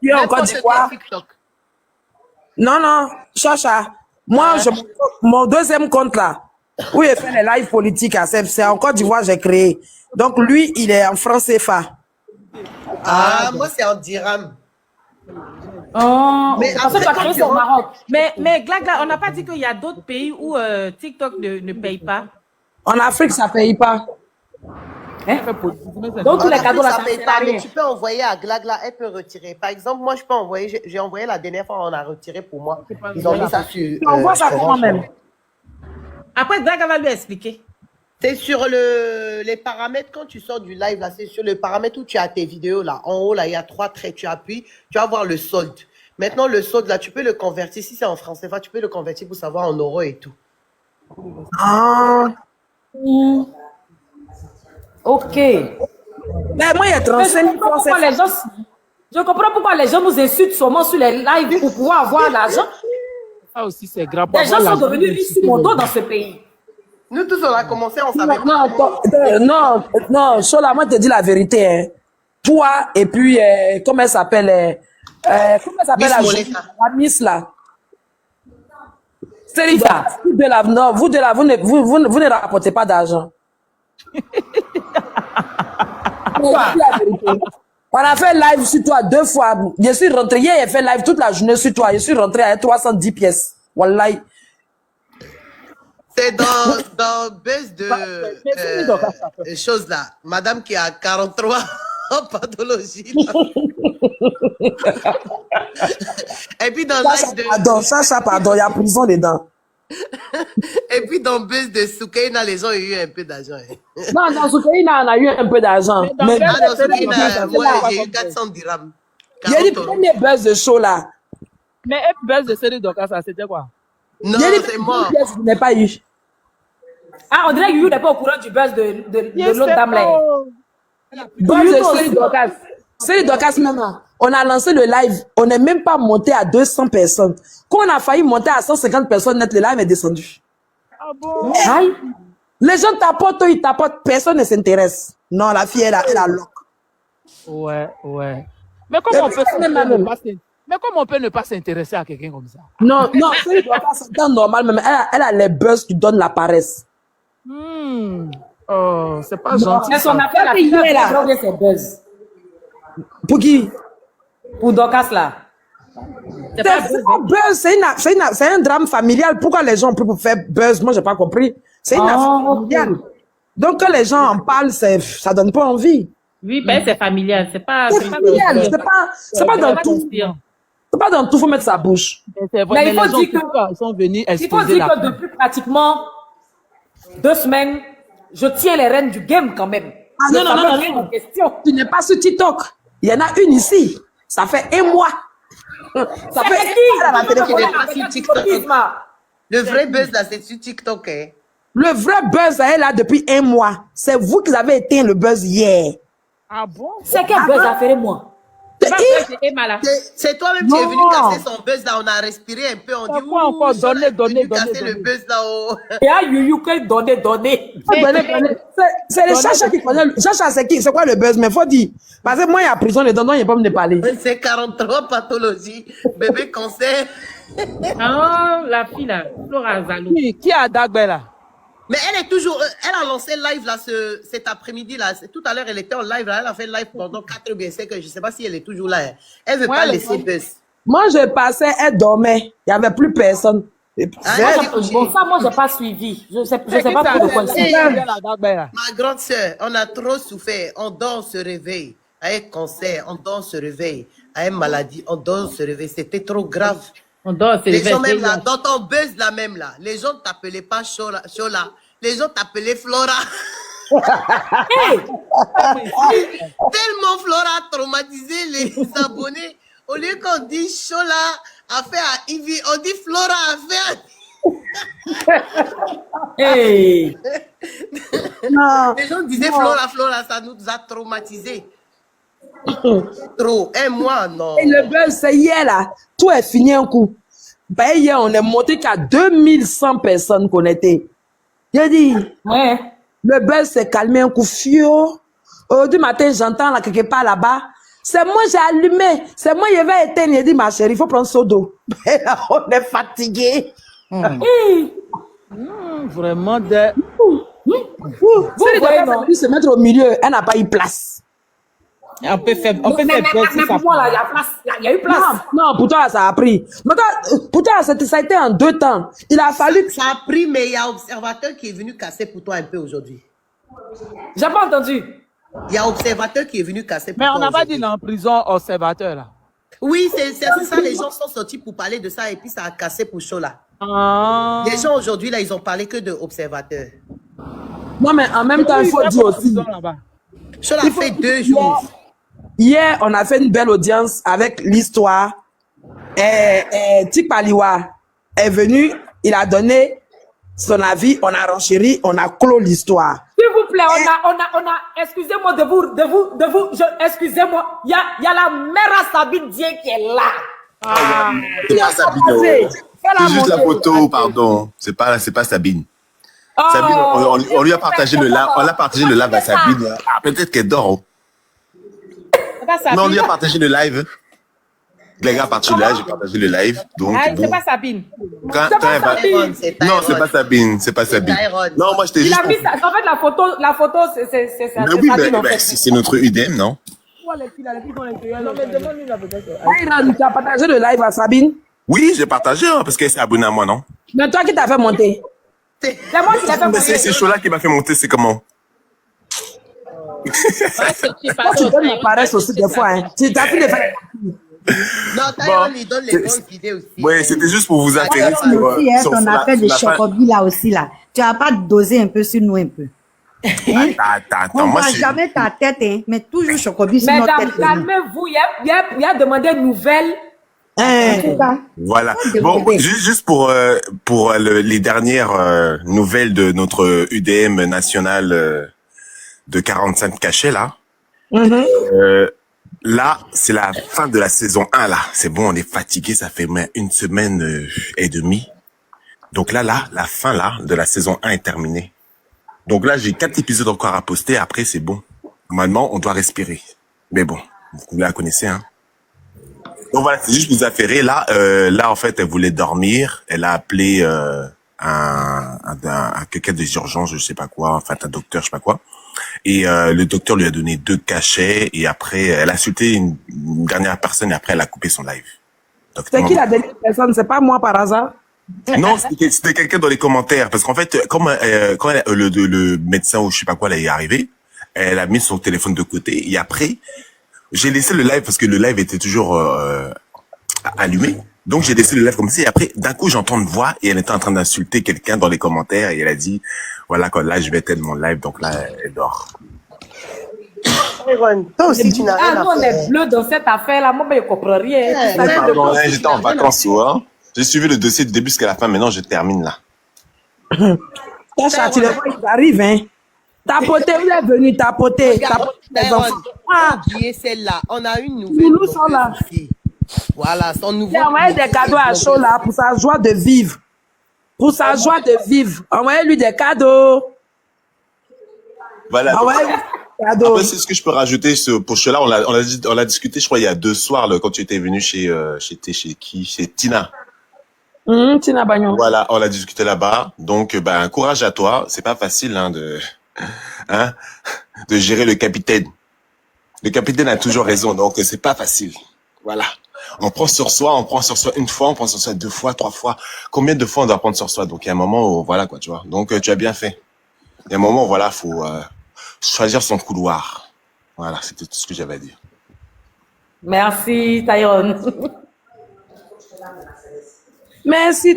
Tu es en Côte d'Ivoire. TikTok. Non, Chacha. Moi, mon deuxième compte là, où il fait les lives politiques, c'est en Côte d'Ivoire j'ai créé. Donc lui, il est en franc CFA. Ah, moi, c'est en dirham. Mais après, tu as quand créé tu sur rentres- Maroc. Mais Glagla, on n'a pas dit qu'il y a d'autres pays où TikTok ne paye pas. En Afrique, ça paye pas. Donc tous les En cadeaux Afrique, là, ça ça paye sert pas, à mais rien. tu peux envoyer à Glagla, elle peut retirer. Par exemple, moi, je peux envoyer, j'ai envoyé la dernière fois, on a retiré pour moi. Ils ont mis ça sur. Tu envoies ça comment Orange. même? Après, Glagla va lui expliquer. C'est sur les paramètres, quand tu sors du live, là, c'est sur le paramètre où tu as tes vidéos, là. En haut, là, il y a 3 traits, tu appuies, tu vas voir le solde. Maintenant, le solde, là, tu peux le convertir, si c'est en français, tu peux le convertir pour savoir en euros et tout. Ah. Ok. Mais moi, il y a Mais 35 000 francs CFA. je comprends pourquoi les gens nous insultent seulement sur les lives pour pouvoir avoir l'argent. Ça aussi, c'est grave. Les gens sont devenus riches sur mon dos dans ce pays. Nous tous, on a commencé, on savait pas. Non, Chola, moi, je te dis la vérité. Hein. Toi, et puis, comment elle s'appelle comment elle s'appelle la Miss, là? C'est vous de la, non, vous ne rapportez pas d'argent. On a fait live sur toi 2 fois. Je suis rentré hier, j'ai fait live toute la journée sur toi. Je suis rentré à 310 pièces. Wallahi. C'est dans base de choses là. Madame qui a 43 en pathologie. Là. Et puis dans live de... Pardon, il y a prison dedans. Et puis dans base de Soukaina, les gens ont eu un peu d'argent. Hein. Non, dans Soukaina, on a eu un peu d'argent. Mais dans Soukaina, ouais, j'ai eu 400 dirhams. Il y a les premiers buzz de show là. Mais un buzz de série d'Oka, ça c'était quoi? Non, c'est mort. Je n'ai pas eu. Ah, on dirait que You n'est pas au courant du buzz de l'autre dame là. Buzz de série d'Oka. Série d'Oka, même. On a lancé le live. On n'est même pas monté à 200 personnes. Quand on a failli monter à 150 personnes net, le live est descendu. Ah bon? Aïe. Les gens tapotent, ils tapotent, personne ne s'intéresse. Non, la fille, elle a lock. Ouais. Mais comment on peut ne pas s'intéresser à quelqu'un comme ça? Non, c'est pas normal, même. Elle a les buzz qui donnent la paresse. Oh, c'est pas gentil. Mais son affaire, la fille, elle a drogué ses buzz. Pour qui? Pour Dorcas là. C'est pas buzz, c'est un drame familial. Pourquoi les gens ont pris pour faire buzz? Moi, j'ai pas compris. C'est une affaire familiale. Donc, quand les gens en parlent, ça donne pas envie. Oui, ben c'est familial. C'est pas familial, c'est pas dans tout. C'est pas dans tout, faut mettre sa bouche. C'est vrai, Mais il mais faut les gens dire qui sont venus Il faut exposer dire la que depuis pratiquement 2 semaines, je tiens les rênes du game quand même. Ah non, non, non, non, non. Question. Tu n'es pas sur TikTok. Il y en a une ici. Ça fait 1 mois. Ça fait 1 mois. Tu n'es pas sur TikTok. Le vrai buzz là, c'est sur TikTok. Hein. Le vrai buzz est là depuis 1 mois. C'est vous qui avez éteint le buzz hier. Ah bon? C'est quel buzz a fait moi? C'est toi-même qui es venu casser son buzz là. On a respiré un peu. On dit quoi encore? Donnez. casser le buzz là. Il y a Yuyu qui donner. C'est le Chacha qui connaît. Chacha, c'est quoi le buzz? Mais faut dire. Parce que moi, il y a prison, les dondons, il n'y a pas me parler. C'est 43 pathologies. Bébé cancer. Ah, la fille là, Flora Zalou. Qui a Dagbe là? Mais elle est toujours, elle a lancé live là cet après-midi là. Tout à l'heure, elle était en live là. Elle a fait live pendant 4 ou bien 5 heures. Je ne sais pas si elle est toujours là. Hein. Elle ne veut pas laisser buzz. Moi, je passais, elle dormait. Il n'y avait plus personne. Bon, ça, moi, je n'ai pas suivi. Je ne sais pas pourquoi. Ma grande sœur, on a trop souffert. On dort, on se réveille. Avec cancer, on dort, on se réveille. Avec maladie, on dort, on se réveille. C'était trop grave. On dort, on se réveille. Les gens même là, dans ton buzz là même là, les gens ne t'appelaient pas Shola. Les gens t'appelaient Flora. Tellement Flora a traumatisé les abonnés. Au lieu qu'on dise Shola a fait à Ivy, on dit Flora a fait à... Hey. Les gens disaient Flora, ça nous a traumatisés. Trop. 1 mois, non. Et le buzz, c'est hier là. Tout est fini un coup. Ben, hier, on est monté qu'à 2100 personnes connectées. J'ai dit, le buzz s'est calmé un coup. Fio. Aujourd'hui matin, j'entends là quelque part là-bas. C'est moi, j'ai allumé. C'est moi, je vais éteindre. J'ai dit, ma chérie, il faut prendre son dos. Ben là, on est fatigué. Vraiment des... Si les gens veulent se mettre au milieu, elle n'a pas eu place. On peut faire Mais pour moi, là, il y a place. Il y a eu place. Non, pour toi, ça a pris. Mais pour toi, ça a été en 2 temps. Il a fallu... Ça a pris, mais il y a Observateur qui est venu casser pour toi un peu aujourd'hui. J'ai pas entendu. Il y a Observateur qui est venu casser pour toi. Mais on n'a pas dit dans prison Observateur là. Oui, c'est ça. Les gens sont sortis pour parler de ça et puis ça a cassé pour Shola. Ah. Les gens aujourd'hui, là, ils ont parlé que de Observateur. Non, mais en même temps, il faut dire aussi... Shola a fait 2 jours. Hier, on a fait une belle audience avec l'histoire. Tik Paliwa est venu, il a donné son avis, on a renchéri, on a clos l'histoire. S'il vous plaît, on a, excusez-moi excusez-moi, il y a la mère à Sabine Dien qui est là. C'est pas Sabine. C'est juste la photo, pardon. C'est pas Sabine. Sabine, on lui a partagé le live, on a partagé le live à Sabine. Ah, peut-être qu'elle dort. Non, on lui a partagé le live. Les gars partagé le live, j'ai partagé le live. Donc, c'est pas Sabine. Non, c'est pas Sabine, c'est pas Sabine. Non, moi j'étais juste. En fait, la photo, c'est ça. Mais oui, mais c'est notre UDM, non? Ayran, tu as partagé le live à Sabine? Oui, j'ai partagé parce qu'elle s'est abonnée à moi, non? Mais toi qui t'as fait monter? C'est moi qui l'ai fait monter. C'est Chola qui m'a fait monter, c'est comment? Tu donnes la paresse aussi des fois, hein. Tu as pu les faire. Non, Taïwan, il donne les bonnes idées aussi. Oui, c'était juste pour vous attirer sur ton affaire de Chocobi là aussi là. Tu vas pas doser un peu sur nous un peu. Attends, on moi voit jamais ta tête, hein, mais toujours Chocobi sur notre tête. Mesdames, calmez-vous, il y a demandé nouvelles. Voilà. Bon, juste pour les dernières nouvelles de notre UDM national de 45 cachets là. Là, c'est la fin de la saison 1 là. C'est bon, on est fatigué, ça fait 1 semaine et demie. Donc là, la fin là de la saison 1 est terminée. Donc là, j'ai 4 épisodes encore à poster. Après, c'est bon. Normalement, on doit respirer. Mais bon, vous la connaissez, hein. Donc voilà, c'est juste pour vous affairer. Là, en fait, elle voulait dormir. Elle a appelé un quelqu'un des urgences, je sais pas quoi, enfin un docteur, je sais pas quoi. Et le docteur lui a donné 2 cachets. Et après, elle a insulté une dernière personne. Et après, elle a coupé son live. C'est qui la dernière personne? C'est pas moi par hasard? Non, c'était quelqu'un dans les commentaires. Parce qu'en fait, quand le médecin ou je sais pas quoi là est arrivé, Elle a mis son téléphone de côté et après, j'ai laissé le live parce que le live était toujours allumé. Donc j'ai laissé le live comme ça et après, d'un coup, j'entends une voix et elle était en train d'insulter quelqu'un dans les commentaires et elle a dit, voilà, quand là, je vais éteindre mon live, donc là, elle dort. Toi aussi, tu n'as rien Ah, nous, à on faire. est bleu dans cette affaire-là. Moi, je ne comprends rien. Ouais, Ça vient de Pardon, quoi? hein, j'étais en vacances, hein. J'ai suivi le dossier du début jusqu'à la fin. Maintenant, je termine là. Tacha, tu les vois, ils arrivent, hein. Tapoter, vous êtes venu tapoter. Regarde, Tapoter les Tyrone, enfants. Ah, oubliez celle-là. On a une nouvelle. Loulou sont là. ici. Voilà, son nouveau. Il a envoyé des cadeaux à chaud là pour sa joie de vivre. Pour sa joie de vivre. Envoyez-lui des cadeaux. Voilà. Envoyez-lui des cadeaux. Après, c'est ce que je peux rajouter pour cela. On l'a discuté, je crois, il y a 2 soirs, là, quand tu étais venu chez qui? Chez Tina. Tina Bagnon. Voilà, on l'a discuté là-bas. Donc, ben, courage à toi. C'est pas facile, hein, de gérer le capitaine. Le capitaine a toujours raison, donc c'est pas facile. Voilà. On prend sur soi une fois, on prend sur soi 2 fois, 3 fois. Combien de fois on doit prendre sur soi? Donc, il y a un moment où, voilà, quoi, tu vois. Donc, tu as bien fait. Il y a un moment où, voilà, faut choisir son couloir. Voilà, c'était tout ce que j'avais à dire. Merci, Tyrone. Merci.